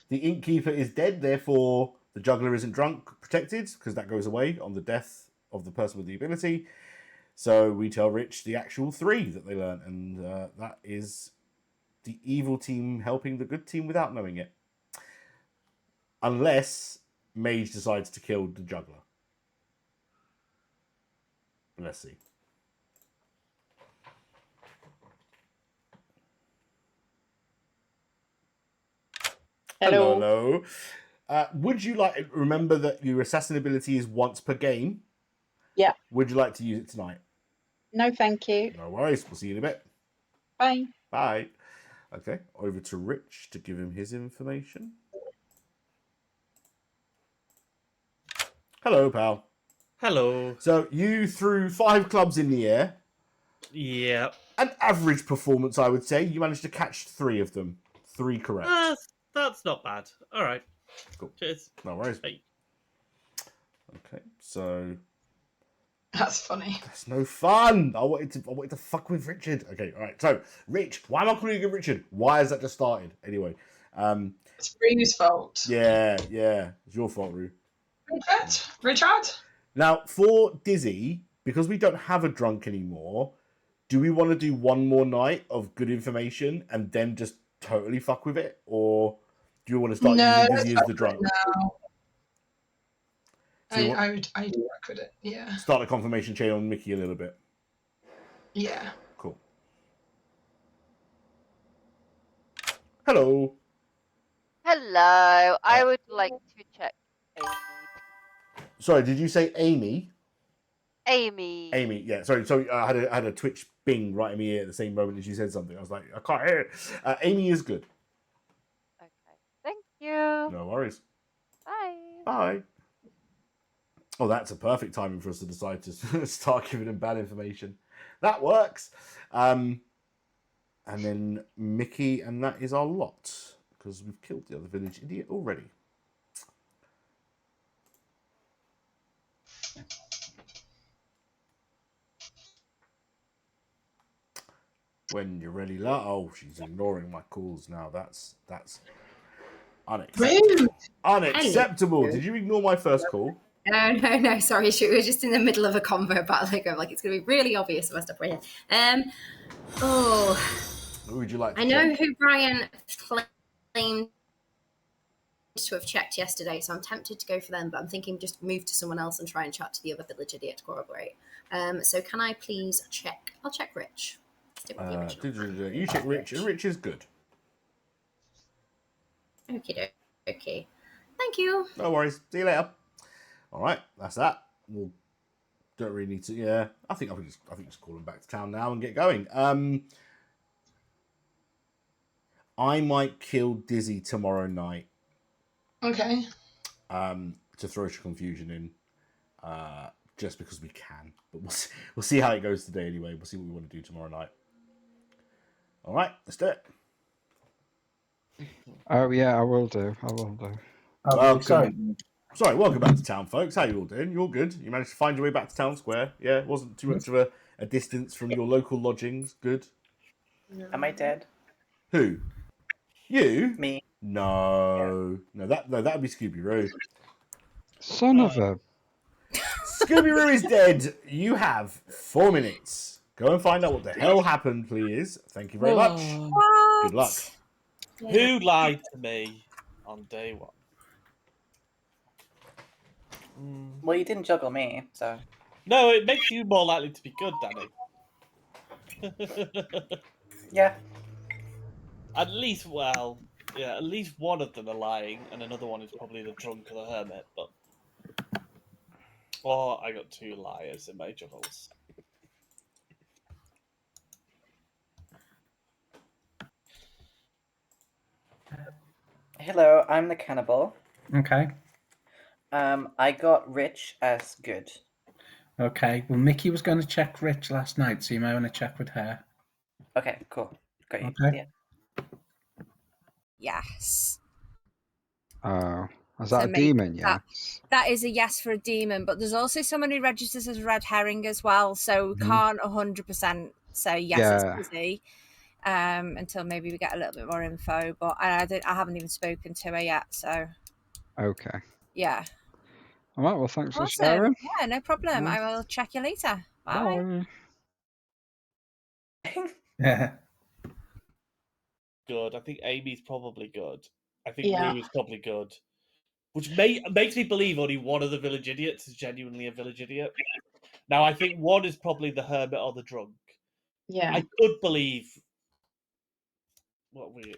The innkeeper is dead, therefore the juggler isn't drunk protected, because that goes away on the death of the person with the ability. So we tell Rich the actual 3 that they learn, and that is the evil team helping the good team without knowing it. Unless Mage decides to kill the juggler. Let's see. Hello. Would you like... Remember that your assassin ability is once per game. Yeah. Would you like to use it tonight? No, thank you. No worries. We'll see you in a bit. Bye. Bye. Okay, over to Rich to give him his information. Hello, pal. Hello. So you threw 5 clubs in the air. Yeah. An average performance, I would say. You managed to catch 3 of them. 3 correct. That's not bad. All right. Cool. Cheers. No worries. Hey. Okay, so That's funny. that's no fun. I wanted to fuck with Richard. Okay, all right. So Rich, why am I calling you Richard? Why has that just started? Anyway, It's Rue's fault. yeah, it's your fault, Rue. Richard? Now for Dizzy, because we don't have a drunk anymore, do we want to do one more night of good information and then just totally fuck with it, or do you want to start using Dizzy as the drunk? No. So I would work with it. Yeah. Start a confirmation chain on Mickey a little bit. Yeah. Cool. Hello. Hello. I would like to check Amy. Sorry, did you say Amy? Amy. Amy, yeah. Sorry, I had a Twitch bing right in my ear at the same moment as you said something. I was like, I can't hear it. Amy is good. Okay. Thank you. No worries. Bye. Bye. Oh, that's a perfect timing for us to decide to start giving him bad information. That works. And then Mickey, and that is our lot, because we've killed the other village idiot already. When you're ready, oh, she's ignoring my calls now. That's unacceptable. Unacceptable. Hello. Did you ignore my first call? No. Sorry, we were just in the middle of a convo battle. I'm like, it's going to be really obvious if I stop right here. Who would you like to I know check? who Brian claimed to have checked yesterday, so I'm tempted to go for them, but I'm thinking just move to someone else and try and chat to the other village idiot to corroborate. So can I please check? I'll check Rich. Stick with the original. You check Rich, and Rich is good. Okay. Thank you. No worries. See you later. All right, that's that. We'll don't really need to. Yeah, I think just call him back to town now and get going. I might kill Dizzy tomorrow night. Okay. To throw some confusion in, just because we can. But we'll see how it goes today anyway. We'll see what we want to do tomorrow night. All right, let's do it. Oh yeah, I will do. Welcome. Sorry, welcome back to town, folks. How you all doing? You all good? You managed to find your way back to town square? Yeah, it wasn't too much of a distance from your local lodgings. Good. Am I dead? Who? You? Me. No, that would be Scooby Roo. Son of a... Scooby Roo is dead. You have 4 minutes. Go and find out what the hell happened, please. Thank you very much. Good luck. Who lied to me on day 1? Well, you didn't juggle me, so. No, it makes you more likely to be good, Danny. Yeah. At least one of them are lying, and another one is probably the drunk or the hermit. But I got 2 liars in my juggles. Hello, I'm the cannibal. Okay. I got Rich as good. Okay. Well, Mickey was going to check Rich last night, so you may want to check with her. Okay, cool. Got you. Okay. Yeah. Yes. Oh. Is that So a maybe demon? Yes. that is a yes for a demon, but there's also someone who registers as red herring as well, so we Mhm. can't 100% say yes, Yeah. it's Dizzy until maybe we get a little bit more info. But I haven't even spoken to her yet, so Okay. yeah. All right. Well, thanks for Awesome. sharing. Yeah, no problem. Nice. I will check you later. Bye. Bye. Yeah. Good. I think Amy's probably good. I think Yeah. Rue is probably good. Which makes me believe only one of the village idiots is genuinely a village idiot. Now, I think one is probably the hermit or the drunk. Yeah. I could believe... What were you?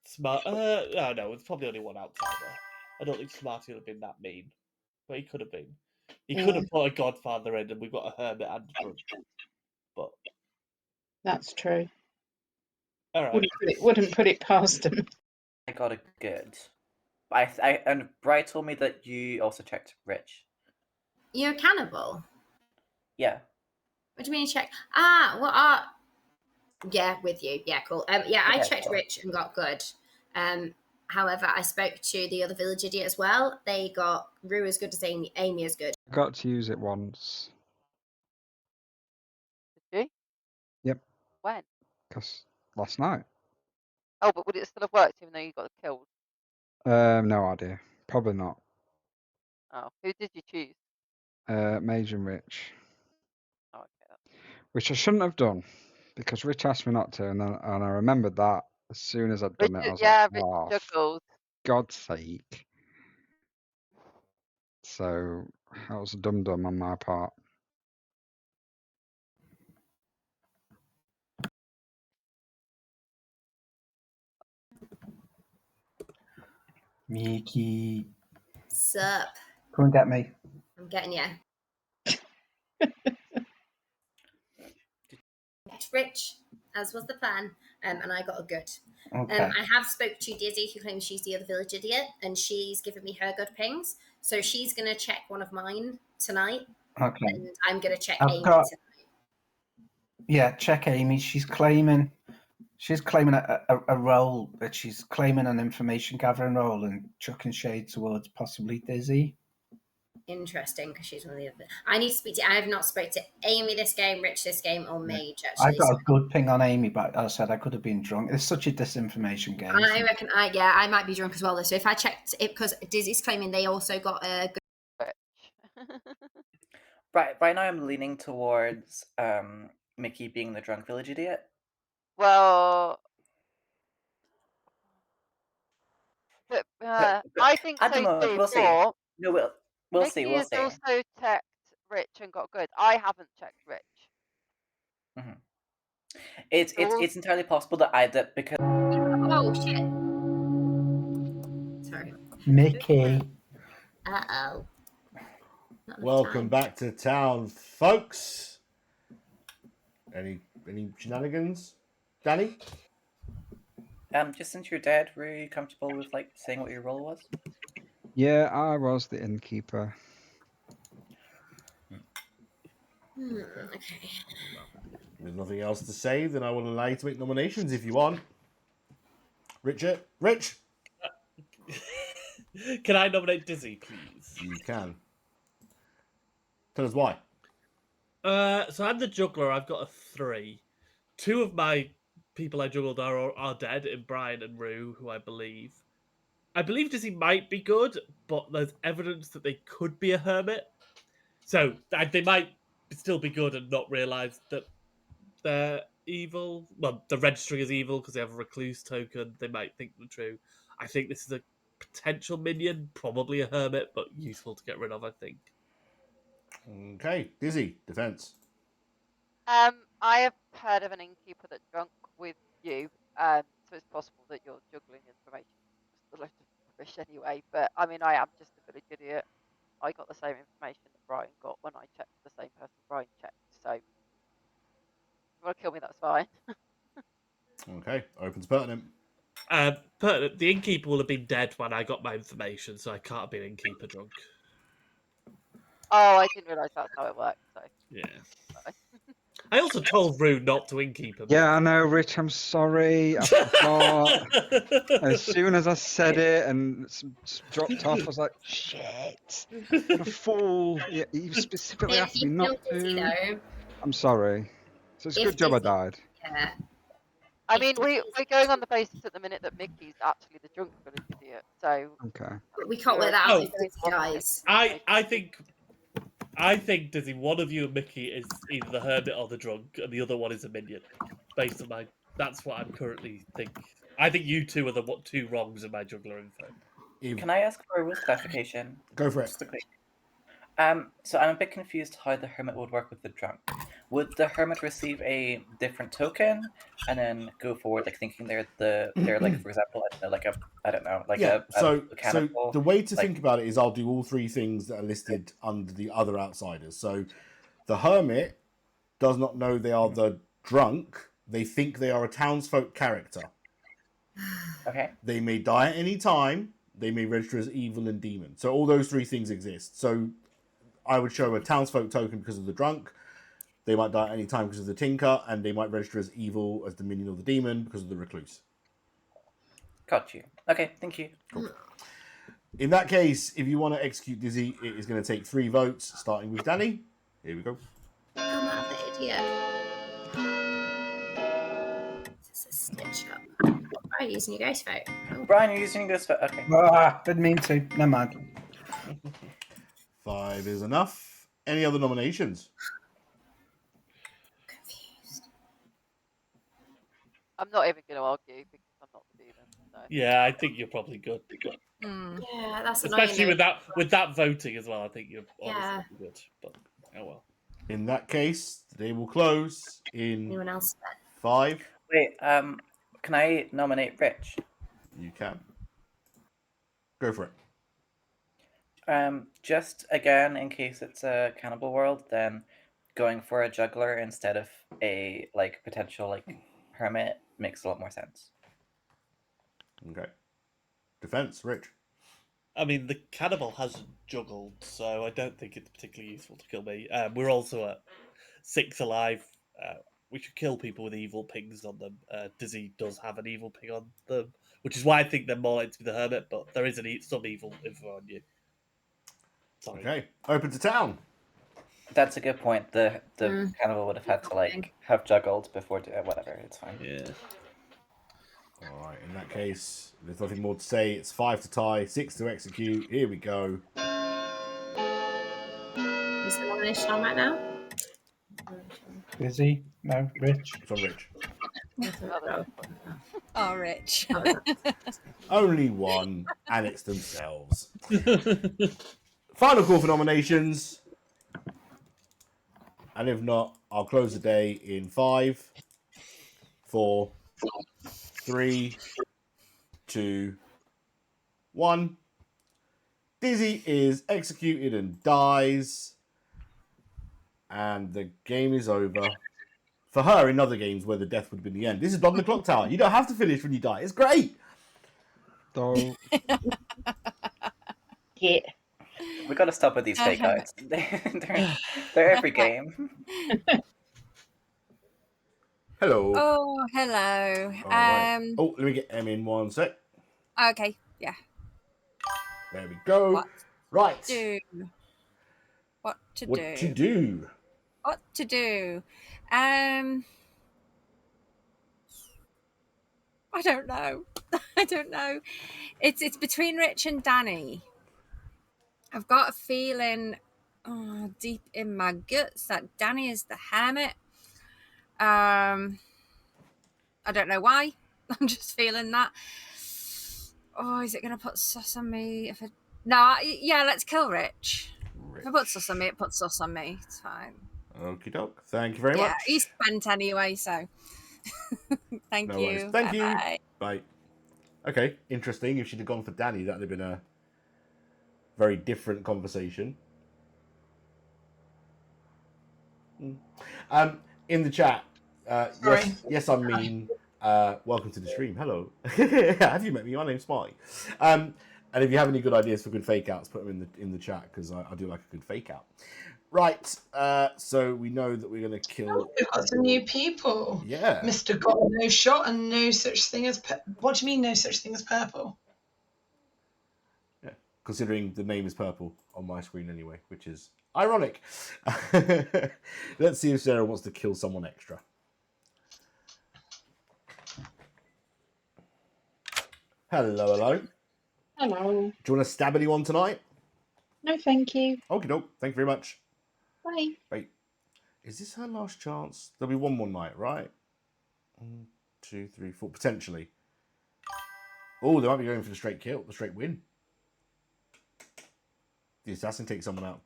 Smart... no, it's probably only one outsider. I don't think Smarty would have been that mean. But he could have been. He could have put a godfather in and we've got a hermit and a drunk. But... That's true. All right. Wouldn't put it past him. I got a good. And Bri told me that you also checked Rich. You're a cannibal? Yeah. What do you mean you check? Yeah, with you. Yeah, cool. Yeah, I checked cool. Rich and got good. However, I spoke to the other village idiot as well. They got Rue as good as Amy as good. I got to use it once. Did you? Yep. When? Because last night. Oh, but would it still have worked even though you got killed? No idea. Probably not. Oh, who did you choose? Mage and Rich. Oh, okay. Which I shouldn't have done because Rich asked me not to, and I remembered that as soon as I'd done it, I was like, Rich "Oh, juggled. God's sake!" So that was a dum on my part. Mickey. Sup? Come and get me. I'm getting you. Rich, as was the plan, and I got a good. Okay. I have spoke to Dizzy, who claims she's the other village idiot, and she's given me her good pings. So she's going to check one of mine tonight. Okay. And I'm going to check I've Amy got- tonight. Yeah, check Amy. She's claiming a role, that she's claiming an information gathering role and chucking shade towards possibly Dizzy. Interesting, because she's one of the other. I need to speak to. I have not spoke to Amy this game, Rich this game, or Mage I actually. got a good ping on Amy, but as I said I could have been drunk. It's such a disinformation game. I reckon. I might be drunk as well. Though. So if I checked it, because Dizzy's claiming they also got a good. Right now I'm leaning towards Mickey being the drunk village idiot. Well, but, I think at the so moment, too. we'll see. But No, we'll Mickey see. We'll has see. also checked Rich and got good. I haven't checked Rich. Mm-hmm. It's entirely possible that because. Oh shit! Sorry. Mickey. Oh. Welcome back to town, folks. Any shenanigans, Danny? Just since you're dead, were you comfortable with saying what your role was? Yeah, I was the innkeeper. Okay. There's nothing else to say, then I will allow you to make nominations if you want. Rich? Can I nominate Dizzy, please? You can. Tell us why. So I'm the juggler. I've got a 3. 2 of my people I juggled are dead in Brian and Rue, who I believe. I believe Dizzy might be good, but there's evidence that they could be a hermit. So they might still be good and not realise that they're evil. Well, they're registering as evil because they have a recluse token. They might think they're true. I think this is a potential minion, probably a hermit, but useful to get rid of, I think. Okay, Dizzy, defense. I have heard of an innkeeper that drunk with you, so it's possible that you're juggling information. Just a load of rubbish anyway. But I mean, I am just a village idiot. I got the same information that Brian got when I checked the same person Brian checked. So if you want to kill me, that's fine. Okay, opens pertinent. The innkeeper will have been dead when I got my information, so I can't be an innkeeper drunk. Oh, I didn't realise that's how it worked. So yeah. I also told Rue not to innkeep him. Yeah, I know, Rich. I'm sorry. I forgot. As soon as I said it and dropped off, I was like, "Shit! What a fool!" He specifically If asked you me not feel dizzy, to. though, I'm sorry. So it's a good job I died. Yeah. I mean, we're going on the basis at the minute that Mickey's actually the drunk village idiot. So Okay. We can't work that out if Dizzy dies. I think Dizzy, one of you and Mickey is either the hermit or the drunk, and the other one is a minion. Based on that's what I'm currently thinking. I think you two are the two wrongs in my juggler info. Can I ask for a rules clarification? Go for it. Just quickly. So I'm a bit confused how the hermit would work with the drunk. Would the hermit receive a different token and then go forward, like thinking they're like, for example, So cannibal, the way to think about it is I'll do all three things that are listed under the other outsiders. So the hermit does not know they are the drunk. They think they are a townsfolk character. Okay. They may die at any time. They may register as evil and demon. So all those three things exist. So I would show a townsfolk token because of the drunk. They might die at any time because of the tinker, and they might register as evil, as the minion or the demon, because of the recluse. Got you. Okay, thank you. Cool. In that case, if you want to execute Dizzy, it is going to take 3 votes, starting with Danny. Here we go. I'm not the idiot. This is a stitch up. Oh, using your ghost vote. Oh. Brian, you're using your ghost vote. Okay. Didn't mean to. Never mind. 5 is enough. Any other nominations? I'm not even going to argue because I'm not the demon. So. Yeah, I think you're probably good. Yeah, that's especially annoying, with that voting as well. I think you're Yeah. honestly good. But oh well. In that case, they will close in Anyone else? 5. Wait, can I nominate Rich? You can. Go for it. Just again, in case it's a cannibal world, then going for a juggler instead of a potential hermit makes a lot more sense. Okay. Defense, Rich. I mean, the cannibal hasn't juggled, so I don't think it's particularly useful to kill me. We're also at 6 alive. We should kill people with evil pings on them. Dizzy does have an evil ping on them, which is why I think they're more likely to be the hermit, but there is some evil info on you. Sorry. Okay. Open to town. That's a good point. The cannibal would have had to have juggled before whatever. It's fine. Yeah. All right. In that case, there's nothing more to say. It's 5 to tie, 6 to execute. Here we go. Is the nomination on right now? Busy? No, Rich. It's on Rich. Oh, Rich. Only one, and it's themselves. Final call for nominations. And if not, I'll close the day in 5, 4, 3, 2, 1. Dizzy is executed and dies. And the game is over. For her, in other games where the death would have been the end. This is on the Clocktower. You don't have to finish when you die. It's great. So... Yeah. We got to stop with these fake outs. They're every game. Hello. Oh, hello. Right. Oh, let me get Em in 1 sec. Okay, yeah. There we go. What right. What to do? I don't know. I don't know. It's between Rich and Danny. I've got a feeling deep in my guts that Danny is the hermit. I don't know why. I'm just feeling that. Oh, is it going to put sus on me? Yeah, let's kill Rich. If it puts sus on me, it puts sus on me. It's fine. Okie doke. Thank you very much. Yeah, he's spent anyway, so. Thank you. Worries. Thank you. Bye. Bye. Okay, interesting. If she'd have gone for Danny, that would have been a very different conversation. In the chat, yes, I mean, welcome to the stream. Hello. Have you met me? My name's Smarty. And if you have any good ideas for good fake outs, put them in the chat because I do like a good fake out. Right. So we know that we're going to kill. We've got some new people. Yeah. Mr. Got No Shot and no such thing as. What do you mean, no such thing as purple? Yeah. Considering the name is purple on my screen anyway, which is ironic. Let's see if Sarah wants to kill someone extra. Hello, hello. Hello. Do you want to stab anyone tonight? No, thank you. Okay, doke. Thank you very much. Bye. Wait, is this her last chance? There'll be one more night, right? 1, 2, 3, 4, potentially. Oh, they might be going for the straight kill, the straight win. The assassin takes someone out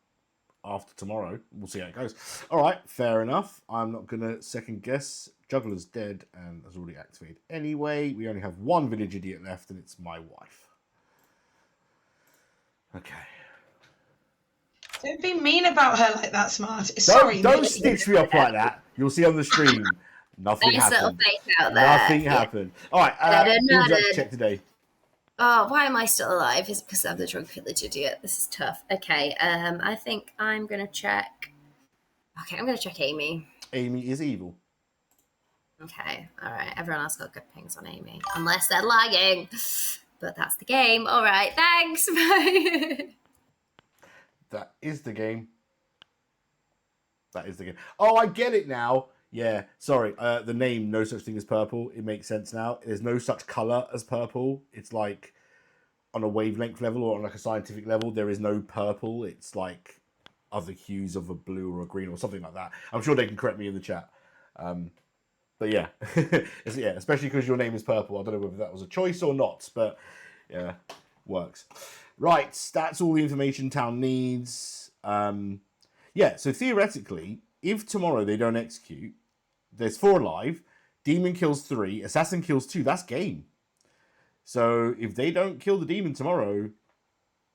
after tomorrow. We'll see how it goes. All right, fair enough. I'm not going to second guess. Juggler's dead and has already activated anyway. We only have one village idiot left, and it's my wife. Okay. Don't be mean about her like that, Smarty. Don't, Sorry. don't stitch me up like that. You'll see on the stream. Nothing Nice little happened. face out there. Nothing happened. All right, who would you like to check today? Oh, why am I still alive? Is it because I'm the drunk village idiot? This is tough. Okay, I think I'm gonna check. Okay, I'm gonna check Amy. Amy is evil. Okay, all right. Everyone else got good pings on Amy, unless they're lying. But that's the game. All right, thanks. Bye. That is the game. That is the game. Oh, I get it now. Yeah, sorry. The name, no such thing as purple. It makes sense now. There's no such color as purple. It's like on a wavelength level or on like a scientific level, there is no purple. It's like other hues of a blue or a green or something like that. I'm sure they can correct me in the chat. But yeah, yeah, especially because your name is purple. I don't know whether that was a choice or not, but yeah, works. Right, that's all the information town needs. Yeah, so theoretically, if tomorrow they don't execute, there's 4 alive, demon kills 3, assassin kills 2, that's game. So if they don't kill the demon tomorrow,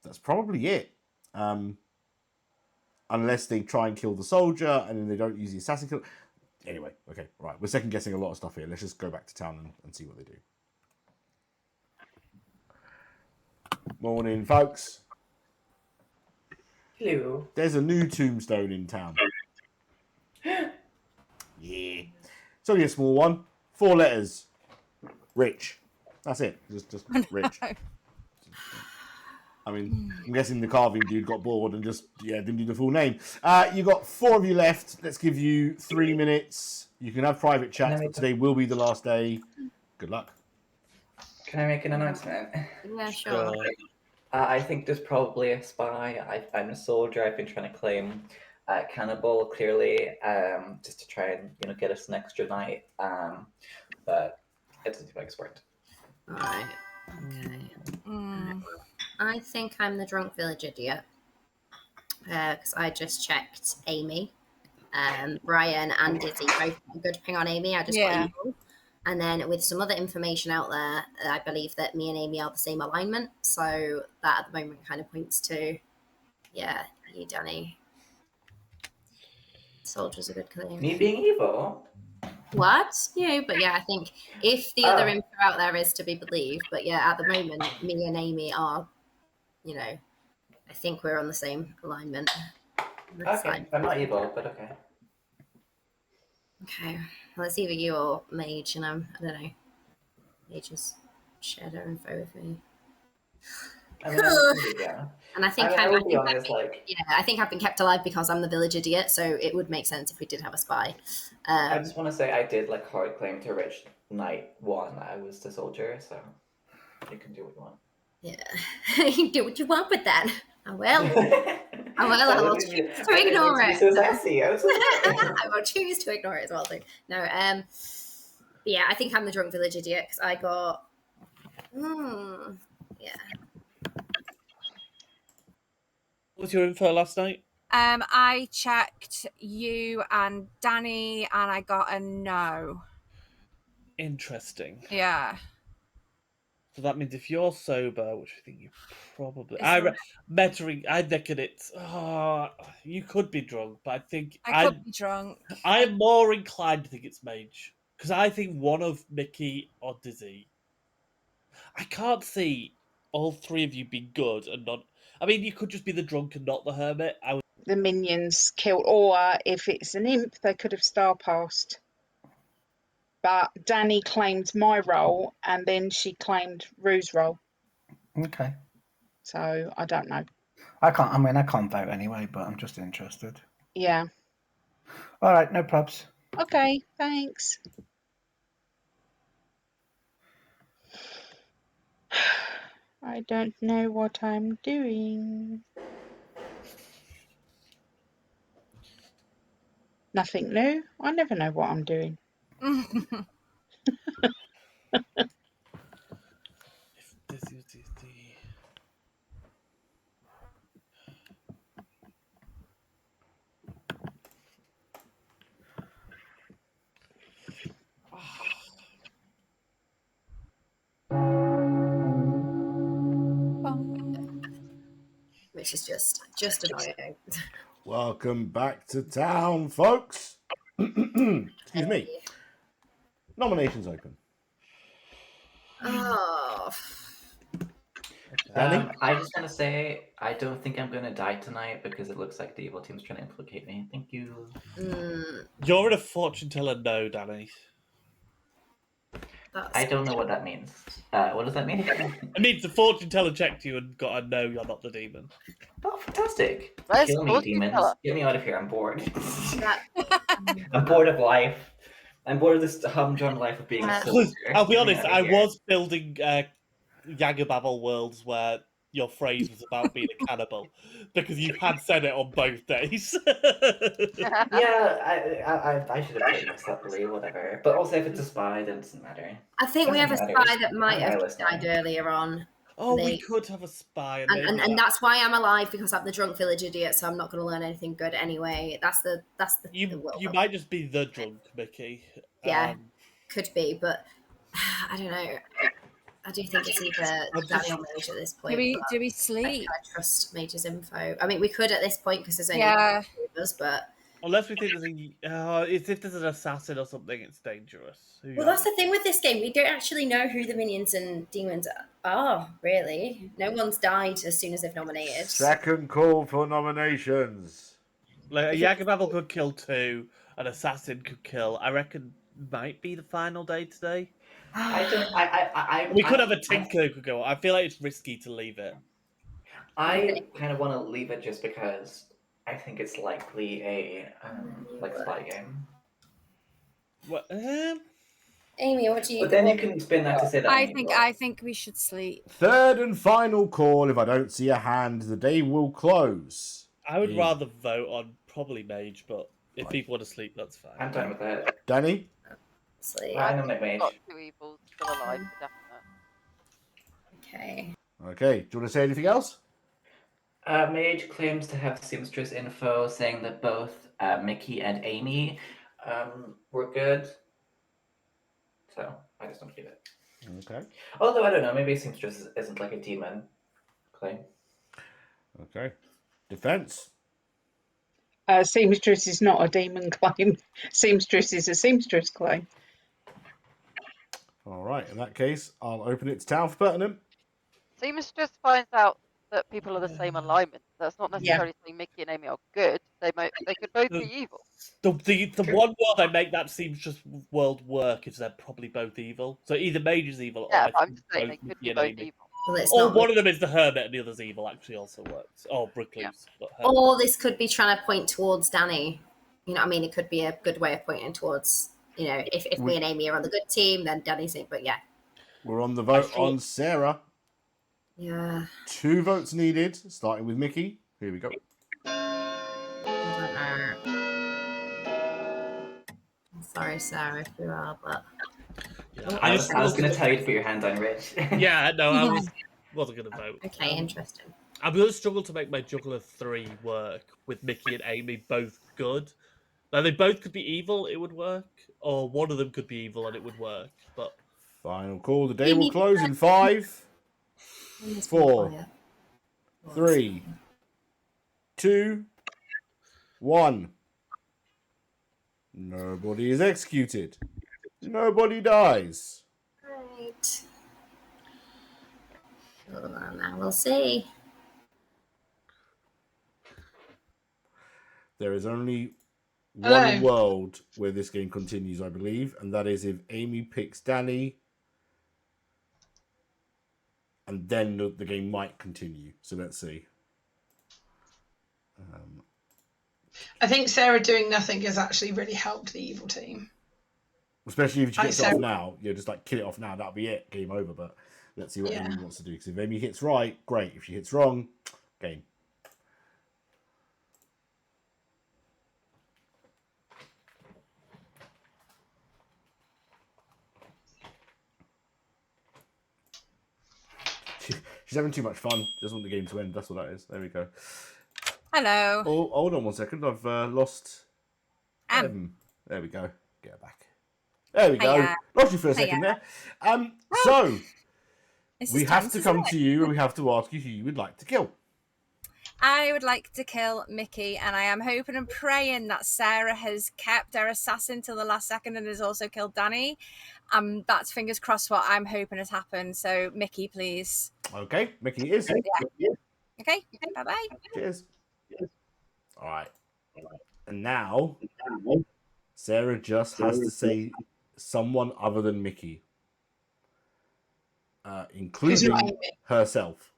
that's probably it. Unless they try and kill the soldier and then they don't use the assassin kill. Anyway, okay, right. We're second guessing a lot of stuff here. Let's just go back to town and see what they do. Morning, folks. Hello. There's a new tombstone in town. Yeah. It's only a small one. 4 letters. Rich. That's it. Just rich. I mean, I'm guessing the carving dude got bored and just, didn't do the full name. You got 4 of you left. Let's give you 3 minutes. You can have private chats, but today will be the last day. Good luck. Can I make an announcement? Yeah, sure. I think there's probably a spy. I'm a soldier. I've been trying to claim cannibal, clearly, just to try and get us an extra night. But it doesn't seem like it's worked. All right. Okay. I think I'm the drunk village idiot because I just checked Amy, Brian, and Dizzy both got a good ping on Amy. I just got evil. And then with some other information out there, I believe that me and Amy are the same alignment. So that at the moment kind of points to, you, Danny. Soldier's a good claim. Me being evil? What? You? But yeah, I think if the other info out there is to be believed, but yeah, at the moment, me and Amy are, I think we're on the same alignment. Okay, I'm not evil, but okay. Okay, well, it's either you or Mage, and I don't know. Mage just shared her info with me. I mean, yeah. And I think I think I've been kept alive because I'm the village idiot, so it would make sense if we did have a spy. I just want to say I did hard claim to Rich night 1. I was the soldier, so you can do what you want. Yeah, you can do what you want with that. I will. I will choose to ignore it. So sassy. I will choose to ignore it as well. Though. No, yeah, I think I'm the drunk village idiot because I got. Yeah. What was your info last night? I checked you and Danny, and I got a no. Interesting. Yeah. So that means if you're sober, which I think you probably... I reckon it's... Oh, you could be drunk, but I think... I could be drunk. I am more inclined to think it's Mage. Because I think one of Mickey or Dizzy... I can't see all 3 of you being good and not... I mean, you could just be the drunk and not the hermit. the minions killed, or if it's an imp, they could have star passed. But Danny claimed my role, and then she claimed Rue's role. Okay. So I don't know. I can't vote anyway, but I'm just interested. Yeah. All right, no probs. Okay, thanks. I don't know what I'm doing. Nothing new. I never know what I'm doing. This is the. Which is just annoying. Welcome back to town, folks. Excuse me. Nominations open. Oh. Danny? I just want to say I don't think I'm going to die tonight because it looks like the evil team's trying to implicate me. Thank you. You're in a fortune teller, no, Danny. I don't know what that means. What does that mean? It means the fortune teller checked you and got a no, you're not the demon. Oh, fantastic. Where's Kill the me, fortune demons. teller? Get me out of here. I'm bored. I'm bored of life. I'm bored of this humdrum life of being a soldier. I'll be Get me honest, out of I here. was building Yagababble worlds where your phrase was about being a cannibal because you had said it on both days. Yeah, I should have played more subtly, whatever. But also, if it's a spy, then it doesn't matter. I think we have a Doesn't spy matter. that might I'm have nihilist died now. earlier on. Oh, we They- could have a spy, and that's why I'm alive, because I'm the drunk village idiot. So I'm not going to learn anything good anyway. That's the you world. you might just be the drunk, Mickey. Yeah, could be, but I don't know. I do think it's either Danny or Mage at this point. Do we sleep? I trust Mage's info. I mean, we could at this point because there's only Yeah. two of us, but unless we think there's it's if there's an assassin or something, it's dangerous. well, that's the thing with this game. We don't actually know who the minions and demons are, really. No one's died as soon as they've nominated. Second call for nominations. Like a Yagababble could kill 2, an assassin could kill. I reckon might be the final day today. We could have a tinker who could go. I feel like it's risky to leave it. I kind of want to leave it just because I think it's likely a spy game. What? Amy, what do you? But then you can spin that to say that. I think we should sleep. Third and final call. If I don't see a hand, the day will close. I would rather vote on probably Mage, but if people want to sleep, that's fine. I'm done with that. Danny? Sleep. I nominate Mage. Got 2 evils still alive, for definite. Okay. Okay, do you want to say anything else? Mage claims to have seamstress info saying that both Mickey and Amy were good. So I just don't believe it. Okay. Although I don't know, maybe seamstress isn't like a demon claim. Okay. Defense? Seamstress is not a demon claim. Seamstress is a seamstress claim. All right, in that case, I'll open it to town for pertinent. Seamstress finds out that people are the same alignment. That's not necessarily saying Mickey and Amy are good. They could both be evil. The one world I make that seamstress world work is they're probably both evil. So either Mage is evil, Yeah, or but I'm just saying they could Mickey be and both Amy. evil. Well, it's Or not one of them is the hermit and the other's evil. Actually, also works. Or Brookleys. But Or this could be trying to point towards Danny. You know what I mean? It could be a good way of pointing towards, if me and Amy are on the good team, then Danny's in. But yeah. We're on the vote on Sarah. Yeah. 2 votes needed, starting with Mickey. Here we go. I don't know. I'm sorry, Sarah, if you are, but... I was going to tell you to put your hand on Rich. Yeah, no, I wasn't going to vote. Okay, interesting. I'm going to struggle to make my Juggler 3 work with Mickey and Amy both good. Now, they both could be evil, it would work. Or one of them could be evil and it would work. But Final call. The day will close in 5, 4, 3, 2, 1. Nobody is executed. Nobody dies. Right. Well, now we'll see. There is only Hello. one world where this game continues, I believe, and that is if Amy picks Danny, and then the game might continue. So let's see. I think Sarah doing nothing has actually really helped the evil team. Especially if she Like gets it off Sarah. now, just like kill it off now. That'll be it, game over. But let's see what Yeah. Amy wants to do. Because if Amy hits right, great. If she hits wrong, game. She's having too much fun. Just want the game to end. That's what that is. There we go. Hello. Oh, hold on one second. I've lost. There we go. Get her back. There we go. Hiya. Lost you for a second Hiya. there. So This we is have tense, to isn't come it? to you, and we have to ask you who you would like to kill. I would like to kill Mickey, and I am hoping and praying that Sarah has kept her assassin till the last second and has also killed Danny. That's fingers crossed what I'm hoping has happened. So Mickey, please. Okay, Mickey is. Yeah. Okay. Bye bye. Cheers. All right. And now Sarah just has to say someone other than Mickey, including not Amy. herself.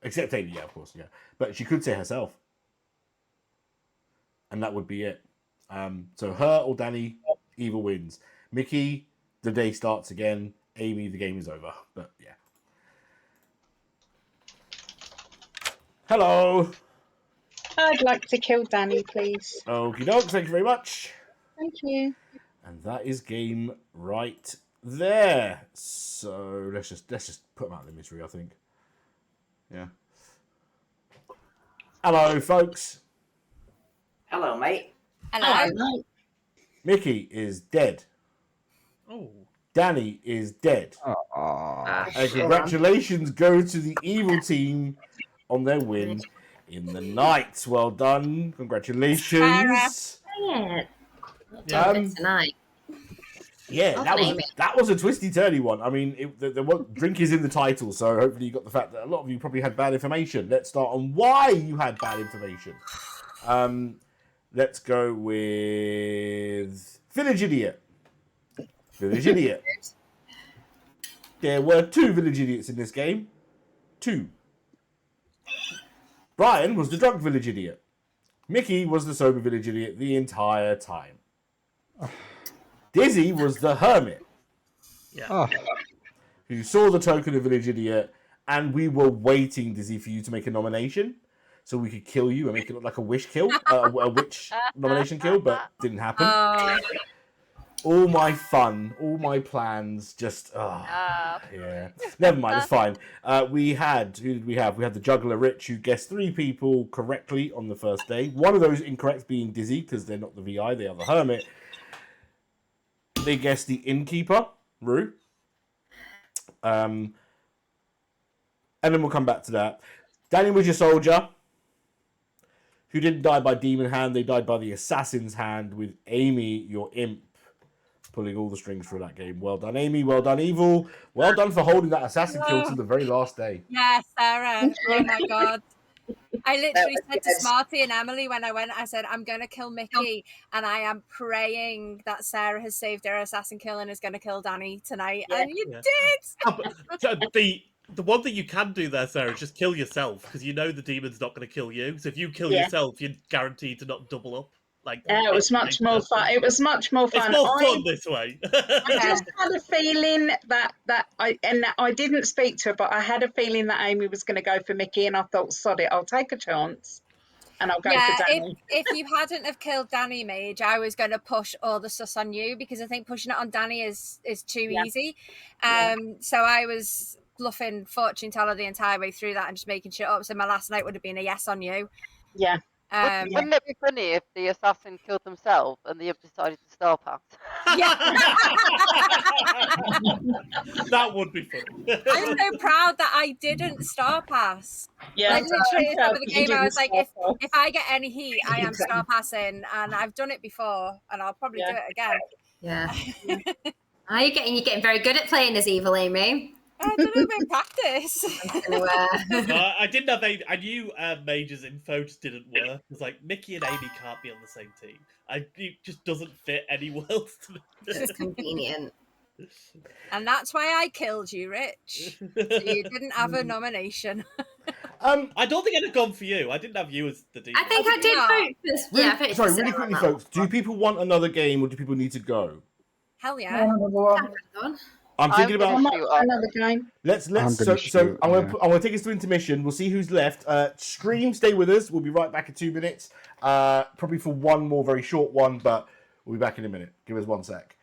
Except Amy, yeah, of course, yeah. But she could say herself. And that would be it. So her or Danny, evil wins. Mickey, the day starts again. Amy, the game is over. But yeah. Hello. I'd like to kill Danny, please. Okie doke, thank you very much. Thank you. And that is game right there. So let's just put them out of their misery, I think. Yeah. Hello, folks. Hello, mate. Hello. Mickey is dead. Oh. Danny is dead. Aw. And congratulations go to the evil team on their win in the night. Well done. Congratulations. Yeah. Um, Tonight. Yeah, Lovely. that was a twisty turny one. I mean, drink is in the title, so hopefully you got the fact that a lot of you probably had bad information. Let's start on why you had bad information. Let's go with Village Idiot. Village Idiot. There were 2 Village Idiots in this game. 2. Brian was the drunk Village Idiot. Mickey was the sober Village Idiot the entire time. Dizzy was the hermit. Yeah. Oh, Who saw the token of Village Idiot, and we were waiting, Dizzy, for you to make a nomination so we could kill you and make it look like a wish kill, a witch nomination kill, but didn't happen. All my fun, all my plans, just yeah. Never mind, it's fine. Who did we have? We had the juggler Rich, who guessed 3 people correctly on the first day. One of those incorrect being Dizzy, because they're not the VI, they are the hermit. They guessed the innkeeper, Rue. And then we'll come back to that. Danny was your soldier, who didn't die by demon hand. They died by the assassin's hand, with Amy, your imp, pulling all the strings for that game. Well done, Amy. Well done, Evil. Well done for holding that assassin kill till the very last day. Yeah, Sarah. Oh my god. I literally said to good. Smarty and Emily when I went, I said, I'm going to kill Mickey, and I am praying that Sarah has saved her assassin kill and is going to kill Danny tonight. Yeah. And you Yeah. did! The one thing you can do there, Sarah, is just kill yourself, because you know the demon's not going to kill you. So if you kill Yeah. yourself, you're guaranteed to not double up. Like It was much more fun. It was much more fun. It's more fun this way. I just had a feeling that I didn't speak to her, but I had a feeling that Amy was going to go for Mickey, and I thought, sod it, I'll take a chance, and I'll go for Danny. if you hadn't have killed Danny, Mage, I was going to push all the sus on you, because I think pushing it on Danny is too easy. So I was bluffing fortune teller the entire way through that and just making shit up. So my last night would have been a yes on you. Yeah. Wouldn't it be funny if the assassin killed themselves and the imp decided to star pass? That would be funny. I'm so proud that I didn't star pass. Yeah, Like literally I'm at the top proud of the that you game, I was didn't like, star pass. if I get any heat, I am star passing, and I've done it before, and I'll probably do it again. Yeah. You're getting very good at playing as evil, Amy. I don't know about practice. No, I didn't have any. I knew Major's info just didn't work. It was like Mickey and Amy can't be on the same team. It just doesn't fit any worlds to me. It's convenient. And that's why I killed you, Rich. So you didn't have a nomination. I don't think I'd have gone for you. I didn't have you as the demon. I think I did vote for. Yeah, I voted Sorry, for really Sarah quickly, on that folks. Do people want another game, or do people need to go? Hell yeah. one. I'm thinking about another game. Let's I'm gonna shoot, I'm yeah. gonna take us to intermission. We'll see who's left. Scream, stay with us. We'll be right back in 2 minutes. Probably for one more very short one, but we'll be back in a minute. Give us 1 sec.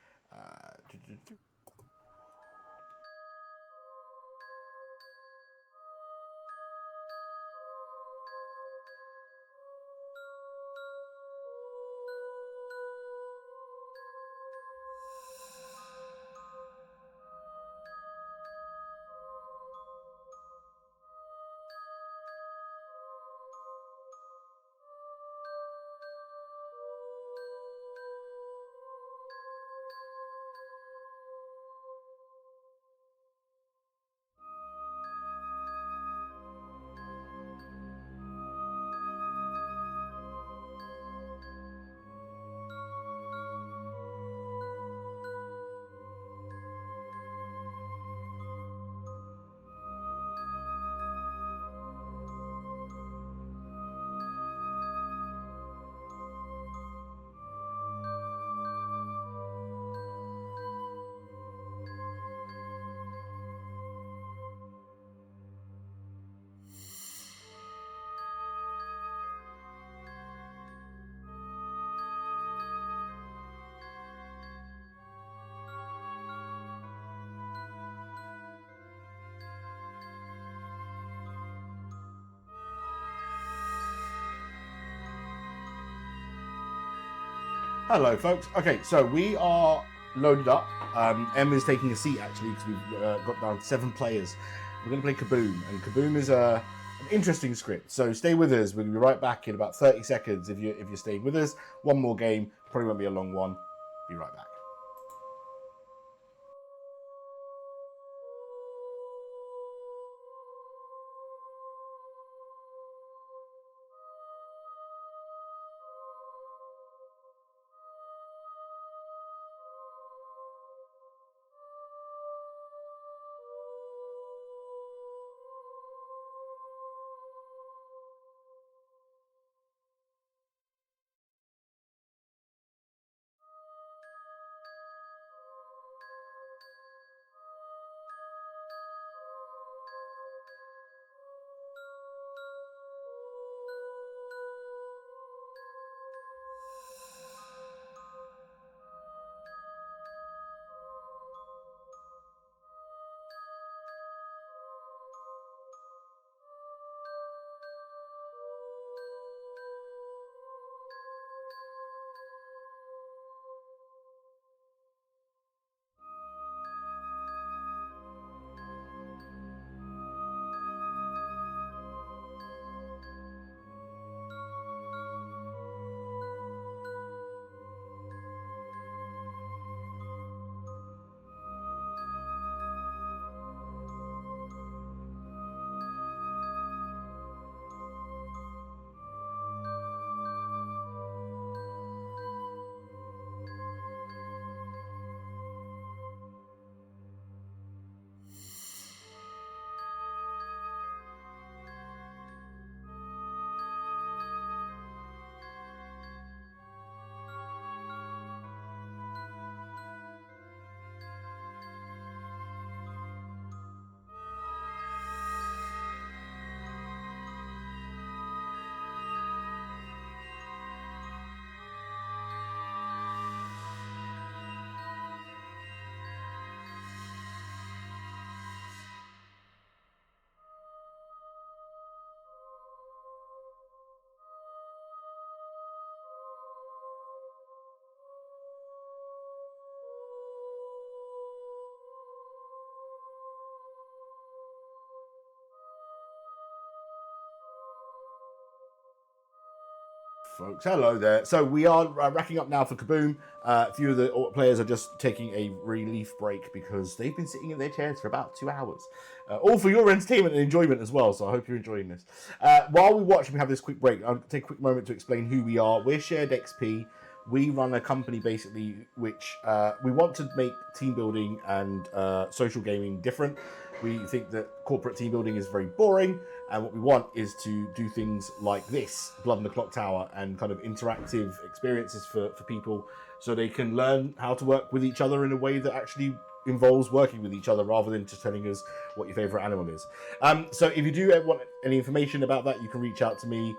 Hello, folks. Okay, so we are loaded up. Emma's taking a seat actually because we've got down 7 players. We're going to play Kaboom, and Kaboom is an interesting script. So stay with us. We'll be right back in about 30 seconds. If you're staying with us, one more game. Probably won't be a long one. Be right back. folks. Hello there. So we are racking up now for Kaboom. A few of the players are just taking a relief break because they've been sitting in their chairs for about 2 hours. All for your entertainment and enjoyment as well, so I hope you're enjoying this. While we watch and we have this quick break, I'll take a quick moment to explain who we are. We're Shared XP. We run a company basically which we want to make team building and social gaming different. We think that corporate team building is very boring, and what we want is to do things like this, Blood in the Clocktower, and kind of interactive experiences for people so they can learn how to work with each other in a way that actually involves working with each other rather than just telling us what your favorite animal is. So if you do want any information about that, you can reach out to me.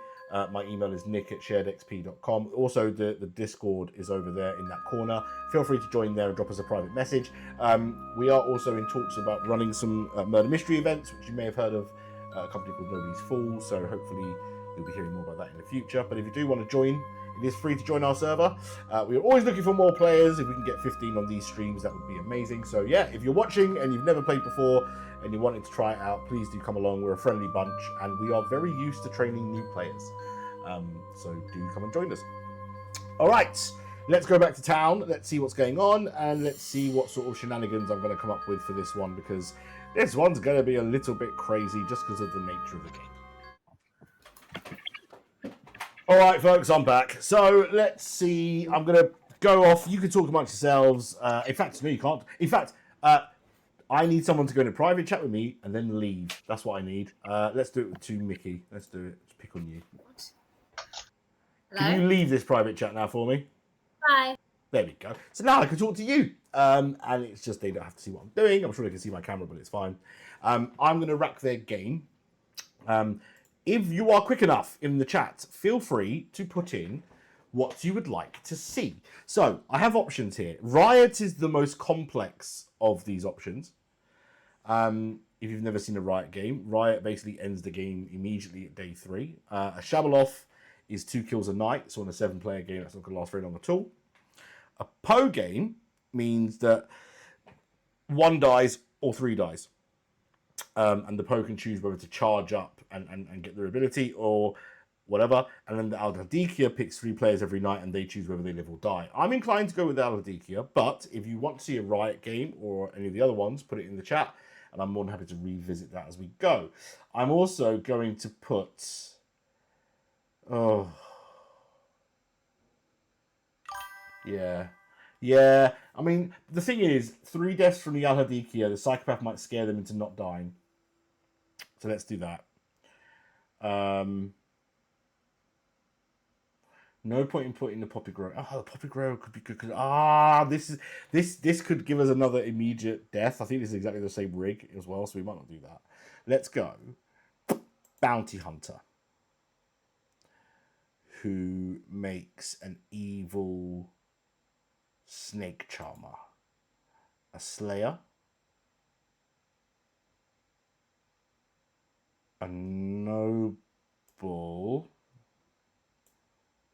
My email is nick@sharedxp.com. Also, the Discord is over there in that corner. Feel free to join there and drop us a private message. We are also in talks about running some murder mystery events, which you may have heard of, a company called Nobody's Fool. So hopefully you'll be hearing more about that in the future. But if you do want to join, it is free to join our server. We are always looking for more players. If we can get 15 on these streams, that would be amazing. So yeah, if you're watching and you've never played before and you wanted to try it out, please do come along. We're a friendly bunch and we are very used to training new players. So do come and join us. All right, let's go back to town. Let's see what's going on and let's see what sort of shenanigans I'm going to come up with for this one, because this one's going to be a little bit crazy just because of the nature of the game. All right, folks, I'm back. So let's see. I'm going to go off. You can talk amongst yourselves. In fact, no, you can't. In fact, I need someone to go in a private chat with me and then leave. That's what I need. Let's do it to Mickey. Let's do it. Let's pick on you. Hello? Can you leave this private chat now for me? Bye. There we go. So now I can talk to you. And it's just they don't have to see what I'm doing. I'm sure they can see my camera, but it's fine. I'm going to rack their game. If you are quick enough in the chat, feel free to put in what you would like to see. So I have options here. Riot is the most complex of these options. If you've never seen a Riot game, Riot basically ends the game immediately at day 3. A Shabalov is 2 kills a night, so on a 7-player game, that's not going to last very long at all. A Poe game means that 1 dies or 3 dies. And the Poe can choose whether to charge up and get their ability or whatever. And then the Al-Hadikia picks 3 players every night and they choose whether they live or die. I'm inclined to go with Al-Hadikia, but if you want to see a Riot game or any of the other ones, put it in the chat. And I'm more than happy to revisit that as we go. I'm also going to put... Oh. Yeah. Yeah. I mean, the thing is, 3 deaths from the Al-Hadikia, the psychopath might scare them into not dying. So let's do that. No point in putting the Poppy Grow. Oh, the Poppy Grow could be good. This could give us another immediate death. I think this is exactly the same rig as well, so we might not do that. Let's go. Bounty Hunter, who makes an evil snake charmer, a slayer, a noble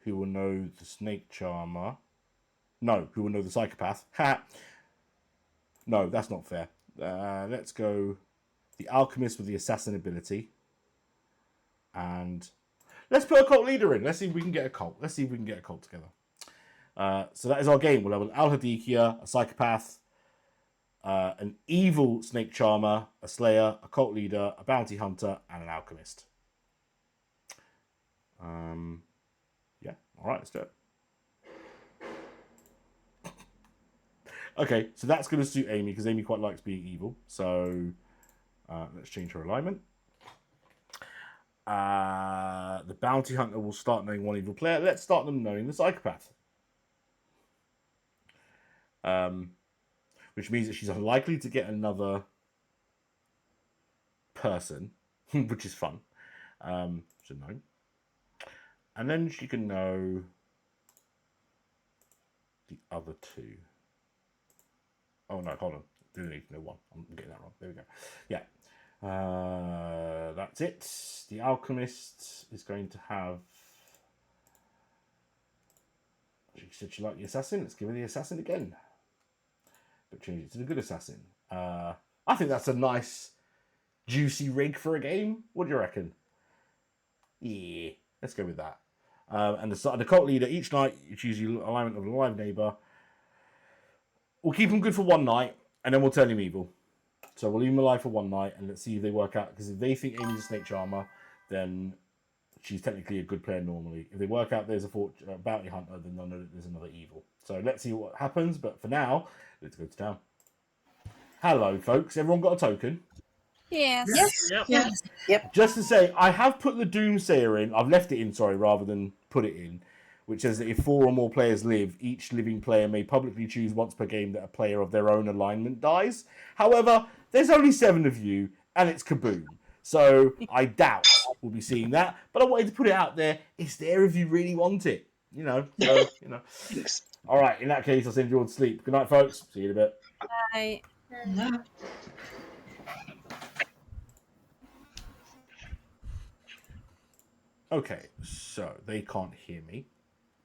who will know the snake charmer. No, who will know the psychopath. Ha! No, that's not fair. Let's go the alchemist with the assassin ability. And let's put a cult leader in. Let's see if we can get a cult. Let's see if we can get a cult together. So that is our game. We'll have an Al-Hadikia, a psychopath, an evil snake charmer, a slayer, a cult leader, a bounty hunter, and an alchemist. Yeah. All right, let's do it. Okay, so that's going to suit Amy because Amy quite likes being evil. So let's change her alignment. The bounty hunter will start knowing 1 evil player. Let's start them knowing the psychopath. Which means that she's unlikely to get another person, which is fun. So no. And then she can know the other 2. Oh no, hold on. Do need to know 1. I'm getting that wrong. There we go. Yeah. That's it. The alchemist is going to have... She said she liked the assassin. Let's give her the assassin again. But change it to the good assassin. I think that's a nice, juicy rig for a game. What do you reckon? Yeah, let's go with that. And the cult leader, each night, you choose your alignment of a live neighbor. We'll keep him good for one night, and then we'll turn him evil. So we'll leave him alive for one night, and let's see if they work out. Because if they think Amy's a snake charmer, then she's technically a good player normally. If they work out there's a bounty hunter, then they'll know that there's another evil. So let's see what happens. But for now, let's go to town. Hello, folks. Everyone got a token? Yes. Yep. Just to say, I have put the Doomsayer in. I've left it in, rather than put it in. Which says that if 4 or more players live, each living player may publicly choose once per game that a player of their own alignment dies. However, there's only 7 of you, and it's Kaboom. So I doubt we'll be seeing that. But I wanted to put it out there. It's there if you really want it. All right, in that case, I'll send you all to sleep. Good night, folks. See you in a bit. Bye. No. Okay, so they can't hear me.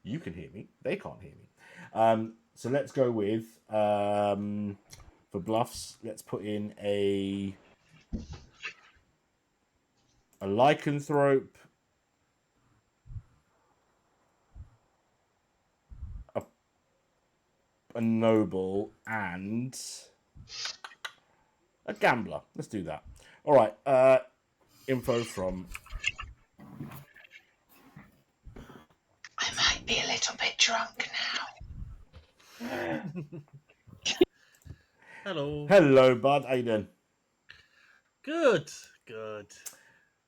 You can hear me. They can't hear me. So let's go with, for bluffs, let's put in a lycanthrope, a noble, and a gambler. Let's do that. All right. Info from... I might be a little bit drunk now. Hello. Hello, bud. How you doing? Good.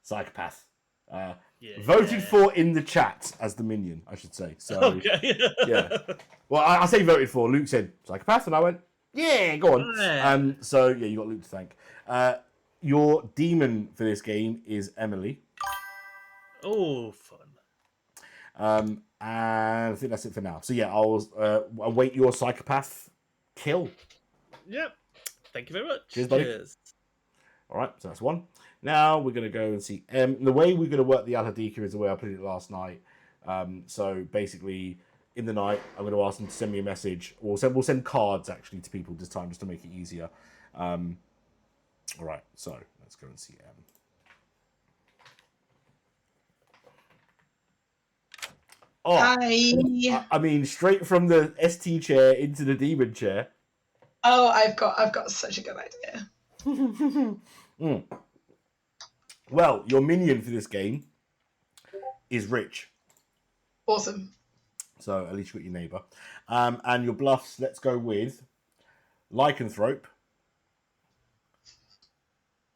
Psychopath. Yeah. Voted for in the chat as the minion, I should say. So, Okay. yeah. Well, I say voted for. Luke said psychopath, and I went, yeah, go on. Yeah. So, yeah, you got Luke to thank. Your demon for this game is Emily. Oh, fun. And I think that's it for now. So, yeah, I'll await your psychopath kill. Yep. Thank you very much. Cheers, buddy. All right, so that's one. Now we're going to go and see. The way we're going to work the Al-Hadika is the way I put it last night. So basically, in the night, I'm going to ask them to send me a message. We'll send cards actually to people this time just to make it easier. All right, so let's go and see M. Oh, Hi. I mean, straight from the ST chair into the demon chair. Oh, I've got such a good idea. Well, your minion for this game is Rich. Awesome. So at least you got your neighbour. And your bluffs, let's go with Lycanthrope,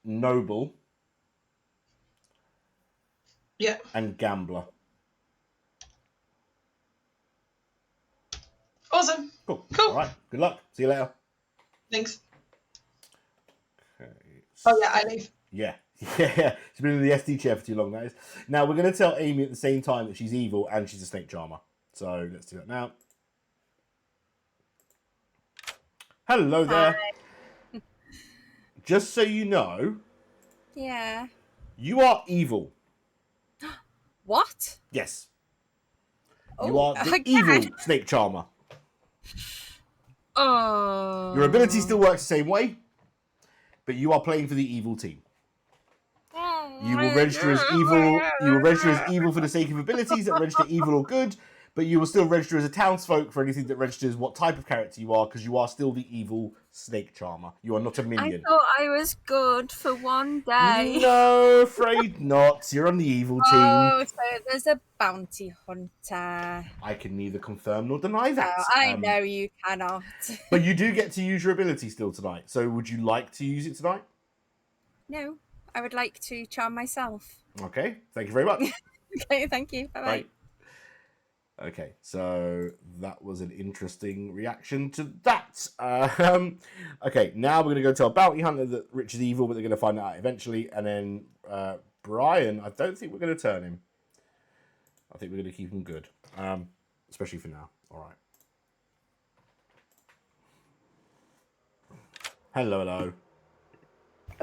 Noble, Yeah. and Gambler. Awesome. Cool. Cool. All right. Good luck. See you later. Thanks. Okay. Oh yeah, I leave. Yeah. Yeah. She's been in the SD chair for too long, that is. Now, we're going to tell Amy at the same time that she's evil and she's a snake charmer. So, let's do that now. Hello there. Hi. Just so you know, Yeah. you are evil. What? Yes. Oh, You are the okay. evil snake charmer. Oh. Your ability still works the same way, but you are playing for the evil team. You will register as evil. You will register as evil for the sake of abilities that register evil or good, but you will still register as a townsfolk for anything that registers what type of character you are, because you are still the evil snake charmer. You are not a I minion. thought I was good for one day. No, afraid not. You're on the evil team. Oh, so there's a bounty hunter. I can neither confirm nor deny that. Oh, I know you cannot. But you do get to use your ability still tonight. So would you like to use it tonight? No, I would like to charm myself. Okay, thank you very much. Okay, thank you. Bye-bye. Bye. Okay, so that was an interesting reaction to that. Okay, now we're going to go tell Bounty Hunter that Rich is evil, but they're going to find out eventually. And then Brian, I don't think we're going to turn him. I think we're going to keep him good, especially for now. All right. Hello, hello.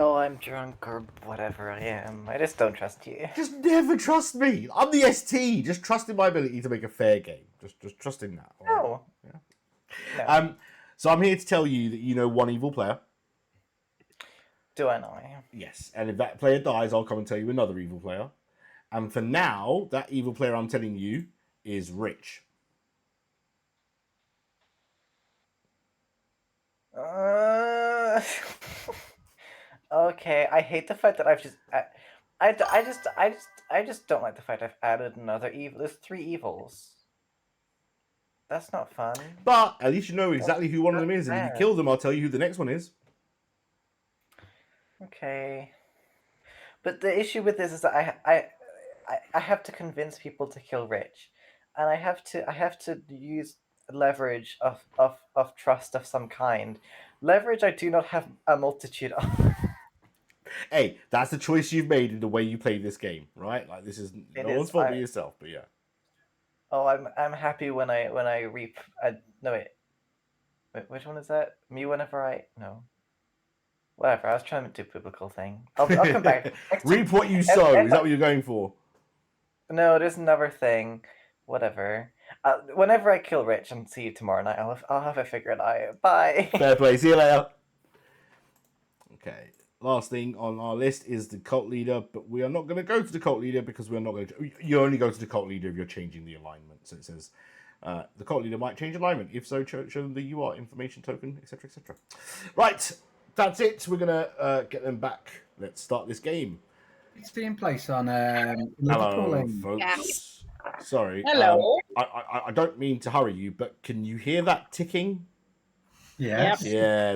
Oh, I'm drunk or whatever I am. I just don't trust you. Just never trust me. I'm the ST. Just trust in my ability to make a fair game. Just trust in that. No. Yeah. No. So I'm here to tell you that you know one evil player. Do I know? Yes. And if that player dies, I'll come and tell you another evil player. And for now, that evil player I'm telling you is Rich. Okay, I hate the fact that I just don't like the fact I've added another evil. There's 3 evils. That's not fun. But at least you know exactly who one of them is, and if you bad. kill them, I'll tell you who the next one is. Okay. But the issue with this is that I have to convince people to kill Rich, and I have to use leverage of trust of some kind. Leverage I do not have a multitude of. Hey, that's the choice you've made in the way you play this game, right? Like this is no one's fault but yourself, but yeah. Oh, I'm happy when I reap. No wait, which one is that? Me whenever I no. Whatever. I was trying to do a biblical thing. I'll come back. Reap what you sow. Is that what you're going for? No, there's another thing. Whatever. Whenever I kill Rich and see you tomorrow night, I'll have it figured out. Bye. Fair play. See you later. Okay. Last thing on our list is the cult leader, but we are not going to go to the cult leader because we're not going to. You only go to the cult leader if you're changing the alignment. So it says the cult leader might change alignment. If so, show them the UR information token, etc., etc. Right. That's it. We're going to get them back. Let's start this game. It's in place on Liverpool. Hello, folks. Yes. Sorry. Hello. I don't mean to hurry you, but can you hear that ticking? Yes. Yeah.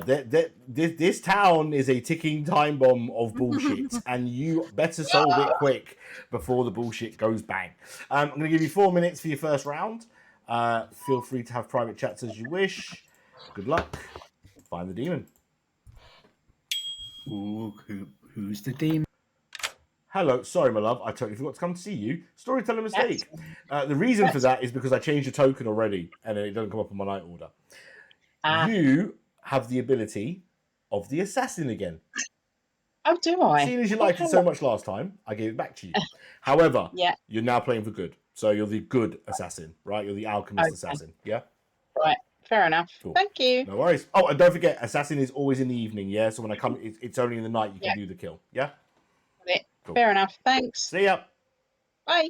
This town is a ticking time bomb of bullshit, and you better solve it quick before the bullshit goes bang. I'm going to give you 4 minutes for your first round. Feel free to have private chats as you wish. Good luck. Find the demon. Ooh, who's the demon? Hello, sorry, my love. I totally forgot to come to see you. Storyteller mistake. The reason for that is because I changed the token already, and it doesn't come up on my night order. You have the ability of the assassin again. Oh, do I? Seeing as you liked it so much last time, I gave it back to you. However, you're now playing for good, so you're the good assassin, right? You're the alchemist assassin. Yeah. Right. Fair enough. Cool. Thank you. No worries. Oh, and don't forget, assassin is always in the evening. Yeah. So when I come, it's only in the night you can do the kill. Yeah. Cool. Fair enough. Thanks. See ya. Bye.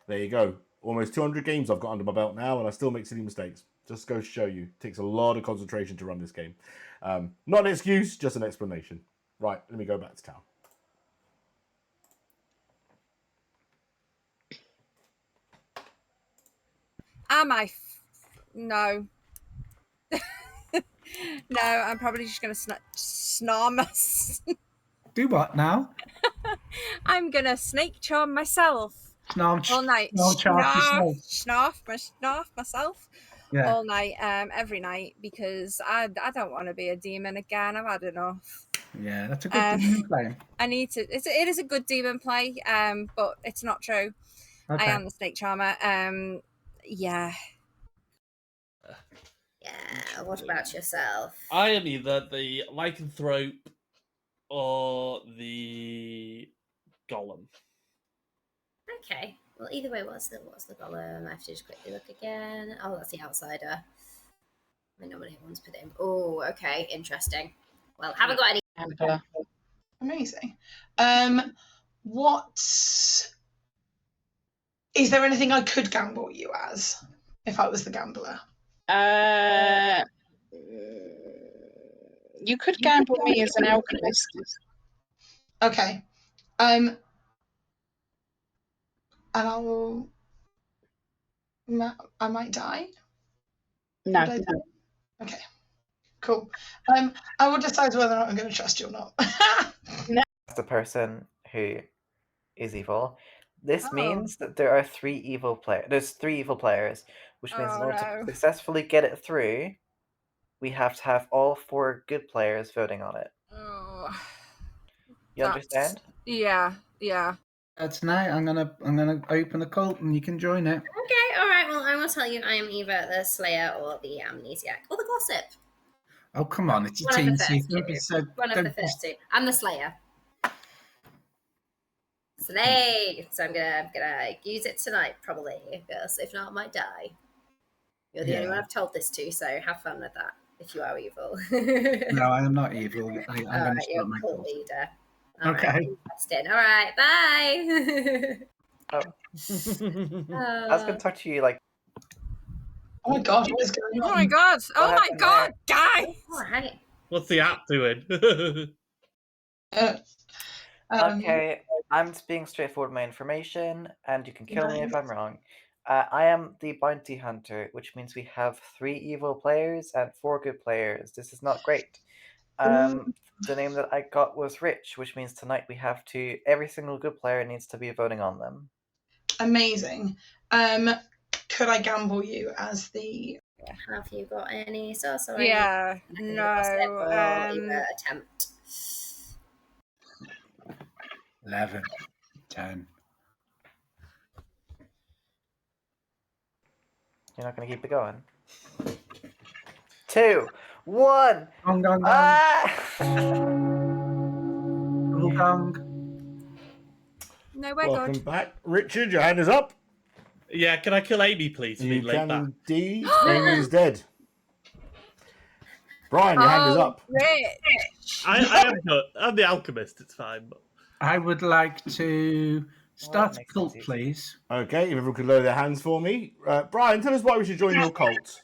There you go. Almost 200 games I've got under my belt now, and I still make silly mistakes. Just goes to show you. It takes a lot of concentration to run this game. Not an excuse, just an explanation. Right, let me go back to town. Am I? No. No, I'm probably just going to snarm. Do what now? I'm going to snake charm myself all night. Snarf myself all night, every night, because I don't want to be a demon again. I've had enough. Yeah, that's a good demon play. I need to. It is a good demon play, but it's not true. Okay. I am the snake charmer. Yeah. Yeah, what about yourself? I am either the lycanthrope or the golem. Okay. Well, either way, what's the golem? I have to just quickly look again. Oh, that's the outsider. I nominate one's put in. Oh, okay, interesting. Well, haven't got any. Amazing. What is there anything I could gamble you as if I was the gambler? You could gamble me as an alchemist. Okay. And I might die. No. Would I die? Okay. Cool. I will decide whether or not I'm going to trust you or not. The person who is evil. This means that there are 3 evil players. There's 3 evil players, which means in order to successfully get it through, we have to have all 4 good players voting on it. You understand? Yeah. Tonight I'm gonna open a cult and you can join it. Okay, all right. Well, I will tell you, I am either the Slayer or the Amnesiac or the Gossip. Oh come on, it's a One team. of the first two. One of the don't- first two. I'm the Slayer. Slay. So I'm gonna use it tonight probably, because if not, I might die. You're the only one I've told this to, so have fun with that. If you are evil. No, I am not evil. I'm All going to right, you're start my cult cult. leader. Okay. All right, bye. Oh. I was gonna talk to you like. Oh my god, what is going on? Oh my god! Oh my happened god, guys! Oh, hang What's the app doing? Okay, I'm just being straightforward with my information, and you can kill me if I'm wrong. I am the bounty hunter, which means we have 3 evil players and 4 good players. This is not great. The name that I got was Rich, which means tonight we have to. Every single good player needs to be voting on them. Amazing. Could I gamble you as the? Have you got any sorcery? Yeah, no. Attempt. 11, 10. You're not gonna keep it going. 2, 1. Gong, gong, gong. Ah! Gong, gong. No, we're Welcome good. back. Richard, your hand is up. Yeah, can I kill Amy, please? You late can back? indeed. Amy is dead. Brian, your hand is up. Rich. I am good. I'm the alchemist. It's fine. But... I would like to start a cult, please. Okay, if everyone could lower their hands for me. Brian, tell us why we should join your cult.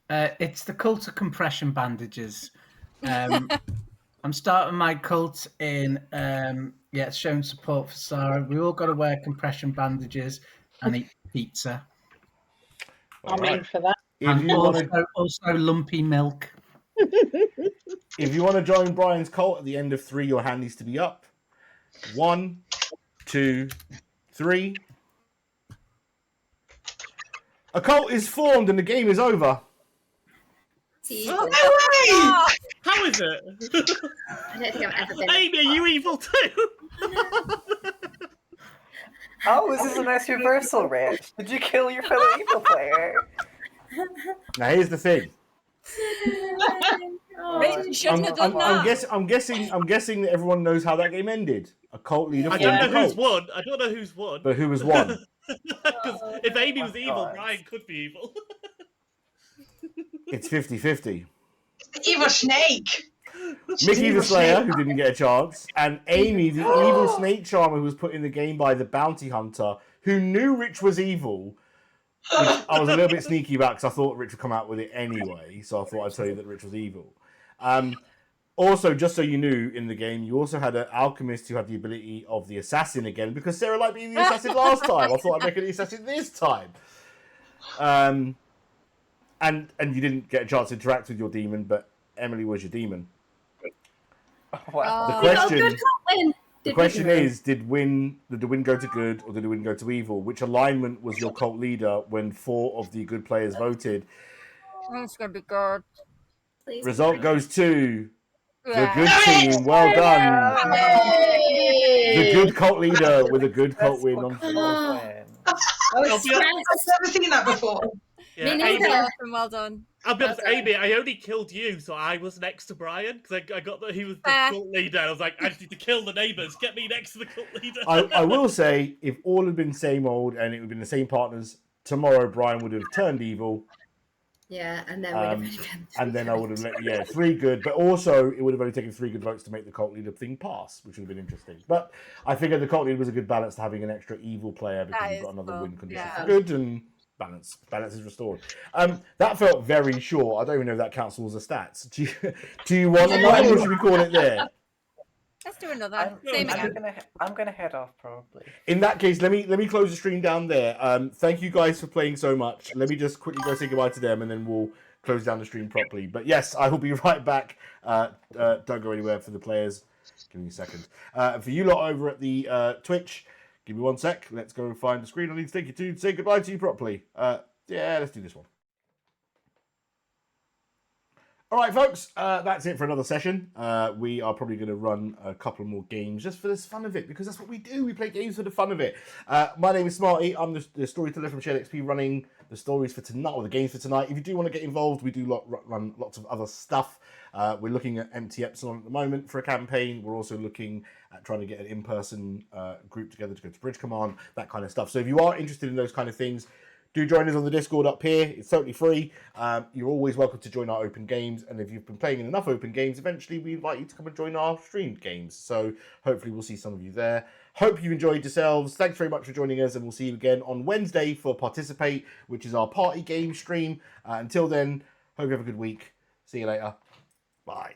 It's the cult of compression bandages. I'm starting my cult in, it's showing support for Sarah. We all got to wear compression bandages and eat pizza. I'm in for that. If you want to, also lumpy milk. if you want to join Brian's cult at the end of 3, your hand needs to be up. 1, 2, 3. A cult is formed and the game is over. Oh, no way! How is it? I don't think I've ever been. Amy, are you evil too? Oh, this is a nice reversal, Rich. Did you kill your fellow evil player? Now here's the thing. Rich, you shouldn't have done that. I'm guessing that everyone knows how that game ended. A cult leader. I don't know who's won. I don't know who's won. But who was won? Because if Amy was evil, Brian could be evil. It's 50-50. Evil snake. Mickey the Slayer, who didn't get a chance, and Amy, the evil snake charmer who was put in the game by the bounty hunter, who knew Rich was evil, which I was a little bit sneaky about because I thought Rich would come out with it anyway, so I thought I'd tell you that Rich was evil. Also, just so you knew, in the game, you also had an alchemist who had the ability of the assassin again, because Sarah liked being the assassin last time. I thought I'd make her the assassin this time. And you didn't get a chance to interact with your demon, but Emily was your demon. Wow. The question is, did the win go to good or did the win go to evil? Which alignment was your cult leader when 4 of the good players voted? It's gonna be good. Please. Result goes to the good team. Well done. The good cult leader with a good cult win. I've never seen that before. Yeah, Me Amy, neither. Well done. I'll be honest, Amy, I only killed you, so I was next to Brian, because I got that he was the cult leader. I was like, I just need to kill the neighbours. Get me next to the cult leader. I will say, if all had been same old and it would have been the same partners, tomorrow Brian would have turned evil. Yeah, and then we'd have been and then I would have let 3 good, but also it would have only taken 3 good votes to make the cult leader thing pass, which would have been interesting. But I figured the cult leader was a good balance to having an extra evil player because you've got another win condition for good and balance is restored. That felt very short. I don't even know if that counts as a stats. Do you want another, or should we call it there? Let's do another. Same again. I'm gonna head off probably. In that case, let me close the stream down there. Thank you guys for playing so much. Let me just quickly go say goodbye to them, and then we'll close down the stream properly. But yes, I will be right back. Don't go anywhere for the players. Give me a second. For you lot over at the Twitch, give me 1 sec. Let's go and find the screen I need to take you to say goodbye to you properly. Yeah, let's do this one. All right, folks, that's it for another session. We are probably going to run a couple more games just for the fun of it, because that's what we do. We play games for the fun of it. My name is Smarty. I'm the storyteller from Shared XP, running the stories for tonight, or the games for tonight. If you do want to get involved, we do run lots of other stuff. We're looking at Empty Epsilon at the moment for a campaign. We're also looking at trying to get an in-person group together to go to Bridge Command, that kind of stuff. So if you are interested in those kind of things, do join us on the Discord up here. It's totally free. You're always welcome to join our open games. And if you've been playing in enough open games, eventually we invite you to come and join our streamed games. So hopefully we'll see some of you there. Hope you enjoyed yourselves. Thanks very much for joining us. And we'll see you again on Wednesday for Participate, which is our party game stream. Until then, hope you have a good week. See you later. Bye.